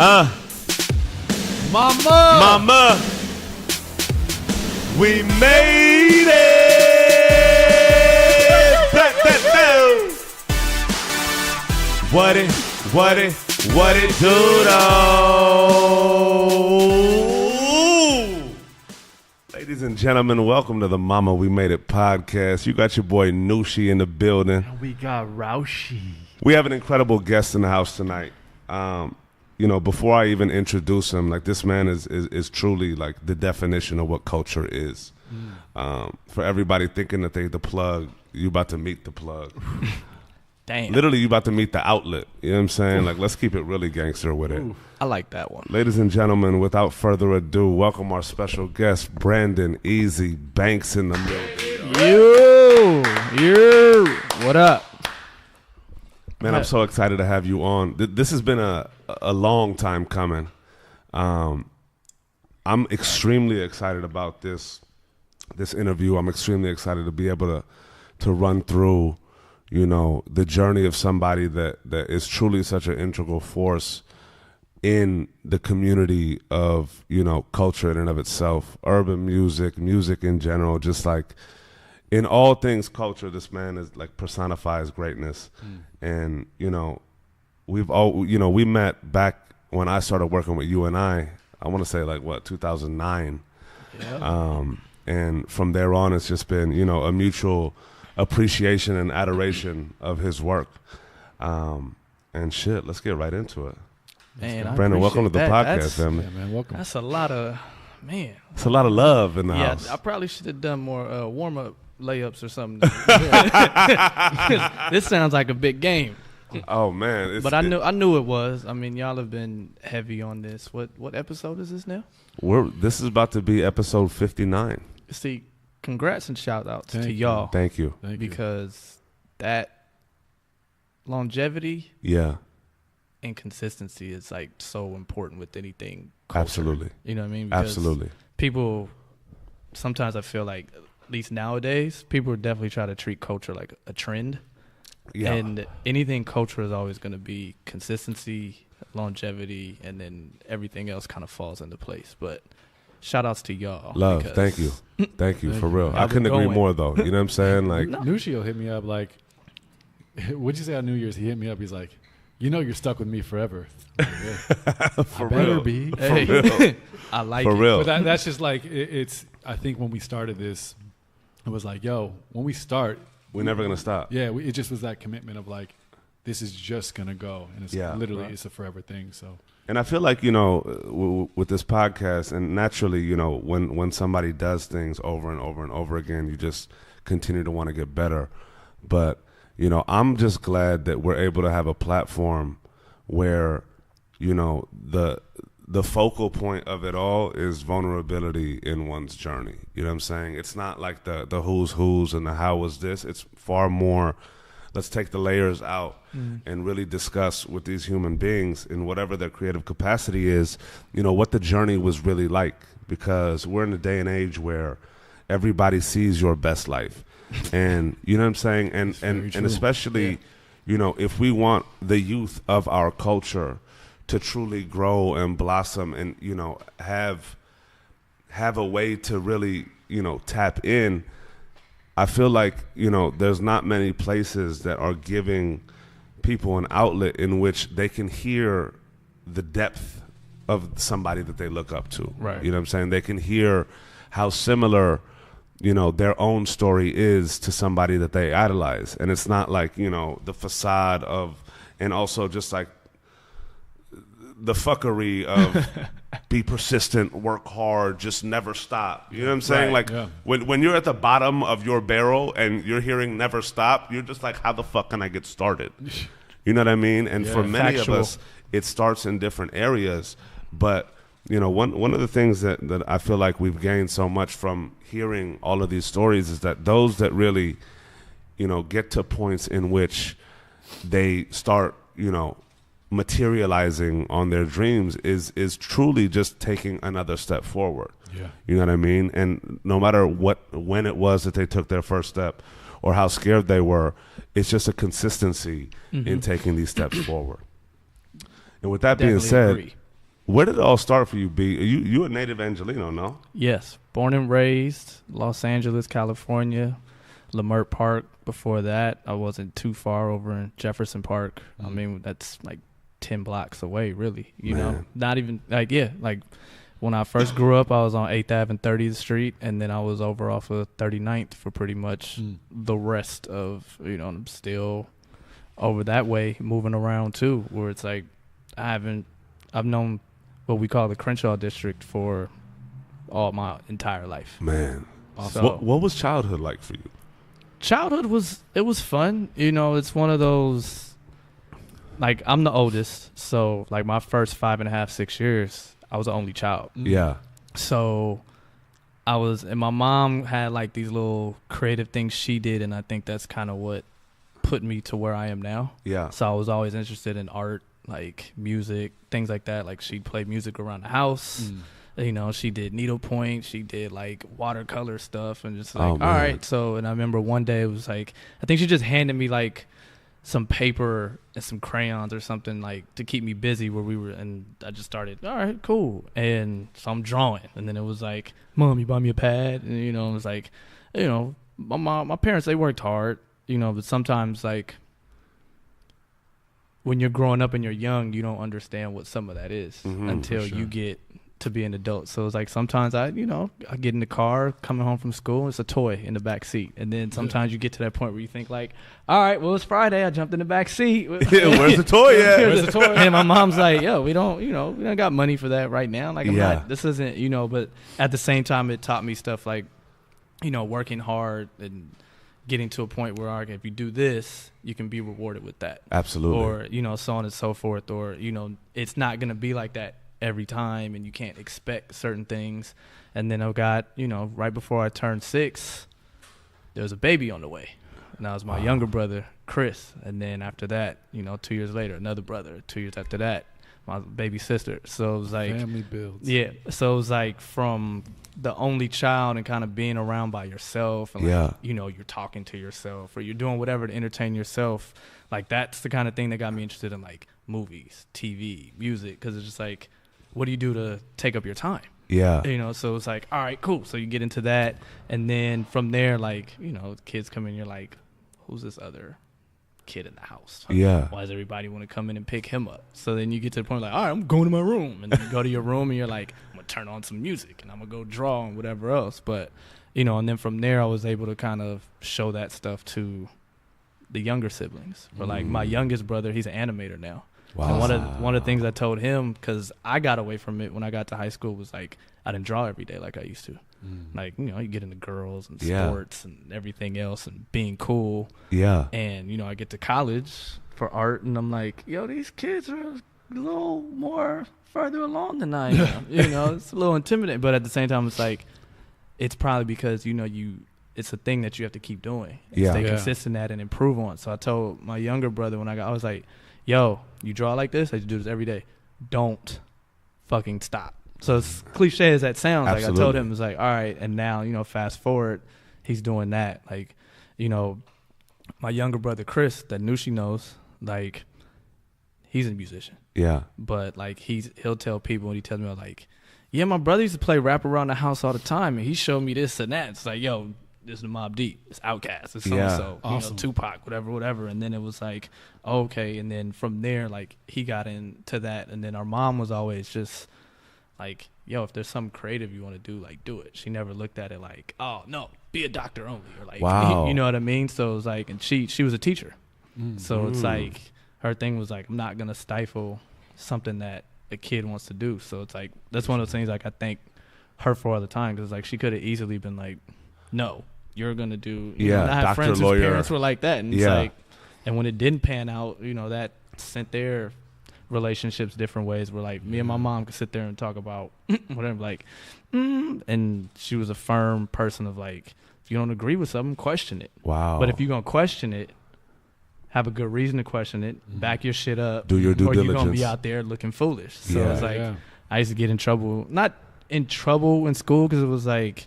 Mama, we made it. What it do though? Ladies and gentlemen, welcome to the Mama We Made It podcast. You got your boy Nushi in the building. We got Roushi. We have an incredible guest in the house tonight. Before I even introduce him, like, this man is truly like the definition of what culture is. For everybody thinking that they the plug, you about to meet the plug. Damn. Literally, you about to meet the outlet. You know what I'm saying? Like, let's keep it really gangster with it. I like that one. Ladies and gentlemen, without further ado, welcome our special guest, Brandon Eazee Banks in the building. You. What up? Man, I'm so excited to have you on. This has been a long time coming. I'm extremely excited about this interview. I'm extremely excited to be able to run through, the journey of somebody that is truly such an integral force in the community of, culture in and of itself, urban music in general, just like in all things culture, this man is like personifies greatness. And, we met back when I started working with you and I want to say 2009. Yeah. And from there on, it's just been, a mutual appreciation and adoration of his work. And shit, let's get right into it. Man, Brandon, welcome to the podcast, family. Yeah, man, welcome. That's a lot of, man. It's a lot of love in the house. Yeah, I probably should have done more warm-up layups or something. This sounds like a big game. Oh, man. But I knew it was. I mean, y'all have been heavy on this. What episode is this now? This is about to be episode 59. See, congrats and shout outs to y'all. Thank you. Because that longevity and consistency is like so important with anything culture. Absolutely. You know what I mean? Because absolutely. People, sometimes I feel like, at least nowadays, people definitely try to treat culture like a trend. Yeah. And anything culture is always going to be consistency, longevity, and then everything else kind of falls into place. But shout outs to y'all. Love. Thank you. Thank you, for real. I couldn't agree more, though. You know what I'm saying? Like, Nushio hit me up like, what'd you say on New Year's? He hit me up. He's like, you're stuck with me forever. For real. Be. Hey, for real. I like for it. real. But that's just like, it's, I think when we started this, it was like, when we start, we're never going to stop. Yeah, it just was that commitment of like, this is just going to go. And it's literally, it's a forever thing. So. And I feel like, with this podcast, and naturally, when somebody does things over and over and over again, you just continue to want to get better. But, I'm just glad that we're able to have a platform where, the focal point of it all is vulnerability in one's journey. You know what I'm saying? It's not like the who's and the how was this. It's far more, let's take the layers out and really discuss with these human beings in whatever their creative capacity is, what the journey was really like. Because we're in a day and age where everybody sees your best life. And you know what I'm saying? And especially, if we want the youth of our culture to truly grow and blossom and, have a way to really, tap in, I feel like, there's not many places that are giving people an outlet in which they can hear the depth of somebody that they look up to. Right. You know what I'm saying? They can hear how similar, their own story is to somebody that they idolize. And it's not like, the facade of, and also just like the fuckery of be persistent, work hard, just never stop. You know what I'm saying? Right, like when you're at the bottom of your barrel and you're hearing never stop, you're just like, how the fuck can I get started? You know what I mean? And for many of us, it starts in different areas. But, one of the things that I feel like we've gained so much from hearing all of these stories is that those that really, get to points in which they start, materializing on their dreams is truly just taking another step forward. Yeah. You know what I mean? And no matter when it was that they took their first step or how scared they were, it's just a consistency in taking these steps forward. And with that being said, Where did it all start for you, B? You a native Angelino, no? Yes, born and raised Los Angeles, California, Leimert Park. Before that, I wasn't too far over in Jefferson Park. I mean, that's like 10 blocks away, really. You know, not even like when I first grew up, I was on 8th Ave and 30th Street, and then I was over off of 39th for pretty much the rest of, I'm still over that way, moving around too, where it's like I've known what we call the Crenshaw district for all my entire life. Man. Awesome. So, what was childhood like for you? Childhood was fun. It's one of those, like, I'm the oldest, so like my first 5.5, 6 years, I was the only child. Yeah. So and my mom had like these little creative things she did, and I think that's kind of what put me to where I am now. Yeah. So I was always interested in art, like music, things like that. Like she'd play music around the house. She did needlepoint, she did like watercolor stuff, and just like, all right. So, and I remember one day it was like, I think she just handed me like some paper and some crayons or something, like to keep me busy and I just started, all right, cool. And so I'm drawing, and then it was like, Mom, you buy me a pad? And it was like, my parents, they worked hard, but sometimes like when you're growing up and you're young, you don't understand what some of that is until you get to be an adult. So it's like sometimes I get in the car coming home from school, it's a toy in the back seat, and then sometimes you get to that point where you think like, all right, well, it's Friday, I jumped in the back seat. Where's the toy at? Where's the toy? And my mom's like, yo, we don't got money for that right now. Like, this isn't, but at the same time, it taught me stuff like, working hard and getting to a point where, okay, if you do this, you can be rewarded with that. Absolutely. Or, so on and so forth. Or, it's not going to be like that every time, and you can't expect certain things. And then I got, right before I turned 6, there was a baby on the way. And that was my younger brother, Chris. And then after that, 2 years later, another brother. 2 years after that, my baby sister. So it was like family builds. Yeah. So it was like from the only child and kind of being around by yourself, and like, you're talking to yourself, or you're doing whatever to entertain yourself. Like, that's the kind of thing that got me interested in like movies, TV, music, because it's just like, what do you do to take up your time? Yeah. So it's like, all right, cool. So you get into that. And then from there, like, kids come in, you're like, who's this other kid in the house? Yeah. Why does everybody want to come in and pick him up? So then you get to the point like, all right, I'm going to my room. And then you go to your room and you're like, I'm going to turn on some music and I'm going to go draw and whatever else. But, and then from there I was able to kind of show that stuff to the younger siblings. But like my youngest brother, he's an animator now. Wow. And one of the things I told him, because I got away from it when I got to high school, was like, I didn't draw every day like I used to. Like, you get into girls and sports and everything else and being cool. Yeah. And, I get to college for art, and I'm like, yo, these kids are a little more further along than I am. It's a little intimidating. But at the same time, it's like, it's probably because, it's a thing that you have to keep doing. And stay consistent at and improve on. So I told my younger brother I was like, yo, you draw like this? I do this every day. Don't fucking stop. So as cliche as that sounds, like I told him, it was like, all right. And now, fast forward, he's doing that. Like, my younger brother, Chris, that Nushi knows, like, he's a musician. Yeah. But like, he'll tell people, and he tells me, like, yeah, my brother used to play rap around the house all the time, and he showed me this and that. It's like, yo, this is Mobb Deep, it's Outkast, it's so-and-so, awesome. Tupac, whatever. And then it was like, okay. And then from there, like, he got into that. And then our mom was always just like, yo, if there's something creative you want to do, like, do it. She never looked at it like, oh, no, be a doctor only. Or like, wow. You know what I mean? So it was like, and she was a teacher. So it's like, her thing was like, I'm not going to stifle something that a kid wants to do. So it's like, that's one of those things, like, I thank her for all the time. Because, like, she could have easily been like, no, you're going to do, I have doctor, friends lawyer. whose parents were like that. And it's like, and when it didn't pan out, that sent their relationships different ways, where like me and my mom could sit there and talk about whatever, like, and she was a firm person of like, if you don't agree with something, question it. Wow. But if you're going to question it, have a good reason to question it, back your shit up, do your due diligence, or you're going to be out there looking foolish. So it's like, I used to get in trouble, not in trouble in school, because it was like,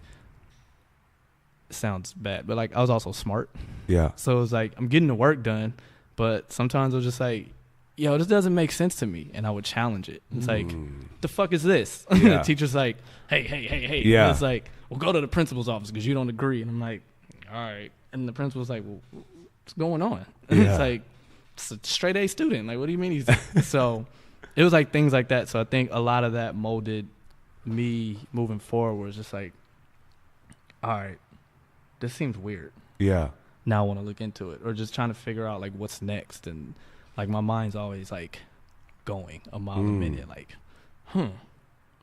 sounds bad, but like I was also smart. Yeah. So it was like, I'm getting the work done, but sometimes I was just like, yo, this doesn't make sense to me. And I would challenge it. It's like, the fuck is this? Yeah. The teacher's like, hey. Yeah. And it's like, well, go to the principal's office because you don't agree. And I'm like, all right. And the principal's like, well, what's going on? And Yeah. it's like, it's a straight A student. Like, what do you mean he's so it was like things like that. So I think a lot of that molded me moving forward. Was just like, all right, this seems weird. Yeah. Now I want to look into it, or just trying to figure out like what's next. And like my mind's always like going a mile a minute. Like,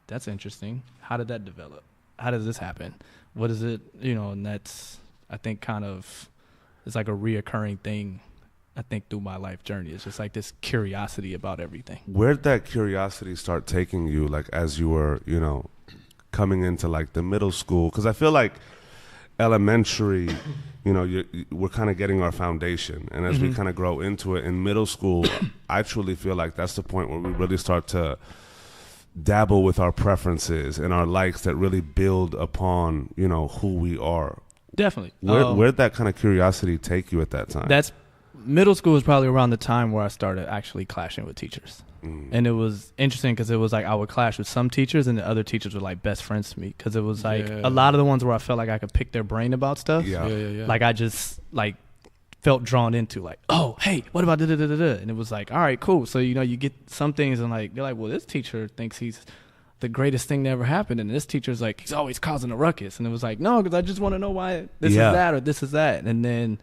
that's interesting. How did that develop? How does this happen? What is it? You know, and that's, I think, kind of, it's like a reoccurring thing, I think, through my life journey. It's just like this curiosity about everything. Where did that curiosity start taking you, like, as you were, you know, coming into, like, the middle school? Because I feel like elementary, you know, we're kind of getting our foundation. And as we kind of grow into it in middle school, I truly feel like that's the point where we really start to dabble with our preferences and our likes that really build upon, you know, who we are. Definitely. Where'd that kind of curiosity take you at that time? That's middle school was probably around the time where I started actually clashing with teachers. And it was interesting because it was like I would clash with some teachers and the other teachers were like best friends to me, because it was like a lot of the ones where I felt like I could pick their brain about stuff. Like I just like felt drawn into like, oh, hey, what about da-da-da-da-da? And it was like, all right, cool. So, you know, you get some things and like, you're like, well, this teacher thinks he's the greatest thing that ever happened. And this teacher's like, he's always causing a ruckus. And it was like, no, because I just want to know why this is that or this is that. And then,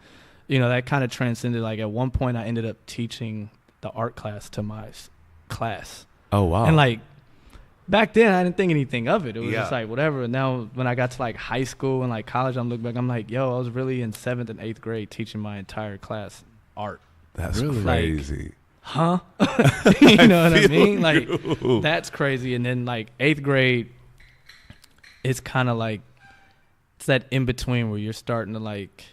you know, that kind of transcended. Like at one point I ended up teaching the art class to my class. Oh, wow. And like back then I didn't think anything of it. It was just like whatever. And now when I got to like high school and like college, I'm looking back, I'm like, yo, I was really in 7th and 8th grade teaching my entire class art. That's really crazy. Huh? You know what I mean? Like that's crazy. And then like 8th grade, it's kind of like, it's that in between where you're starting to like,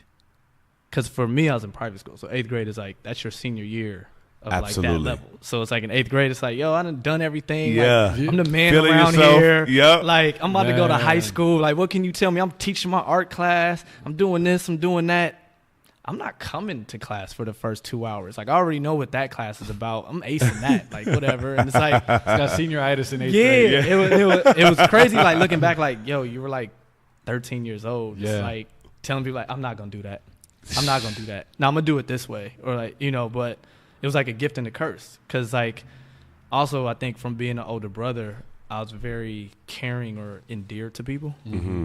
because for me, I was in private school. So 8th grade is like, that's your senior year of like that level. So it's like in 8th grade, it's like, yo, I done everything. Yeah. Like, I'm the man Feeling around yourself. here. Yep. Like I'm about to go to high school. Like what can you tell me? I'm teaching my art class. I'm doing this. I'm doing that. I'm not coming to class for the first 2 hours. Like I already know what that class is about. I'm acing that. Like whatever. And it's like, it's got senioritis in 8th grade. Yeah. It was crazy. Like looking back, like, yo, you were like 13 years old. Just like telling people like, I'm not going to do that. I'm not going to do that. Now I'm going to do it this way. Or like, you know, but it was like a gift and a curse. Because like, also I think from being an older brother, I was very caring or endeared to people.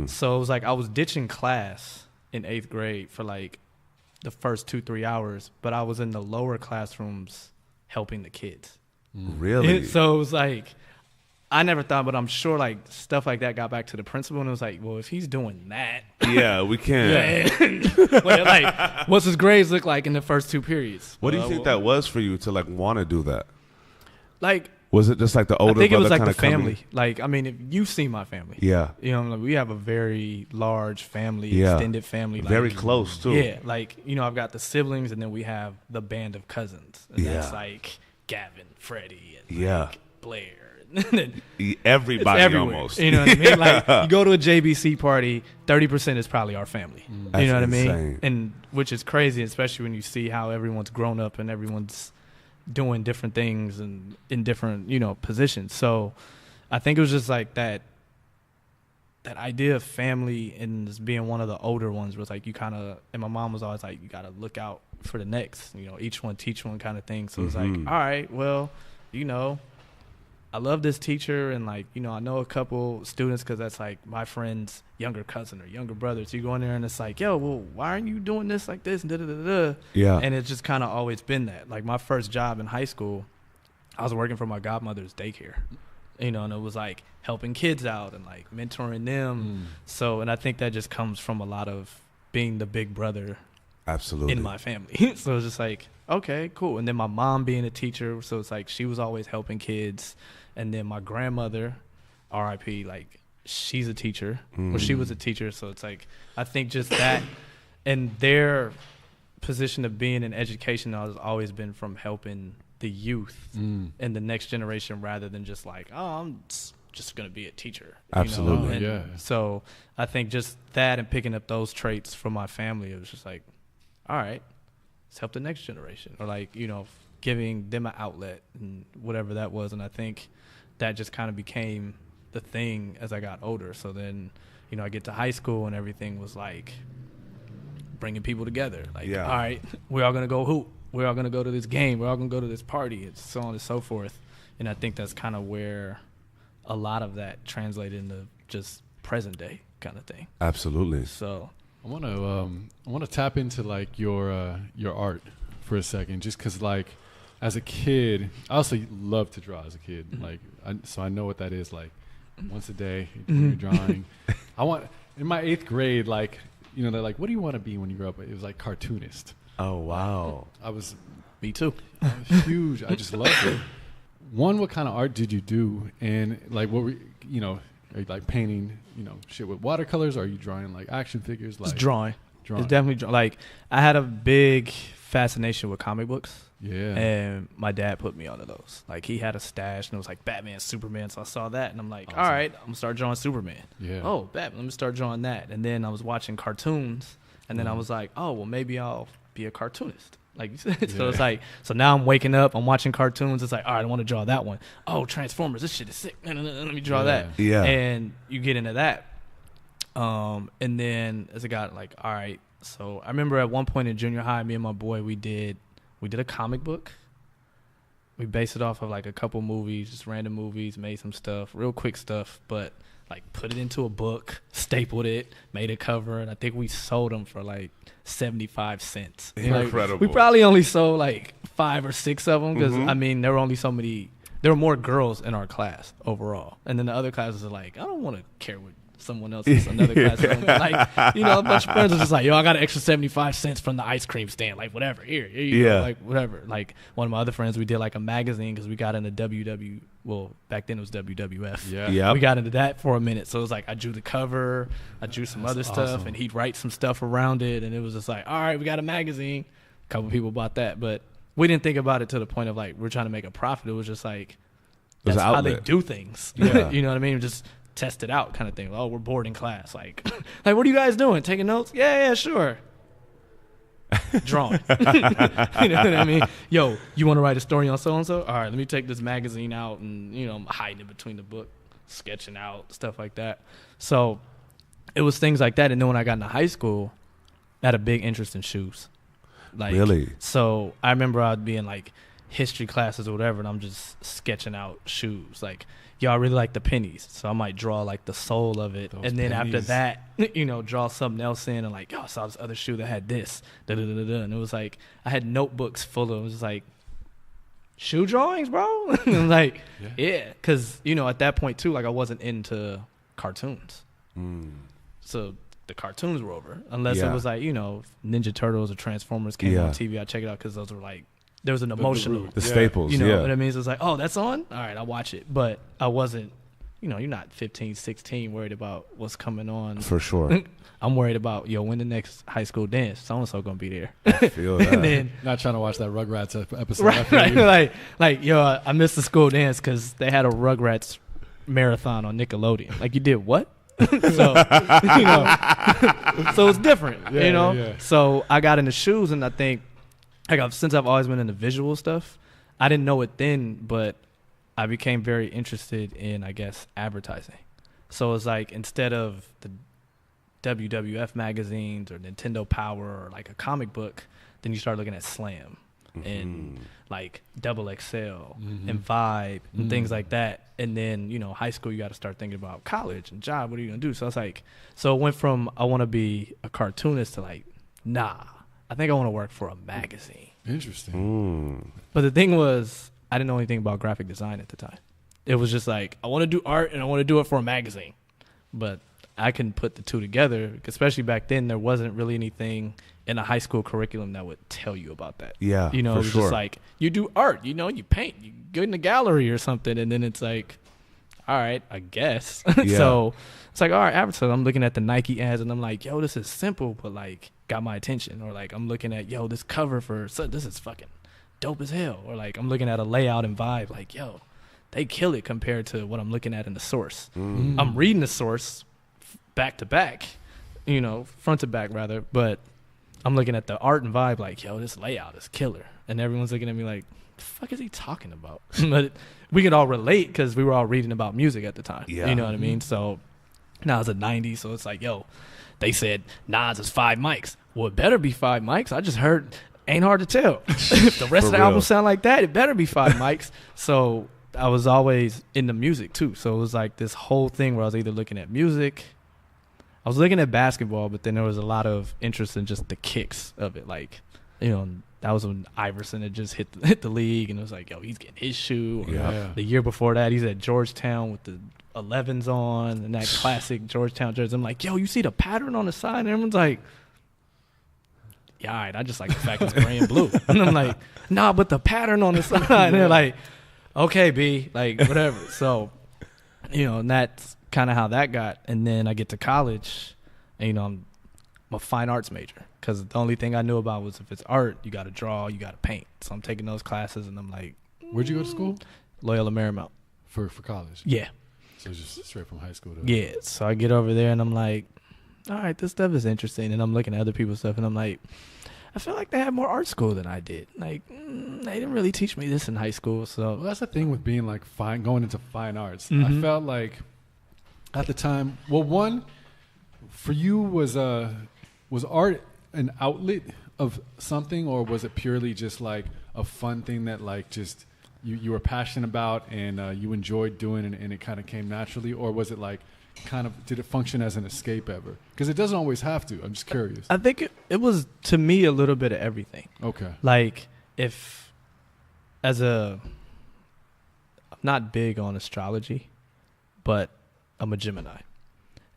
So it was like I was ditching class in 8th grade for like the first 2-3 hours, but I was in the lower classrooms helping the kids. Really? So it was like, I never thought, but I'm sure like stuff like that got back to the principal, and it was like, well, if he's doing that, we can. well, like, what's his grades look like in the first 2 periods? What do you think that was for you to like want to do that? Like, was it just like the older I think brother it was like the coming? family. Like, I mean, if you've seen my family, you know, like, we have a very large family, extended family, like, very close too. Yeah, like, you know, I've got the siblings, and then we have the band of cousins. And that's like Gavin, Freddie, and like Blair. Everybody almost. You know what I mean? Like you go to a JBC party, 30% is probably our family. You know what I mean? And which is crazy, especially when you see how everyone's grown up and everyone's doing different things and in different, you know, positions. So I think it was just like that idea of family and just being one of the older ones was like you kind of, and my mom was always like, you got to look out for the next, you know, each one teach one kind of thing. So it's like, all right, well, you know, I love this teacher, and like, you know, I know a couple students because that's like my friend's younger cousin or younger brother. So you go in there and it's like, yo, well, why aren't you doing this like this? And and it's just kind of always been that. Like my first job in high school, I was working for my godmother's daycare, you know, and it was like helping kids out and like mentoring them. So, and I think that just comes from a lot of being the big brother in my family. So it's just like, okay, cool. And then my mom being a teacher, so it's like she was always helping kids. And then my grandmother, RIP, like she's a teacher, or she was a teacher. So it's like, I think just that and their position of being in education has always been from helping the youth and the next generation, rather than just like, oh, I'm just going to be a teacher. Absolutely. You know? So I think just that and picking up those traits from my family, it was just like, all right, let's help the next generation. Or like, you know, giving them an outlet and whatever that was. And I think that just kind of became the thing as I got older. So then, you know, I get to high school and everything was like bringing people together. Like, all right, we're all going to go hoop. We're all going to go to this game. We're all going to go to this party, and so on and so forth. And I think that's kind of where a lot of that translated into just present day kind of thing. Absolutely. So I want to tap into like your art for a second, just because like as a kid, I also love to draw as a kid. Mm-hmm. Like, so I know what that is. Like once a day, you're drawing. In my 8th grade, like, you know, they're like, what do you want to be when you grow up? It was like cartoonist. Oh, wow. Me too. Huge. I just loved it. One, what kind of art did you do? And like, what were, you know, are you like painting, you know, shit with watercolors? Or are you drawing like action figures? Like it's drawing. It's definitely like I had a big fascination with comic books. Yeah. And my dad put me onto those. Like he had a stash and it was like Batman, Superman. So I saw that and I'm like, all right, I'm gonna start drawing Superman. Yeah. Oh, Batman, let me start drawing that. And then I was watching cartoons and then I was like, oh, well, maybe I'll be a cartoonist. Like, so it's like, so now I'm waking up, I'm watching cartoons. It's like, all right, I want to draw that one. Oh, Transformers, this shit is sick. Let me draw that. Yeah. And you get into that. And then as it got like, all right. So I remember at one point in junior high, me and my boy, we did a comic book. We based it off of like a couple movies, just random movies, made some stuff, real quick stuff, but like put it into a book, stapled it, made a cover, and I think we sold them for like 75 cents. Incredible. Like, we probably only sold like 5 or 6 of them because I mean there were only so many. There were more girls in our class overall, and then the other classes are like, I don't want to care what someone else is another class. Like, you know, a bunch of friends was just like, yo, I got an extra 75 cents from the ice cream stand. Like, whatever. Here you go. Like, whatever. Like, one of my other friends, we did like a magazine because we got into well, back then it was WWF. Yeah. We got into that for a minute. So it was like, I drew the cover, I drew some other stuff, and he'd write some stuff around it. And it was just like, all right, we got a magazine. A couple people bought that. But we didn't think about it to the point of like, we're trying to make a profit. It was just like, that's how they do things. Yeah. You know what I mean? Just test it out kind of thing. Oh, we're bored in class. Like, like, what are you guys doing? Taking notes? Yeah, sure. Drawing. You know what I mean? Yo, you want to write a story on so-and-so? All right, let me take this magazine out and, you know, I'm hiding it between the book, sketching out, stuff like that. So it was things like that. And then when I got into high school, I had a big interest in shoes. Like, really? So I remember I'd be in like history classes or whatever, and I'm just sketching out shoes. Like, yo, I really like the pennies, so I might draw like the sole of it, and then after that, you know, draw something else in, and like, yo, I saw this other shoe that had this, and it was like I had notebooks full of, it was like, shoe drawings, bro. And I'm like, yeah, because you know, at that point too, like I wasn't into cartoons, so the cartoons were over, unless it was like, you know, Ninja Turtles or Transformers came on TV. I check it out because those were like, there was an emotional, the staples, you know what I mean? So it's like, oh, that's on? All right, I'll watch it. But I wasn't, you know, you're not 15, 16 worried about what's coming on. For sure. I'm worried about, yo, when the next high school dance, so-and-so going to be there. I feel that. And then, not trying to watch that Rugrats episode. Right. Like, yo, I missed the school dance because they had a Rugrats marathon on Nickelodeon. Like, you did what? So, you know, so it's different, you know? Yeah. So I got into shoes, and I think, like, since I've always been into visual stuff, I didn't know it then, but I became very interested in, I guess, advertising. So it's like, instead of the WWF magazines or Nintendo Power or like a comic book, then you start looking at Slam and like Double XL and Vibe and things like that. And then, you know, high school, you got to start thinking about college and job. What are you going to do? So it's like, so it went from I want to be a cartoonist to like, nah, I think I want to work for a magazine. Interesting. But the thing was, I didn't know anything about graphic design at the time. It was just like, I want to do art and I want to do it for a magazine. But I can put the two together, especially back then, there wasn't really anything in a high school curriculum that would tell you about that. Yeah, you know, it was just like, you do art, you know, you paint, you go in the gallery or something, and then it's like, all right, I guess. So it's like, all right, advertising. I'm looking at the Nike ads, and I'm like, yo, this is simple, but like, got my attention. Or like, I'm looking at, yo, this cover for, this is fucking dope as hell. Or like, I'm looking at a layout and vibe, like, yo, they kill it compared to what I'm looking at in the source. I'm reading the source back to back, you know, front to back rather, but I'm looking at the art and vibe like, yo, this layout is killer. And everyone's looking at me like, the fuck is he talking about? But we could all relate because we were all reading about music at the time. Yeah. You know what I mean? So now it's a 90s, so it's like, yo, they said Nas is 5 mics. Well, it better be 5 mics. I just heard Ain't Hard to Tell. If the rest of the album sound like that, it better be 5 mics. So I was always into music too. So it was like this whole thing where I was either looking at music, I was looking at basketball, but then there was a lot of interest in just the kicks of it. Like, you know, that was when Iverson had just hit the league, and it was like, yo, he's getting his shoe. The year before that, he's at Georgetown with the 11s on and that classic Georgetown jersey. I'm like, yo, you see the pattern on the side? And everyone's like, yeah, all right, I just like the fact it's gray and blue. And I'm like, nah, but the pattern on the side. And they're like, okay, B, like, whatever. So, you know, and that's kind of how that got. And then I get to college, and, you know, I'm a fine arts major because the only thing I knew about was if it's art, you got to draw, you got to paint. So I'm taking those classes, and I'm like, where'd you go to school? Loyola Marymount. For college? Yeah. So just straight from high school to yeah. So I get over there, and I'm like, all right, this stuff is interesting. And I'm looking at other people's stuff, and I'm like, I feel like they had more art school than I did. Like, they didn't really teach me this in high school. So well, that's the thing with being like going into fine arts. I felt like at the time, well, one for you was art an outlet of something, or was it purely just like a fun thing that like just you were passionate about and you enjoyed doing and it kind of came naturally, or was it like kind of did it function as an escape ever? Because it doesn't always have to. I'm just curious. I think it was, to me, a little bit of everything. Okay. Like, if I'm not big on astrology, but I'm a Gemini.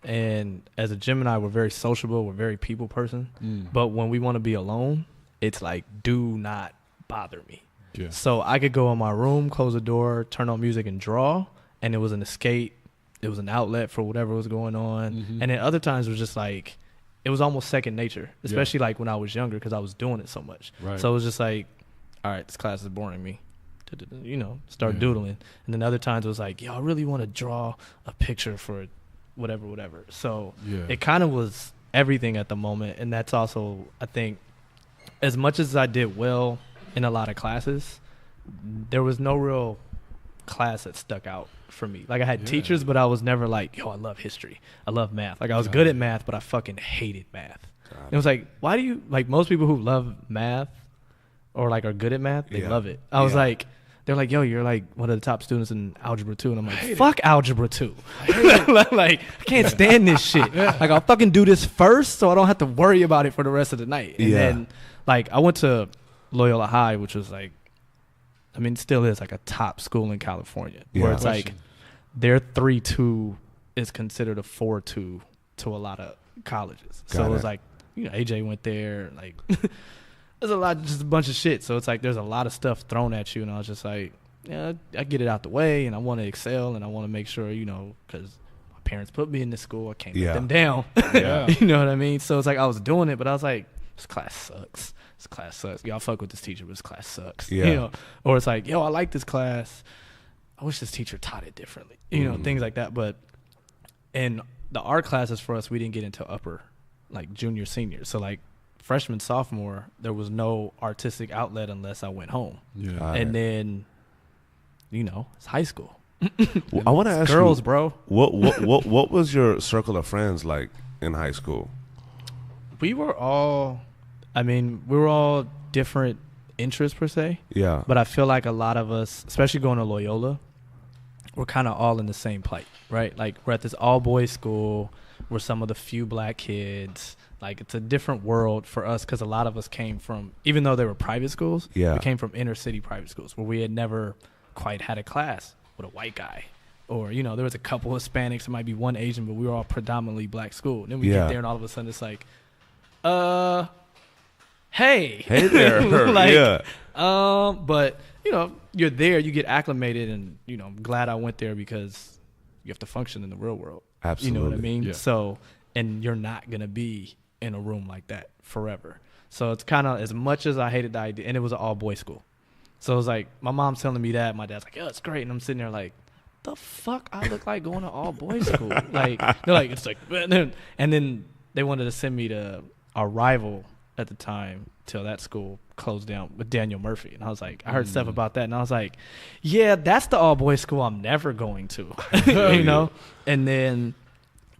And as a Gemini, we're very sociable. We're very people person. But when we want to be alone, it's like, do not bother me. Yeah. So I could go in my room, close the door, turn on music and draw, and it was an escape. It was an outlet for whatever was going on. And then other times it was just like, it was almost second nature, especially like when I was younger because I was doing it so much. Right. So it was just like, all right, this class is boring me. You know, start doodling. And then other times it was like, yo, I really want to draw a picture for whatever. So it kind of was everything at the moment. And that's also, I think, as much as I did well in a lot of classes, there was no real class that stuck out for me. Like, I had teachers, but I was never like, yo, I love history, I love math. Like, I was good at math, but I fucking hated math. It was like, why do you, like, most people who love math or like are good at math, they love it. I was like, they're like, yo, you're like one of the top students in algebra 2. And I'm like, fuck algebra 2. Like, I can't stand this shit. Like, I'll fucking do this first so I don't have to worry about it for the rest of the night. And then, like, I went to Loyola High, which was like, I mean, it still is like a top school in California, where it's like their 3.2 is considered a 4.2 to a lot of colleges. So it was like, you know, AJ went there, like, there's a lot, just a bunch of shit. So it's like there's a lot of stuff thrown at you, and I was just like, yeah, I get it out the way, and I want to excel, and I want to make sure, you know, because my parents put me in this school, I can't let them down. You know what I mean? So it's like I was doing it, but I was like, this class sucks. This class sucks. Y'all fuck with this teacher, but this class sucks. You know? Or it's like, yo, I like this class. I wish this teacher taught it differently. You know, things like that. But in the art classes for us, we didn't get into upper, like junior, senior. So like freshman, sophomore, there was no artistic outlet unless I went home. And then, you know, it's high school. Well, I want to ask girls, you, bro. What was your circle of friends like in high school? We were all different interests per se. Yeah. But I feel like a lot of us, especially going to Loyola, we're kind of all in the same plight, right? Like, we're at this all-boys school. We're some of the few black kids. Like, it's a different world for us because a lot of us came from, even though they were private schools, we came from inner-city private schools where we had never quite had a class with a white guy. Or, you know, there was a couple Hispanics, there might be one Asian, but we were all predominantly black school. And then we get there and all of a sudden it's like, hey there. Like, but, you know, you're there, you get acclimated, and, you know, I'm glad I went there because you have to function in the real world. Absolutely. You know what I mean? So, and you're not going to be in a room like that forever. So it's kind of, as much as I hated the idea, and it was an all-boys school. So it was like, my mom's telling me that, my dad's like, yeah, it's great. And I'm sitting there like, the fuck I look like going to all-boys school? Like, they're like, it's like, and then they wanted to send me to our rival at the time till that school closed down with Daniel Murphy. And I was like, I heard stuff about that. And I was like, yeah, that's the all-boys school I'm never going to, you know? And then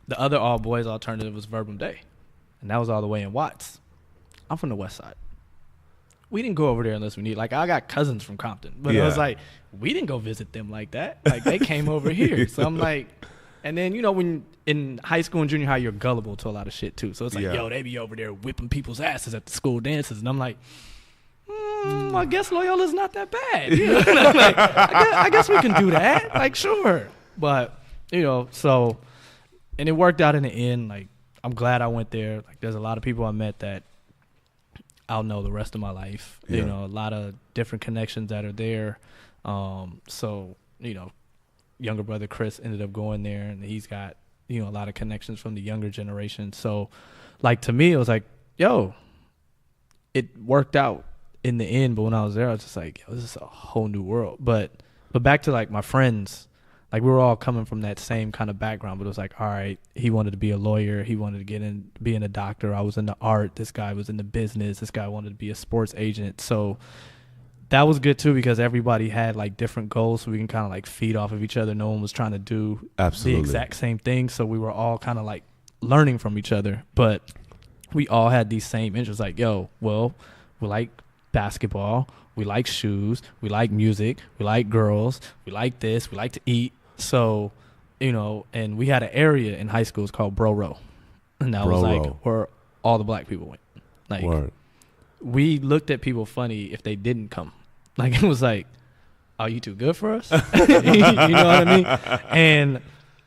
the other all-boys alternative was Verbum Day. And that was all the way in Watts. I'm from the west side. We didn't go over there unless we need. Like, I got cousins from Compton. But it was like, we didn't go visit them like that. Like, they came over here. So I'm like, and then, you know, when in high school and junior high, you're gullible to a lot of shit, too. So it's like, yo, they be over there whipping people's asses at the school dances. And I'm like, I guess Loyola's not that bad. You know? Like, I guess we can do that. Like, sure. But, you know, so, and it worked out in the end. Like, I'm glad I went there. Like, there's a lot of people I met that I'll know the rest of my life. You know, a lot of different connections that are there. So, you know, younger brother Chris ended up going there, and he's got, you know, a lot of connections from the younger generation. So, like, to me, it was like, yo, it worked out in the end. But when I was there, I was just like, yo, this is a whole new world. But back to, like, my friends, like, we were all coming from that same kind of background, but it was like, all right, he wanted to be a lawyer. He wanted to get in, being a doctor. I was into art. This guy was into business. This guy wanted to be a sports agent. So that was good too, because everybody had like different goals, so we can kind of like feed off of each other. No one was trying to do the exact same thing. So we were all kind of like learning from each other, but we all had these same interests. Like, yo, well, we like basketball. We like shoes. We like music. We like girls. We like this. We like to eat. So, you know, and we had an area in high school. It's called Bro Row. And that was like where all the black people went. Like, we looked at people funny if they didn't come. Like, it was like, are you too good for us? You know what I mean? And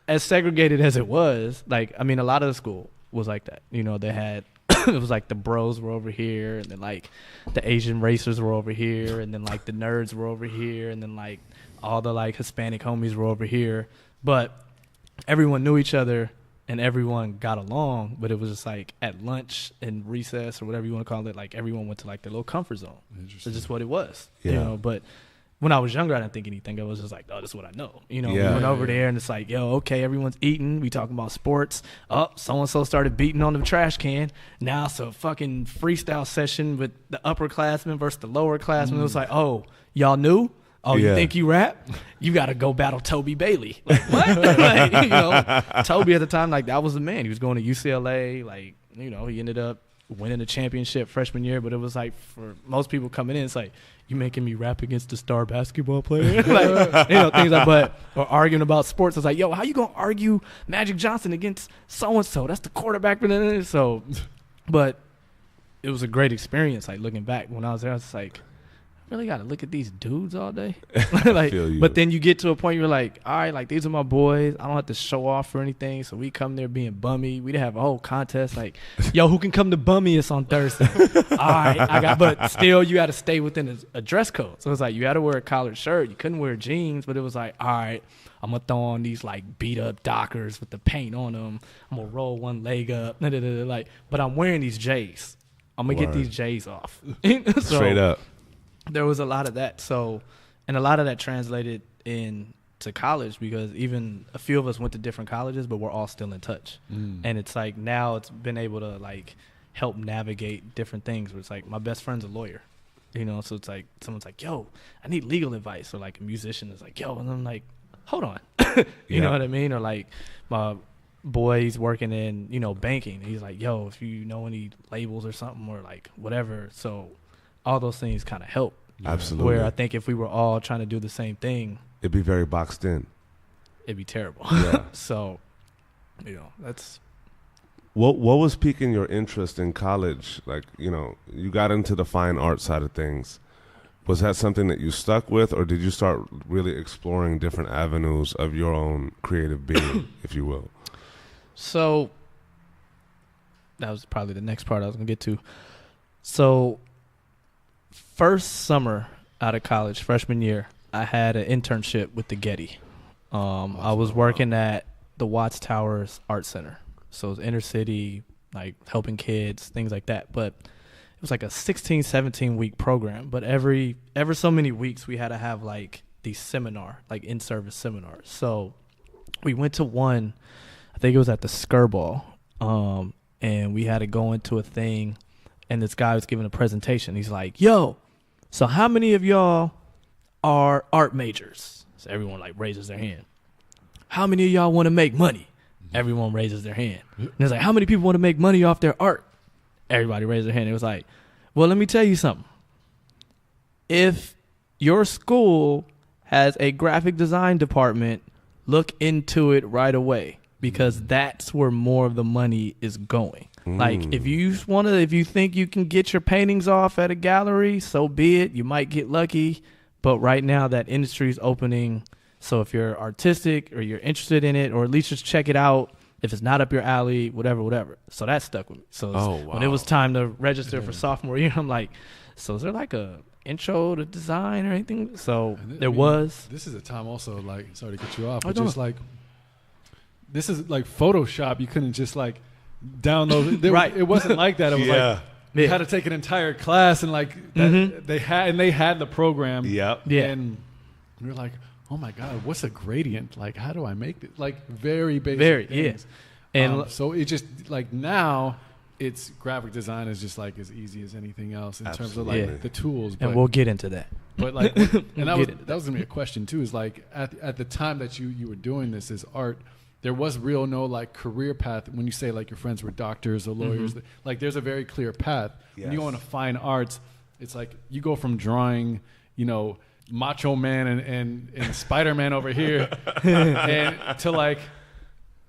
as segregated as it was, like, I mean, a lot of the school was like that. You know, they had, it was like the bros were over here, and then like the Asian racers were over here, and then like the nerds were over here, and then like all the like Hispanic homies were over here. But everyone knew each other and everyone got along, but it was just like at lunch and recess or whatever you want to call it, like everyone went to like their little comfort zone. It's just what it was, you know. But when I was younger, I didn't think anything. I was just like, oh, this is what I know. You know, we went over there and it's like, yo, okay, everyone's eating. We talking about sports. Oh, so-and-so started beating on the trash can. Now it's a fucking freestyle session with the upperclassmen versus the lowerclassmen. It was like, oh, y'all knew? Oh, you think you rap? You got to go battle Toby Bailey. Like, what? Like, you know, Toby at the time, like, that was the man. He was going to UCLA. Like, you know, he ended up winning the championship freshman year. But it was like, for most people coming in, it's like, you making me rap against a star basketball player? Like, you know, things like that. Or arguing about sports. It's like, yo, how you going to argue Magic Johnson against so-and-so? That's the quarterback for the. So, but it was a great experience. Like, looking back, when I was there, I was like, really got to look at these dudes all day. Like, but then you get to a point you're like, all right, like, these are my boys. I don't have to show off or anything. So we come there being bummy. We'd have a whole contest like, yo, who can come to bummy us on Thursday? All right, but still you got to stay within a dress code. So it's like you had to wear a collared shirt. You couldn't wear jeans, but it was like, all right, I'm going to throw on these like beat up Dockers with the paint on them. I'm going to roll one leg up. Like, but I'm wearing these J's. I'm going to get these J's off. So, straight up. There was a lot of that. So, and a lot of that translated into college, because even a few of us went to different colleges, but we're all still in touch. And it's like now it's been able to like help navigate different things. Where it's like my best friend's a lawyer, you know, so it's like someone's like, yo, I need legal advice. Or like a musician is like, yo, and I'm like, hold on. You know what I mean? Or like my boy, he's working in, you know, banking. He's like, yo, if you know any labels or something or like whatever. So all those things kind of help. Absolutely. Where I think if we were all trying to do the same thing, it'd be very boxed in. It'd be terrible. Yeah. So, you know, that's. What was piquing your interest in college? Like, you know, you got into the fine art side of things. Was that something that you stuck with, or did you start really exploring different avenues of your own creative being, if you will? So that was probably the next part I was going to get to. So first summer out of college, freshman year, I had an internship with the Getty. I was working at the Watts Towers Art Center. So it was inner city, like helping kids, things like that. But it was like a 16, 17-week program. But every so many weeks, we had to have like these seminar, like in-service seminars. So we went to one, I think it was at the Skirball, and we had to go into a thing. and this guy was giving a presentation. He's like, yo, so how many of y'all are art majors? So everyone like raises their hand. How many of y'all want to make money? Everyone raises their hand. And it's like, how many people want to make money off their art? Everybody raised their hand. It was like, well, let me tell you something. If your school has a graphic design department, look into it right away, because that's where more of the money is going. Like, if you think you can get your paintings off at a gallery, so be it. You might get lucky, but right now that industry is opening. So if you're artistic or you're interested in it, or at least just check it out. If it's not up your alley, whatever. So that stuck with me. So when it was time to register for sophomore year, I'm like, so is there like a intro to design or anything? So there was. This is a time also, like, sorry to cut you off, but just like, this is like Photoshop. You couldn't just like download it. Right. It wasn't like that. It was like, you had to take an entire class, and like that, they had the program. Yep. Yeah. And we were like, oh my God, what's a gradient? Like, how do I make it? Like, very basic things. Yeah. And so it just, like, now it's graphic design is just like as easy as anything else in terms of like the tools. And we'll get into that. But like, and that was gonna be a question too. Is like at the time that you were doing this as art, there was no like career path. When you say like your friends were doctors or lawyers, like there's a very clear path. Yes. When you go into fine arts, it's like you go from drawing, Macho Man and Spider-Man over here and to like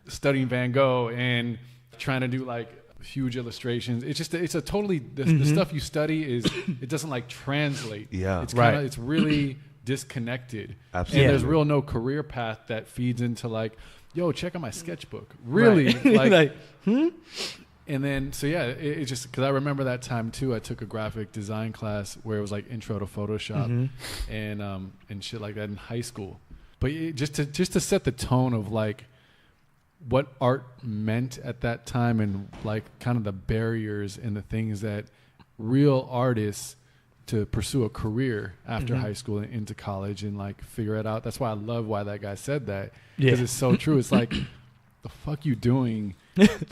studying Van Gogh and trying to do like huge illustrations. It's a totally the stuff you study it doesn't like translate. Yeah. It's kind of it's really disconnected. Absolutely. And there's no career path that feeds into like, yo, check out my sketchbook. Really? Like And then, so yeah, it just, because I remember that time too, I took a graphic design class where it was like intro to Photoshop and shit like that in high school. But just to set the tone of like what art meant at that time, and like kind of the barriers and the things that real artists to pursue a career after high school and into college and like figure it out. That's why I love why that guy said that, because it's so true. It's like, the fuck you doing?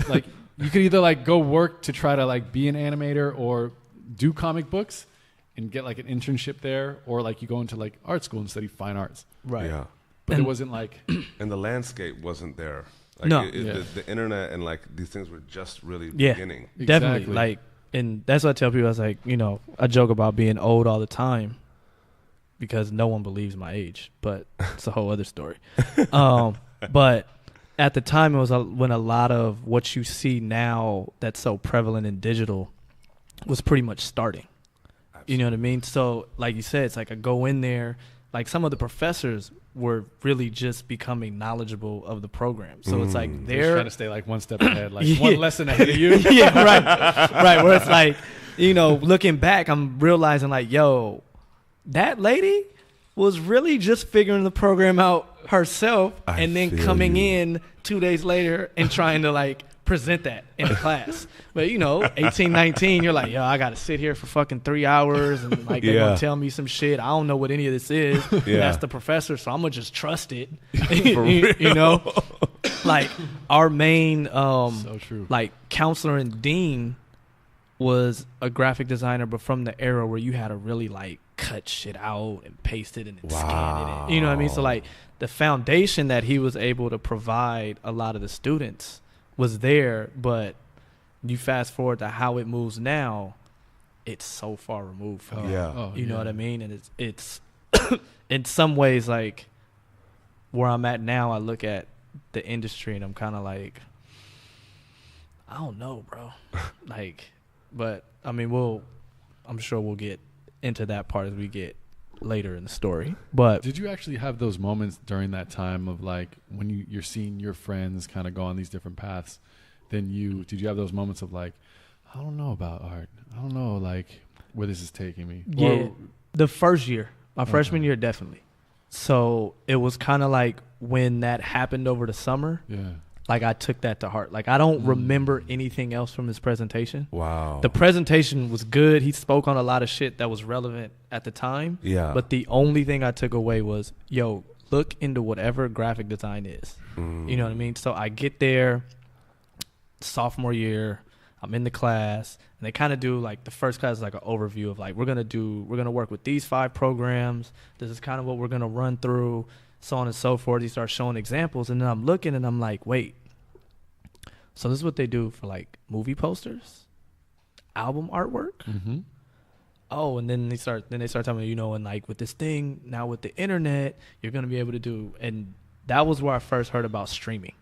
Like, you could either like go work to try to like be an animator or do comic books and get like an internship there, or like you go into like art school and study fine arts. Right. Yeah. But it wasn't like, and the landscape wasn't there. Like No. the internet and like these things were just really beginning. Definitely. Exactly. Like, and that's what I tell people. I was like, I joke about being old all the time because no one believes my age, but it's a whole other story. But at the time, it was when a lot of what you see now that's so prevalent in digital was pretty much starting. Absolutely. You know what I mean? So, like you said, it's like I go in there, like some of the professors were really just becoming knowledgeable of the program. So it's like they're trying to stay like one step ahead, like one lesson ahead of you. Yeah, right. Where it's like, looking back, I'm realizing like, yo, that lady was really just figuring the program out herself and then coming in 2 days later and trying to like present that in the class. But 18, 19, you're like, yo, I got to sit here for fucking 3 hours and like they're going to tell me some shit. I don't know what any of this is. That's the professor, so I'm going to just trust it. Like our main so true. Like counselor and dean was a graphic designer, but from the era where you had to really like cut shit out and paste it and then scan it. You know what I mean? So like the foundation that he was able to provide a lot of the students was there, but you fast forward to how it moves now, it's so far removed from you know what I mean? And it's in some ways like where I'm at now, I look at the industry and I'm kind of like, I don't know, bro. Like, but I mean, I'm sure we'll get into that part as we get later in the story. But did you actually have those moments during that time of like when you're seeing your friends kind of go on these different paths? Did you have those moments of like, I don't know about art. I don't know like where this is taking me. Yeah, the first year, my freshman year, definitely. So it was kind of like when that happened over the summer. Yeah. Like I took that to heart. Like I don't remember anything else from his presentation. Wow. The presentation was good. He spoke on a lot of shit that was relevant at the time. Yeah. But the only thing I took away was, yo, look into whatever graphic design is. You know what I mean? So I get there, sophomore year, I'm in the class, and they kind of do like the first class is like an overview of like we're gonna work with these 5 programs. This is kind of what we're gonna run through, so on and so forth. He starts showing examples, and then I'm looking and I'm like, wait, so this is what they do for like movie posters, album artwork. Mm-hmm. Oh, and then they start telling me, you know, and like with this thing now with the internet, you're gonna be able to do, and that was where I first heard about streaming.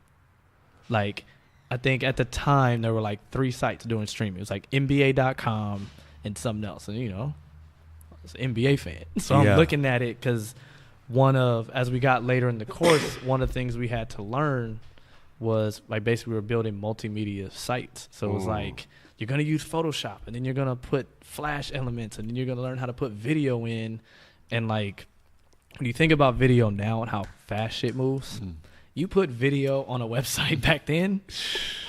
Like, I think at the time there were like 3 sites doing streaming. It was like NBA.com and something else. And, you know, I was an NBA fan. So I'm looking at it because as we got later in the course, one of the things we had to learn was like basically we were building multimedia sites. So it was like, you're going to use Photoshop, and then you're going to put Flash elements, and then you're going to learn how to put video in. And like, when you think about video now and how fast shit moves, you put video on a website back then,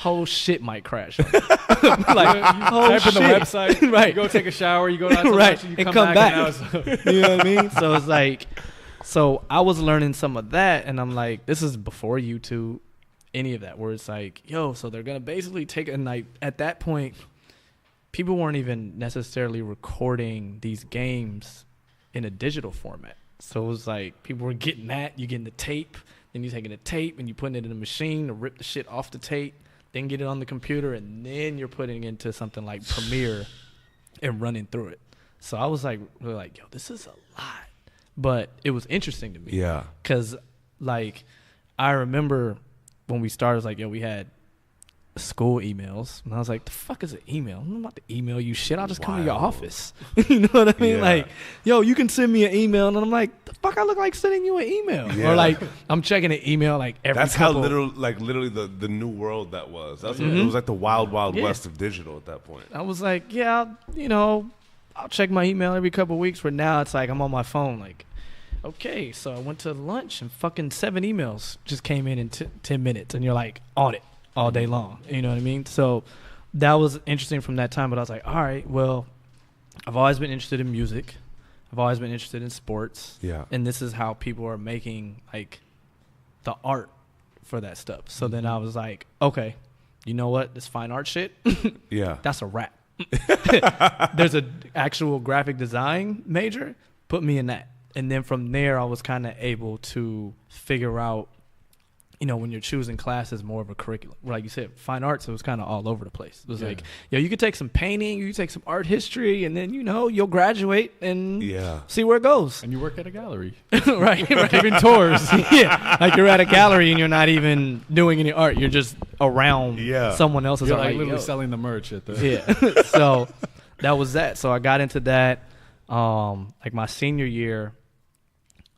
whole shit might crash. Like, type in the website, right? You go take a shower, you go down to lunch, and you come back. You know what I mean? So it's like, so I was learning some of that, and I'm like, this is before YouTube, any of that, where it's like, yo, so they're gonna basically take a night. At that point, people weren't even necessarily recording these games in a digital format. So it was like people were getting that, you getting the tape. Then you're taking the tape and you're putting it in a machine to rip the shit off the tape, then get it on the computer, and then you're putting it into something like Premiere and running through it. So I was like, really like, yo, this is a lot. But it was interesting to me. Yeah. Because, like, I remember when we started, it was like, yo, we had school emails. And I was like, the fuck is an email? I'm about to email you shit. I'll just come to your office. You know what I mean? Yeah. Like, yo, you can send me an email. And I'm like, the fuck I look like sending you an email? Yeah. Or like, I'm checking an email like every That's couple. how literally the new world that was. That's It was like the wild west of digital at that point. I was like, yeah, you know, I'll check my email every couple of weeks. Where now it's like I'm on my phone like, okay, so I went to lunch and fucking 7 emails just came in 10 minutes. And you're like on it all day long. You know what I mean? So that was interesting from that time. But I was like, all right, well, I've always been interested in music. I've always been interested in sports. Yeah. And this is how people are making like the art for that stuff. So then I was like, okay, you know what? This fine art shit, Yeah. that's a wrap. There's a actual graphic design major. Put me in that. And then from there, I was kind of able to figure out, you know, when you're choosing classes, more of a curriculum. Like you said, fine arts, it was kind of all over the place. It was like, yo, you could take some painting, you could take some art history, and then, you know, you'll graduate and see where it goes. And you work at a gallery. right. Giving tours. Yeah. Like you're at a gallery and you're not even doing any art. You're just around someone else's You're art. like literally selling the merch at the... Yeah. So that was that. So I got into that like my senior year.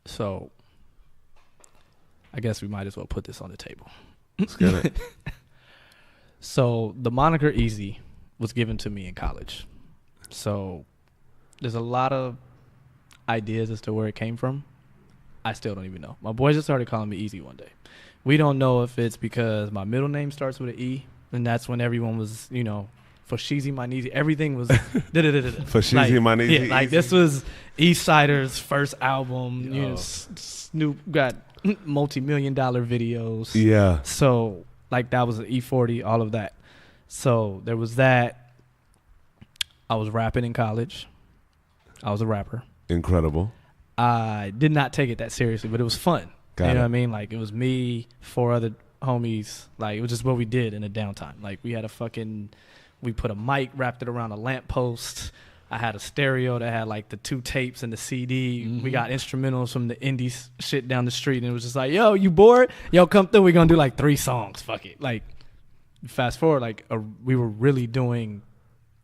So I guess we might as well put this on the table. Let's get it. So the moniker Eazee was given to me in college. So there's a lot of ideas as to where it came from. I still don't even know. My boys just started calling me Eazee one day. We don't know if it's because my middle name starts with an E, and that's when everyone was, you know, for Sheezy My Neezy, everything was for Sheezy My Neezy. Yeah, like this was East Sider's first album. You know, Snoop got multi-million-dollar videos. Yeah. So like that was an E40, all of that. So there was that. I was rapping in college. I was a rapper. Incredible. I did not take it that seriously, but it was fun. You know what I mean? Like it was me, 4 other homies. Like it was just what we did in the downtime. Like we put a mic, wrapped it around a lamppost. I had a stereo that had like the 2 tapes and the CD. Mm-hmm. We got instrumentals from the indie shit down the street, and it was just like, yo, you bored? Yo, come through. We're gonna do like 3 songs. Fuck it. Like, fast forward, like we were really doing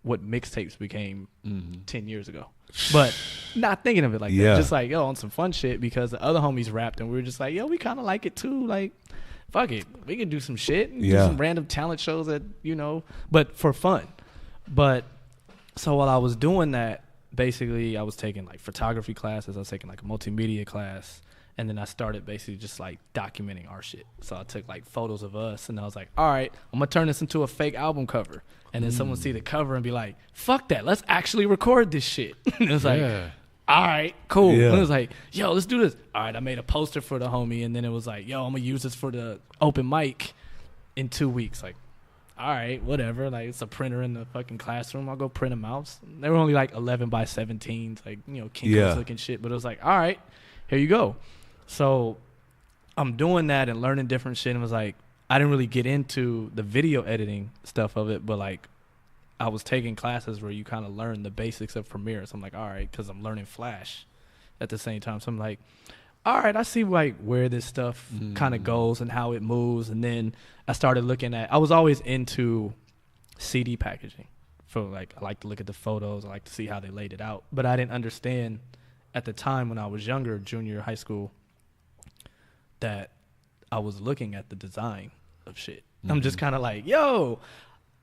what mixtapes became 10 years ago, but not thinking of it like that. Just like, yo, on some fun shit because the other homies rapped, and we were just like, yo, we kind of like it too. Like, fuck it, we can do some shit, and do some random talent shows that, you know, but for fun. But so while I was doing that, basically I was taking like photography classes, I was taking like a multimedia class, and then I started basically just like documenting our shit. So I took like photos of us, and I was like, all right, I'm gonna turn this into a fake album cover. And then someone see the cover and be like, fuck that, let's actually record this shit. And it was like, all right, cool. And it was like, yo, let's do this. All right, I made a poster for the homie, and then it was like, yo, I'm gonna use this for the open mic in 2 weeks. Like, all right, whatever. Like, it's a printer in the fucking classroom. I'll go print them out. They were only like 11 by 17s, like, you know, Kinko's looking shit. But it was like, all right, here you go. So I'm doing that and learning different shit. And it was like, I didn't really get into the video editing stuff of it, but like, I was taking classes where you kind of learn the basics of Premiere. So I'm like, all right, because I'm learning Flash at the same time. So I'm like, all right, I see like where this stuff kind of goes and how it moves. And then I started looking at, I was always into CD packaging. For like, I like to look at the photos. I like to see how they laid it out. But I didn't understand at the time when I was younger, junior high school, that I was looking at the design of shit. I'm just kind of like, yo,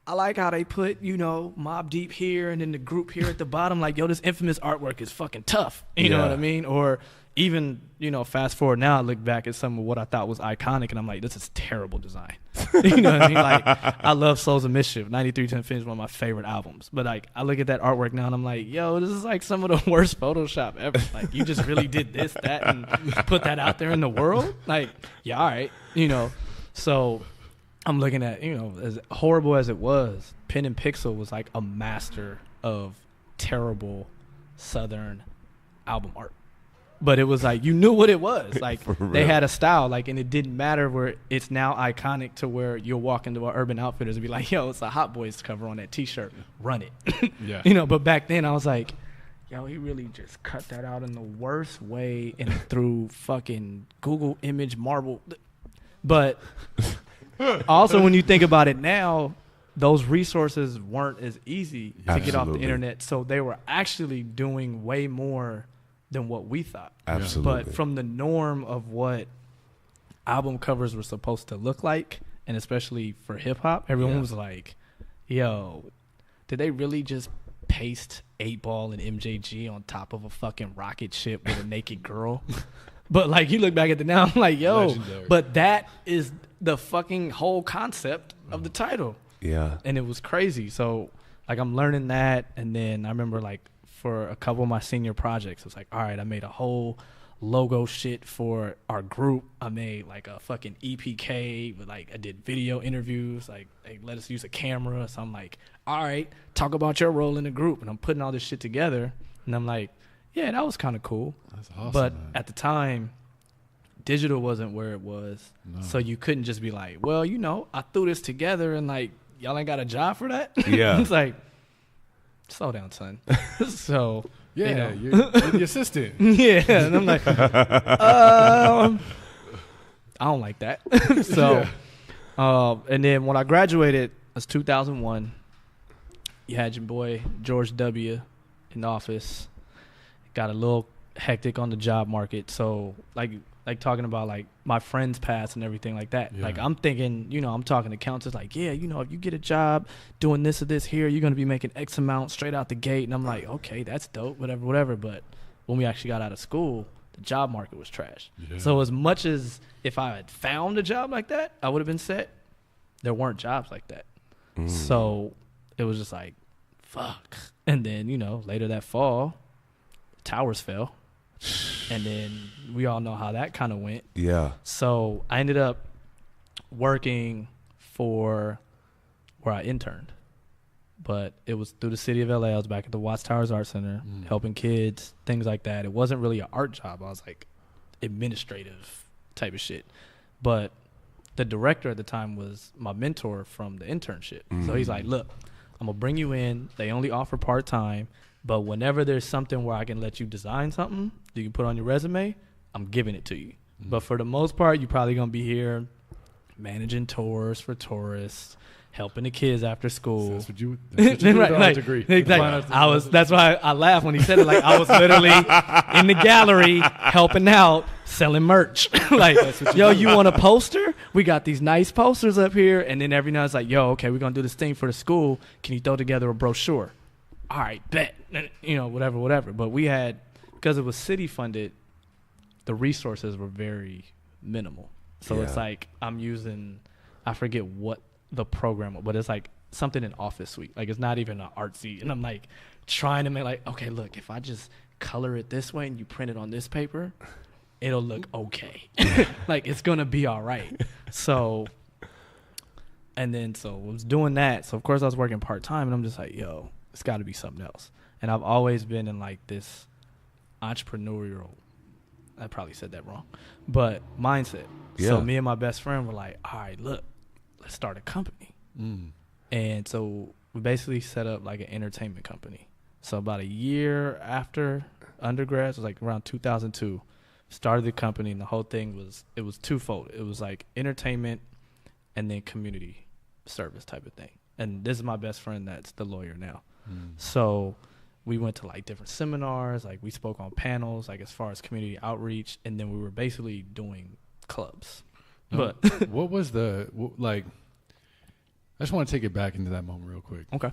I like how they put, you know, Mobb Deep here and then the group here at the bottom. Like, yo, this Infamous artwork is fucking tough. You know what I mean? Or even, you know, fast forward now, I look back at some of what I thought was iconic, and I'm like, this is terrible design. You know what I mean? Like, I love Souls of Mischief. 93 to Infinity is one of my favorite albums. But, like, I look at that artwork now, and I'm like, yo, this is, like, some of the worst Photoshop ever. Like, you just really did this, that, and put that out there in the world? Like, yeah, all right. You know, so I'm looking at, you know, as horrible as it was, Pen and Pixel was like a master of terrible Southern album art. But it was like, you knew what it was. Like, they had a style, like, and it didn't matter where it's now iconic to where you'll walk into an Urban Outfitters and be like, yo, it's a Hot Boys cover on that T-shirt. Run it. You know, but back then I was like, yo, he really just cut that out in the worst way and through fucking Google image marble. But also, when you think about it now, those resources weren't as easy to get off the internet. So they were actually doing way more than what we thought. Absolutely. But from the norm of what album covers were supposed to look like, and especially for hip hop, everyone was like, yo, did they really just paste 8-Ball and MJG on top of a fucking rocket ship with a naked girl? But like, you look back at the now, I'm like, yo, legendary. But that is the fucking whole concept of the title. Yeah. And it was crazy. So like, I'm learning that. And then I remember like for a couple of my senior projects, it was like, all right, I made a whole logo shit for our group. I made like a fucking EPK, but like I did video interviews. Like they let us use a camera. So I'm like, all right, talk about your role in the group. And I'm putting all this shit together. And I'm like, yeah, that was kind of cool. That's awesome. But at the time, digital wasn't where it was. No. So you couldn't just be like, well, you know, I threw this together and like, y'all ain't got a job for that? Yeah. It's like, slow down, son. So, yeah, you know. You're the assistant. Yeah. And I'm like, I don't like that. So, and then when I graduated, it was 2001. You had your boy, George W. in the office. Got a little hectic on the job market. So like talking about like my friends past and everything like that. Yeah. Like I'm thinking, you know, I'm talking to accountants like, yeah, you know, if you get a job doing this or this here, you're going to be making X amount straight out the gate. And I'm like, okay, that's dope, whatever. But when we actually got out of school, the job market was trash. Yeah. So as much as if I had found a job like that, I would have been set. There weren't jobs like that. So it was just like, fuck. And then, you know, later that fall, towers fell, and then we all know how that kind of went. Yeah. So I ended up working for where I interned, but it was through the city of LA. I was back at the Watts Towers Art Center, helping kids, things like that. It wasn't really an art job. I was like administrative type of shit. But the director at the time was my mentor from the internship. So he's like, look, I'm gonna bring you in. They only offer part-time. But whenever there's something where I can let you design something, you can put on your resume, I'm giving it to you. But for the most part, you're probably going to be here managing tours for tourists, helping the kids after school. So that's what you do with art degree. Exactly. That's why I laughed when he said it. Like, I was literally in the gallery helping out, selling merch. Like, yo, you want a poster? We got these nice posters up here. And then every night it's like, yo, okay, we're going to do this thing for the school. Can you throw together a brochure? All right, bet, you know, whatever. But we had, because it was city funded, the resources were very minimal. So it's like I'm using, I forget what the program, but it's like something in Office Suite. Like it's not even an artsy. And I'm like trying to make like, okay, look, if I just color it this way and you print it on this paper, it'll look okay. Like it's going to be all right. So And then so I was doing that. So of course I was working part time, and I'm just like, yo, it's got to be something else. And I've always been in like this entrepreneurial, I probably said that wrong, but mindset. Yeah. So me and my best friend were like, all right, look, let's start a company. And so we basically set up like an entertainment company. So about a year after undergrad, it was like around 2002, started the company, and the whole thing was twofold. It was like entertainment and then community service type of thing. And this is my best friend that's the lawyer now. So we went to like different seminars, like we spoke on panels, like as far as community outreach, and then we were basically doing clubs. But what was like, I just want to take it back into that moment real quick. Okay.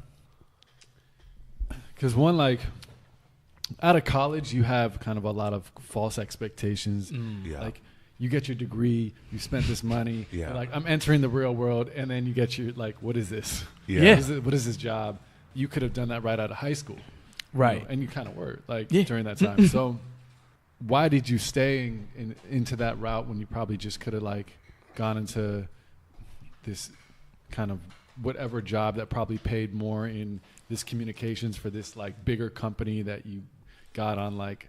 Because one, like, out of college, you have kind of a lot of false expectations. Yeah. Like, you get your degree, you spent this money. Yeah. Like, I'm entering the real world, and then you get your, like, what is this? Yeah. What is this job? You could have done that right out of high school. Right. You know, and you kind of were, like, during that time. So why did you stay into that route when you probably just could have, like, gone into this kind of whatever job that probably paid more in this communications for this like bigger company that you got on like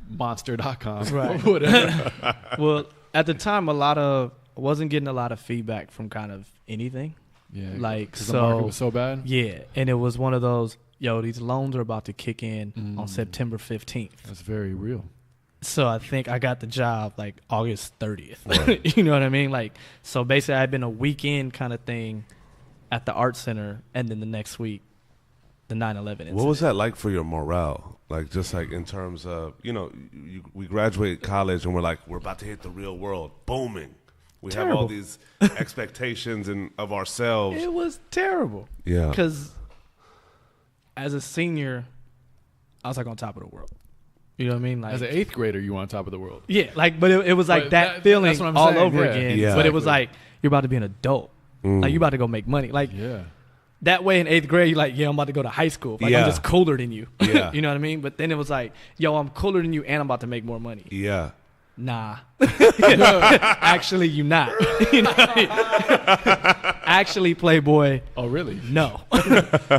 monster.com Right. or whatever? Well, at the time, I wasn't getting a lot of feedback from kind of anything. Yeah. Like, because the market was so bad. Yeah. And it was one of those, yo, these loans are about to kick in on September 15th. That's very real. So I think I got the job like August 30th. You know what I mean? Like, so basically I had been a weekend kind of thing at the art center, and then the next week, the 9/11 incident. What was that like for your morale? Like, just like in terms of, we graduate college and we're about to hit the real world, booming. We have all these expectations of ourselves. It was terrible. Yeah. Because as a senior, I was like on top of the world. You know what I mean? Like, As an 8th grader, you were on top of the world. yeah, like, but it was like But that feeling that's what I'm all saying, over yeah. again. Yeah. But it was Exactly. like, you're about to be an adult. Like, you're about to go make money. Like, Yeah. that way in 8th grade, you're like, yeah, I'm about to go to high school. Like, Yeah. I'm just cooler than you. Yeah. You know what I mean? But then it was like, yo, I'm cooler than you and I'm about to make more money. Yeah. Nah. Actually, you not. You know? Actually, Playboy, Oh, really? no.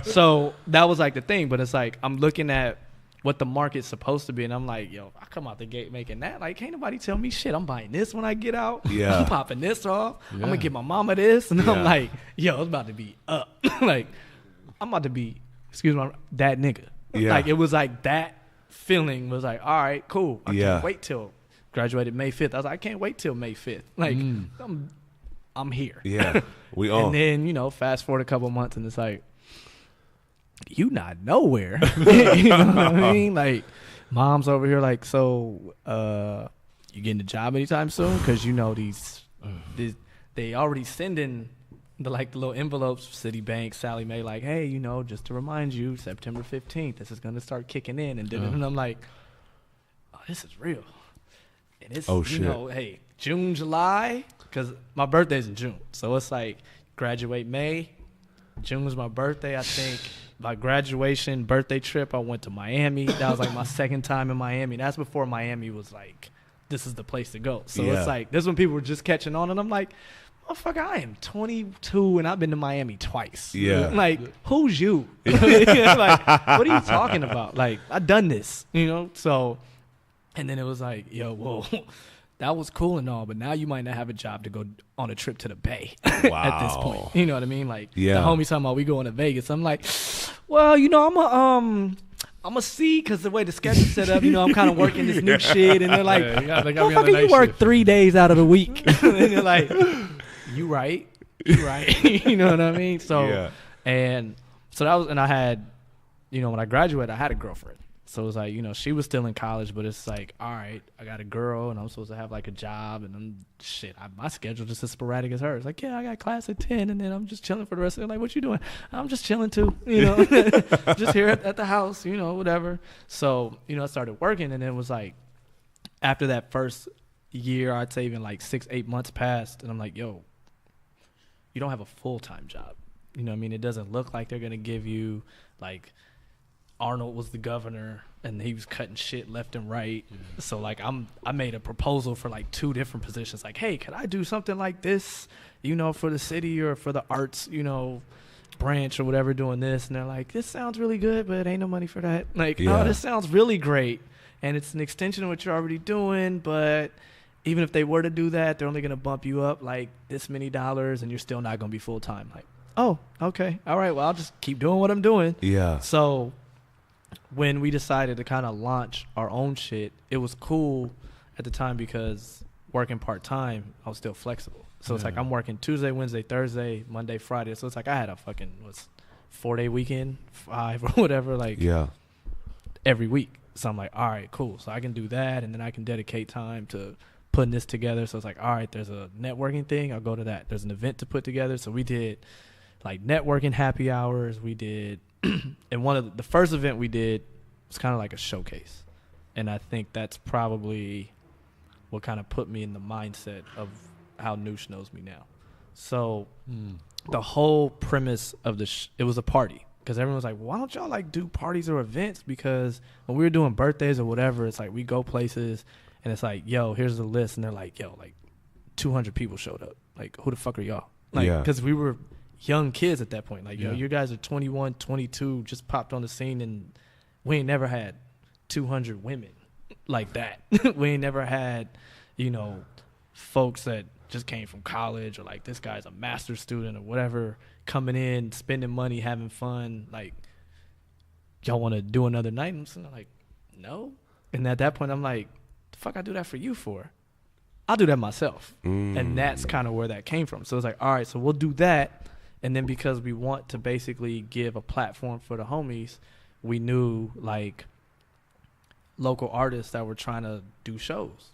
So that was like the thing. But it's like, I'm looking at what the market's supposed to be, and I'm like, yo, I come out the gate making that. Like, can't nobody tell me shit. I'm buying this when I get out. Yeah. I'm popping this off. I'm Yeah. gonna get my mama this, and Yeah. I'm like, yo, it's about to be up. Like, I'm about to be, excuse me, that nigga. Yeah. Like, it was like that feeling was like, all right, cool. I Yeah. can't wait till graduated May 5th. I was like, I can't wait till May 5th. Like, I'm here. Yeah. We all. And then, fast forward a couple months, and it's like, you not nowhere. You know what I mean? Like, mom's over here like, so you getting a job anytime soon? Because these they already sending the little envelopes, Citibank, Sally Mae, like, hey, just to remind you, September 15th, this is gonna start kicking in, and I'm like, oh, this is real. And it's hey, June, July, because my birthday's in June, so it's like graduate May, June was my birthday, I think. My graduation birthday trip, I went to Miami. That was like my second time in Miami. That's before Miami was like, this is the place to go. So it's like, this is when people were just catching on, and I'm like, motherfucker, I am 22 and I've been to Miami twice. Yeah. Like, who's you? Like, what are you talking about? Like, I've done this, So, and then it was like, yo, whoa. That was cool and all, but now you might not have a job to go on a trip to the Bay at this point. You know what I mean? Like, the homies talking about we going to Vegas. I'm like, well, I'm a see, because the way the schedule's set up, I'm kind of working this new shit, and they're like, motherfucker, you work 3 days out of the week. And you're like, you right. You know what I mean? So, and so that was, and I had, when I graduated, I had a girlfriend. So it was like, she was still in college, but it's like, all right, I got a girl and I'm supposed to have like a job, and my schedule just as sporadic as hers. Like, yeah, I got class at 10 and then I'm just chilling for the rest of the day. Like, what you doing? I'm just chilling too, just here at the house, whatever. So, I started working, and it was like, after that first year, I'd say even like 6-8 months passed, and I'm like, yo, you don't have a full-time job. You know what I mean? It doesn't look like they're going to give you, like, Arnold was the governor and he was cutting shit left and right. Yeah. So like I made a proposal for like 2 different positions. Like, hey, could I do something like this, you know, for the city or for the arts, you know, branch or whatever, doing this? And they're like, this sounds really good, but ain't no money for that. Like, oh, this sounds really great, and it's an extension of what you're already doing, but even if they were to do that, they're only going to bump you up like this many dollars, and you're still not going to be full time. Like, oh, okay, all right, well, I'll just keep doing what I'm doing. Yeah. So when we decided to kind of launch our own shit, it was cool at the time because working part-time, I was still flexible. So it's like I'm working Tuesday, Wednesday, Thursday, Monday, Friday. So it's like I had a fucking 4-day weekend, 5 or whatever, like every week. So I'm like, all right, cool. So I can do that, and then I can dedicate time to putting this together. So it's like, all right, there's a networking thing, I'll go to that. There's an event to put together. So we did like networking happy hours. We did, and one of the first event we did was kind of like a showcase. And I think that's probably what kind of put me in the mindset of how Noosh knows me now. So the whole premise of it was a party, because everyone was like, why don't y'all like do parties or events? Because when we were doing birthdays or whatever, it's like we go places and it's like, yo, here's the list. And they're like, yo, like 200 people showed up. Like, who the fuck are y'all? Like, because we were young kids at that point. Like, yo, you guys are 21, 22, just popped on the scene, and we ain't never had 200 women like that. We ain't never had, you know, folks that just came from college, or like this guy's a master's student or whatever, coming in, spending money, having fun. Like, y'all want to do another night? And I'm like, no. And at that point, I'm like, the fuck I do that for you for? I'll do that myself. And that's kind of where that came from. So it's like, all right, so we'll do that. And then because we want to basically give a platform for the homies, we knew like local artists that were trying to do shows.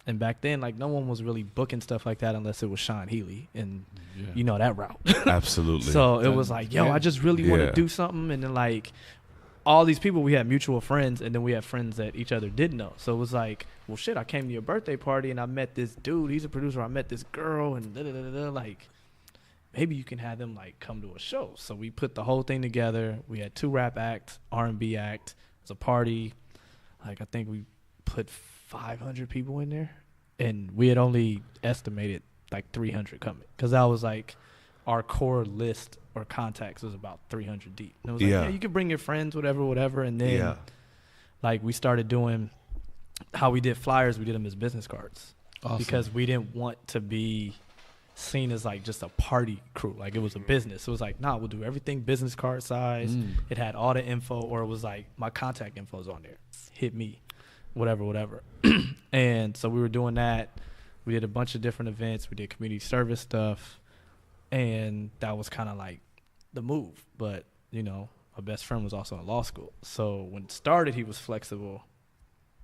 And back then, like, no one was really booking stuff like that unless it was Sean Healy, and you know that route. Absolutely. So it was like, yo, I just really want to do something. And then like all these people, we had mutual friends, and then we had friends that each other didn't know. So it was like, well, shit, I came to your birthday party and I met this dude. He's a producer. I met this girl, and like, maybe you can have them like come to a show. So we put the whole thing together. We had 2 rap acts, R&B act. It was a party. Like, I think we put 500 people in there, and we had only estimated like 300 coming, because that was like our core list or contacts was about 300 deep. And it was like, yeah, you can bring your friends, whatever. And then like we started doing how we did flyers. We did them as business cards. Awesome. Because we didn't want to be seen as like just a party crew. Like, it was a business. It was like, nah, we'll do everything business card size. It had all the info, or it was like, my contact info's on there. Hit me. Whatever. And so we were doing that. We did a bunch of different events. We did community service stuff, and that was kind of like the move. But, you know, my best friend was also in law school. So when it started, he was flexible.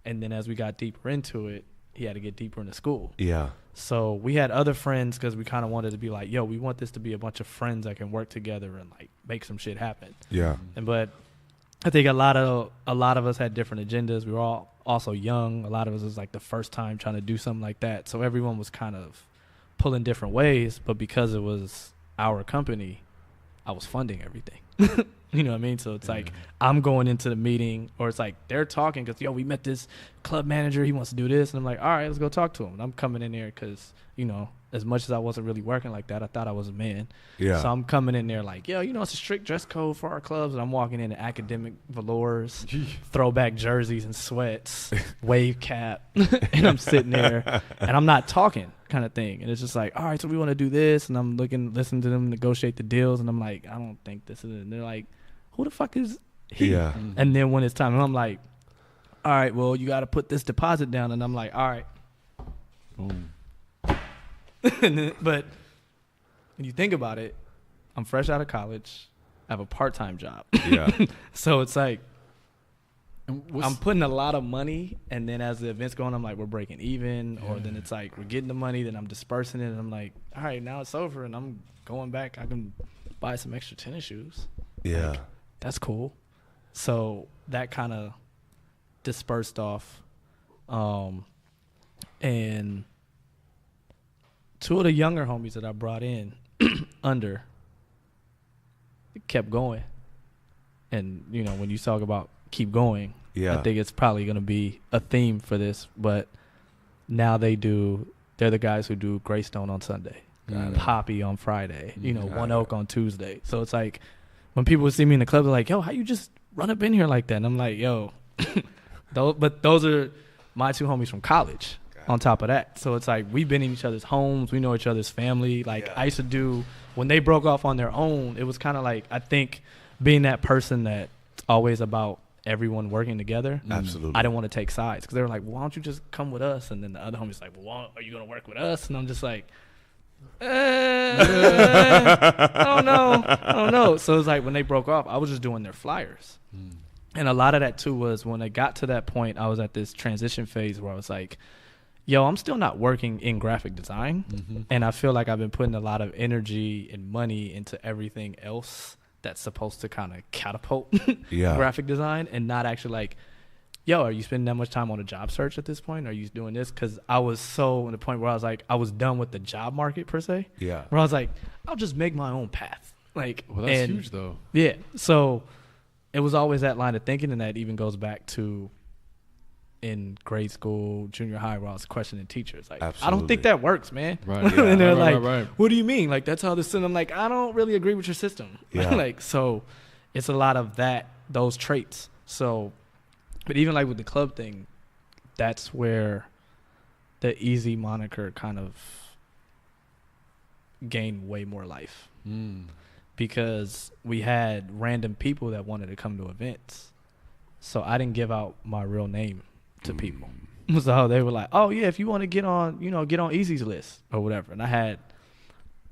And then as we got deeper into it, he had to get deeper into school. Yeah. So we had other friends, because we kind of wanted to be like, yo, we want this to be a bunch of friends that can work together and like make some shit happen. Yeah. But I think a lot of us had different agendas. We were all also young. A lot of us was like the first time trying to do something like that. So everyone was kind of pulling different ways. But because it was our company, I was funding everything. You know what I mean? So it's like I'm going into the meeting, or it's like they're talking because, yo, we met this club manager. He wants to do this. And I'm like, all right, let's go talk to him. And I'm coming in there because, you know, as much as I wasn't really working like that, I thought I was a man. Yeah. So I'm coming in there like, yo, you know, it's a strict dress code for our clubs. And I'm walking in academic velours, throwback jerseys and sweats, wave cap. And I'm sitting there and I'm not talking, kind of thing. And it's just like, all right, so we want to do this. And I'm listening to them negotiate the deals. And I'm like, I don't think this is it. And they're like, who the fuck is he? Yeah. And then when it's time, I'm like, all right, well, you got to put this deposit down. And I'm like, all right. Boom. But when you think about it, I'm fresh out of college. I have a part-time job. Yeah. So it's like I'm putting a lot of money, and then as the event's going, I'm like, we're breaking even. Or then it's like we're getting the money, then I'm dispersing it, and I'm like, all right, now it's over, and I'm going back. I can buy some extra tennis shoes. Yeah. Like, that's cool. So that kind of dispersed off. And 2 of the younger homies that I brought in under kept going. And, you know, when you talk about keep going, Yeah. I think it's probably going to be a theme for this, but now they're the guys who do Greystone on Sunday, Poppy on Friday, One Oak on Tuesday. So it's like when people see me in the club, they're like, yo, how you just run up in here like that? And I'm like, yo, but those are my two homies from college on top of that. So it's like we've been in each other's homes. We know each other's family. Like I used to do when they broke off on their own, it was kind of like I think being that person that's always about everyone working together. Absolutely. I didn't want to take sides because they were like, well, why don't you just come with us? And then the other homie's like, well, are you going to work with us? And I'm just like, I don't know. So it's like when they broke off, I was just doing their flyers. And a lot of that too was when I got to that point, I was at this transition phase where I was like, yo, I'm still not working in graphic design. And I feel like I've been putting a lot of energy and money into everything else that's supposed to kind of catapult graphic design, and not actually like, yo, are you spending that much time on a job search at this point? Are you doing this? Because I was so in the point where I was like, I was done with the job market per se. Yeah. Where I was like, I'll just make my own path. Like, well, that's huge though. Yeah. So it was always that line of thinking, and that even goes back to in grade school, junior high, where I was questioning teachers. Like, I don't think that works, man. Right. Yeah. And they're like, what do you mean? Like, that's how this system. I'm like, I don't really agree with your system. Yeah. Like, so it's a lot of those traits. So, but even like with the club thing, that's where the Eazee moniker kind of gained way more life. Because we had random people that wanted to come to events. So I didn't give out my real name to people. So they were like, oh yeah, if you want to get on Eazee's list or whatever. And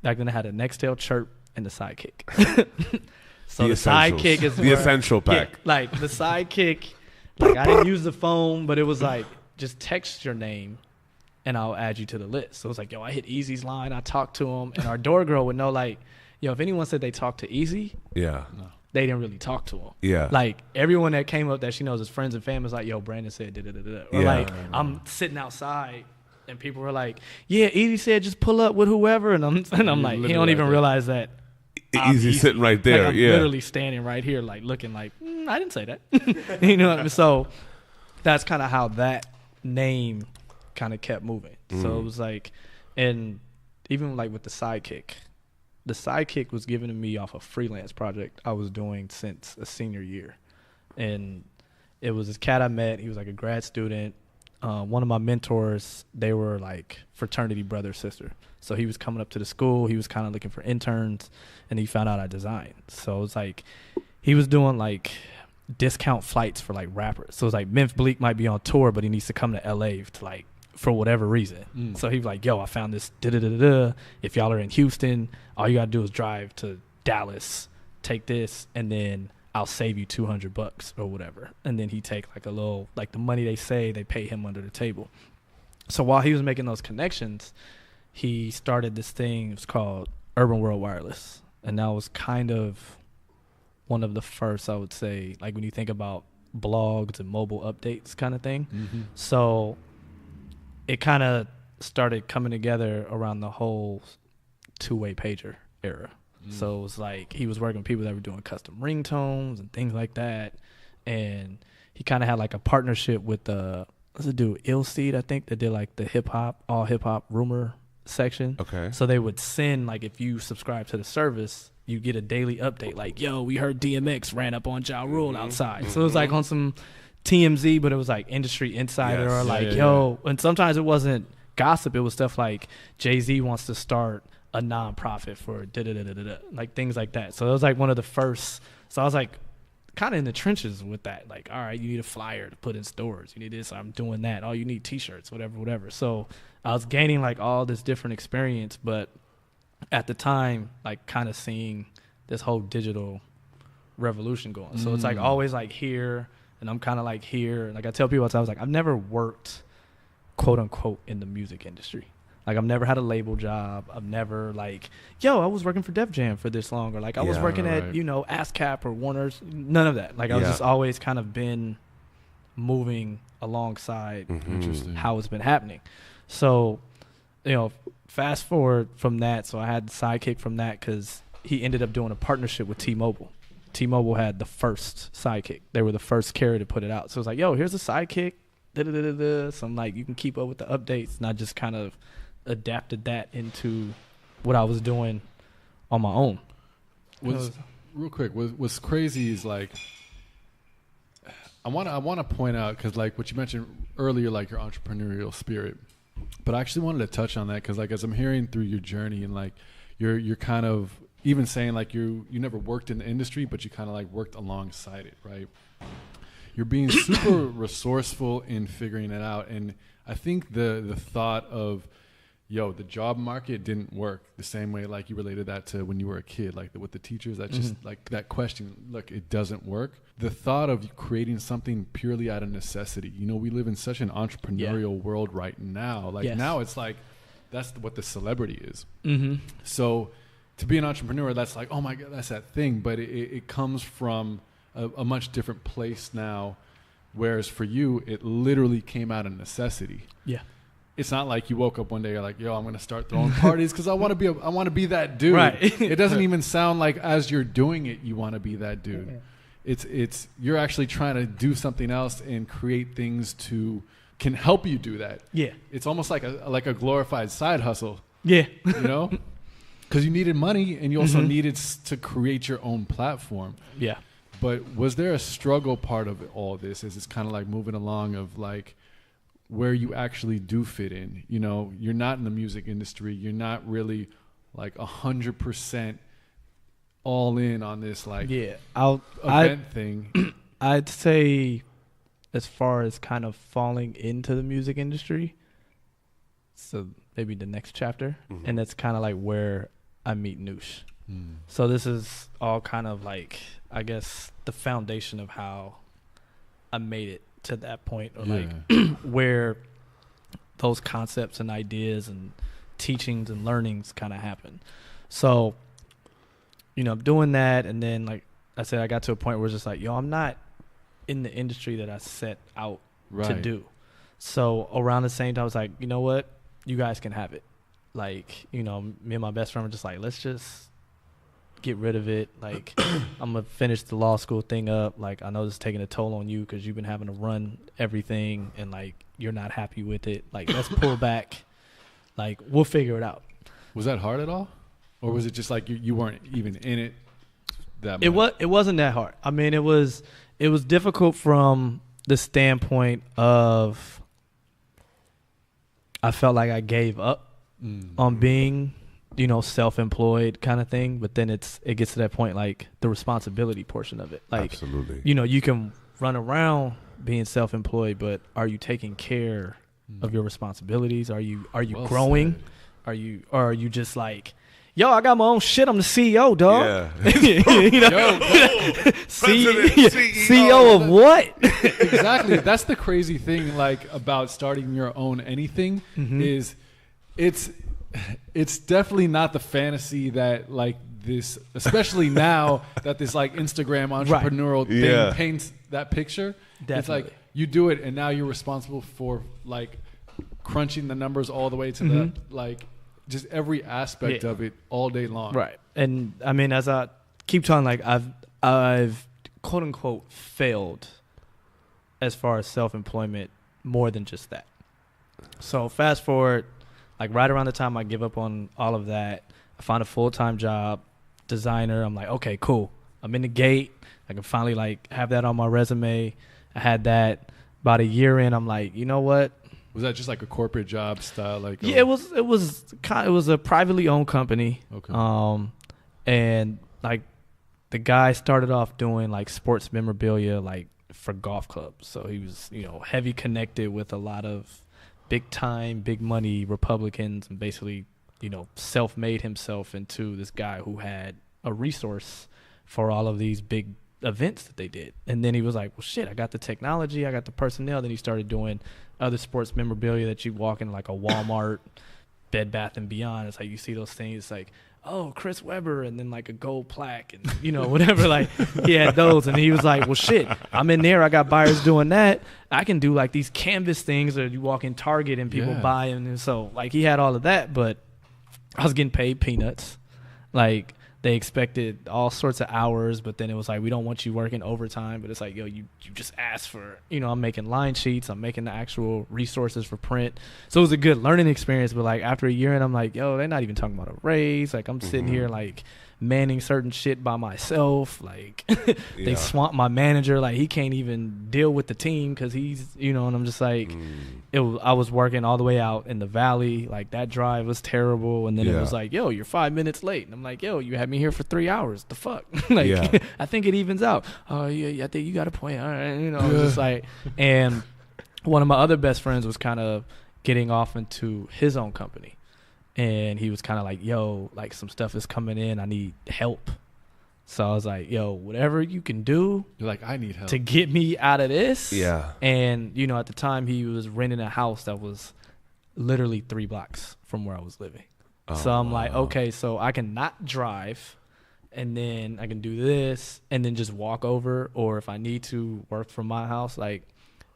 back then I had a Nextel, Chirp, and the Sidekick. So the Sidekick is the essential pack. Yeah, like the Sidekick, like I didn't use the phone, but it was like, just text your name and I'll add you to the list. So it was like, yo, I hit Eazee's line, I talked to him, and our door girl would know, like, yo, if anyone said they talked to Eazee, they didn't really talk to him. Yeah. Like, everyone that came up that she knows as friends and family was like, yo, Brandon said da-da-da-da. Or like, I'm sitting outside and people were like, yeah, Eazee said just pull up with whoever. And I'm like, he don't even realize that. Eazee sitting right there. Like, I'm literally standing right here, like, looking like, I didn't say that. You know what I mean? So that's kind of how that name kind of kept moving. So it was like, and even like with the Sidekick was given to me off a freelance project I was doing since a senior year. And it was this cat I met. He was like a grad student. One of my mentors, they were like fraternity brother, sister. So he was coming up to the school. He was kind of looking for interns, and he found out I designed. So it was like he was doing like discount flights for like rappers. So it was like Memphis Bleak might be on tour, but he needs to come to LA to like, for whatever reason. So he was like, yo, I found this da-da-da-da-da. If y'all are in Houston, all you got to do is drive to Dallas, take this, and then I'll save you $200 or whatever. And then he take like a little, like the money they say, they pay him under the table. So while he was making those connections, he started this thing. It was called Urban World Wireless. And that was kind of one of the first, I would say, like when you think about blogs and mobile updates kind of thing. So it kind of started coming together around the whole two-way pager era. So it was like he was working with people that were doing custom ringtones and things like that. And he kind of had like a partnership with what's it do? Eazee, I think, that did like the all hip hop rumor section. Okay. So they would send, like, if you subscribe to the service, you get a daily update. Like, yo, we heard DMX ran up on Ja Rule outside. So it was like on some TMZ, but it was like industry insider or like, yo. And sometimes it wasn't gossip. It was stuff like Jay-Z wants to start a nonprofit for da-da-da-da-da, like things like that. So it was like one of the first. So I was like kind of in the trenches with that. Like, all right, you need a flyer to put in stores. You need this. I'm doing that. Oh, you need T-shirts, whatever. So I was gaining like all this different experience, but at the time, like kind of seeing this whole digital revolution going. So it's like always like here, and I'm kind of like here. Like I tell people all the time, I was like, I've never worked, quote unquote, in the music industry. Like, I've never had a label job. I've never, like, yo, I was working for Def Jam for this long. Or, like, I was working at, ASCAP or Warner's. None of that. Like, I was just always kind of been moving alongside how it's been happening. So, fast forward from that. So, I had the Sidekick from that because he ended up doing a partnership with T-Mobile. T-Mobile had the first Sidekick. They were the first carrier to put it out. So it was like, yo, here's a Sidekick. So I'm like, you can keep up with the updates. And I just kind of adapted that into what I was doing on my own. Real quick, what's crazy is like, I want to point out, because like what you mentioned earlier, like your entrepreneurial spirit, but I actually wanted to touch on that because like as I'm hearing through your journey and like you're kind of even saying like you never worked in the industry, but you kind of like worked alongside it, right? You're being super resourceful in figuring it out, and I think the thought of, yo, the job market didn't work the same way like you related that to when you were a kid, like with the teachers, that just like that question, look, it doesn't work. The thought of creating something purely out of necessity. You know, we live in such an entrepreneurial world right now. Like now it's like, that's what the celebrity is. So to be an entrepreneur, that's like, oh my God, that's that thing. But it comes from a much different place now. Whereas for you, it literally came out of necessity. Yeah. It's not like you woke up one day, you're like, yo, I'm going to start throwing parties because I want to be that dude. Right. It doesn't even sound like as you're doing it, you want to be that dude. Yeah. It's you're actually trying to do something else and create things can help you do that. Yeah. It's almost like a glorified side hustle. Yeah. You know? Because you needed money and you also needed to create your own platform. Yeah. But was there a struggle part of all this? Is it's kind of like moving along of like where you actually do fit in? You know, you're not in the music industry. You're not really like 100% all in on this like event thing. I'd say as far as kind of falling into the music industry, so maybe the next chapter, and that's kind of like where I meet Noosh. So this is all kind of like, I guess, the foundation of how I made it to that point, or like where those concepts and ideas and teachings and learnings kind of happen. So, you know, I'm doing that, and then like I said, I got to a point where it's just like, yo, I'm not in the industry that I set out to do. So around the same time, I was like, you know what, you guys can have it. Like, you know, me and my best friend were just like, let's just get rid of it. Like, I'm gonna finish the law school thing up. Like, I know this is taking a toll on you because you've been having to run everything and like you're not happy with it. Like, let's pull back. Like, we'll figure it out. Was that hard at all? Or was it just like you weren't even in it that much? It wasn't that hard. I mean, it was difficult from the standpoint of I felt like I gave up on being, you know, self-employed kind of thing. But then it gets to that point, like the responsibility portion of it. Like, absolutely. You know, you can run around being self-employed, but are you taking care of your responsibilities? Are you well growing? Said. Are you just like, yo, I got my own shit. I'm the CEO, dog. Yeah. You know, CEO of what? Exactly. That's the crazy thing, like about starting your own anything is it's definitely not the fantasy that like this, especially now that this like Instagram entrepreneurial thing paints that picture. Definitely. It's like you do it and now you're responsible for like crunching the numbers all the way to the like just every aspect of it all day long. Right. And I mean, as I keep talking, like I've quote unquote failed as far as self-employment more than just that. So fast forward, like right around the time I give up on all of that, I find a full-time job, designer. I'm like, okay, cool. I'm in the gate. I can finally like have that on my resume. I had that. About a year in, I'm like, you know what? Was that just like a corporate job style? Like it was a privately owned company. Okay. And like the guy started off doing like sports memorabilia, like for golf clubs. So he was, you know, heavy connected with a lot of big time, big money Republicans, and basically, you know, self-made himself into this guy who had a resource for all of these big events that they did. And then he was like, well, shit, I got the technology, I got the personnel. Then he started doing other sports memorabilia that you walk in like a Walmart, Bed Bath & Beyond. It's like you see those things, it's like, oh, Chris Webber, and then like a gold plaque and, you know, whatever. Like he had those. And he was like, well, shit, I'm in there. I got buyers doing that. I can do like these canvas things that you walk in Target and people buy. And so like he had all of that, but I was getting paid peanuts. Like they expected all sorts of hours, but then it was like, we don't want you working overtime. But it's like, yo, you just asked for, I'm making line sheets, I'm making the actual resources for print. So it was a good learning experience. But like after a year, and I'm like, yo, they're not even talking about a raise. Like I'm sitting here like manning certain shit by myself. Like they swamped my manager. Like he can't even deal with the team because he's, and I'm just like, I was working all the way out in the valley. Like that drive was terrible. And then it was like, yo, you're 5 minutes late. And I'm like, yo, you had me here for 3 hours. The fuck? Like, I think it evens out. Oh yeah, I think you got a point. All right. Just like, and one of my other best friends was kind of getting off into his own company. And he was kind of like, yo, like some stuff is coming in. I need help. So I was like, yo, whatever you can do. You're like, I need help. To get me out of this. Yeah. And, at the time he was renting a house that was literally 3 blocks from where I was living. Oh, so I'm like, okay, so I can not drive and then I can do this and then just walk over. Or if I need to work from my house, like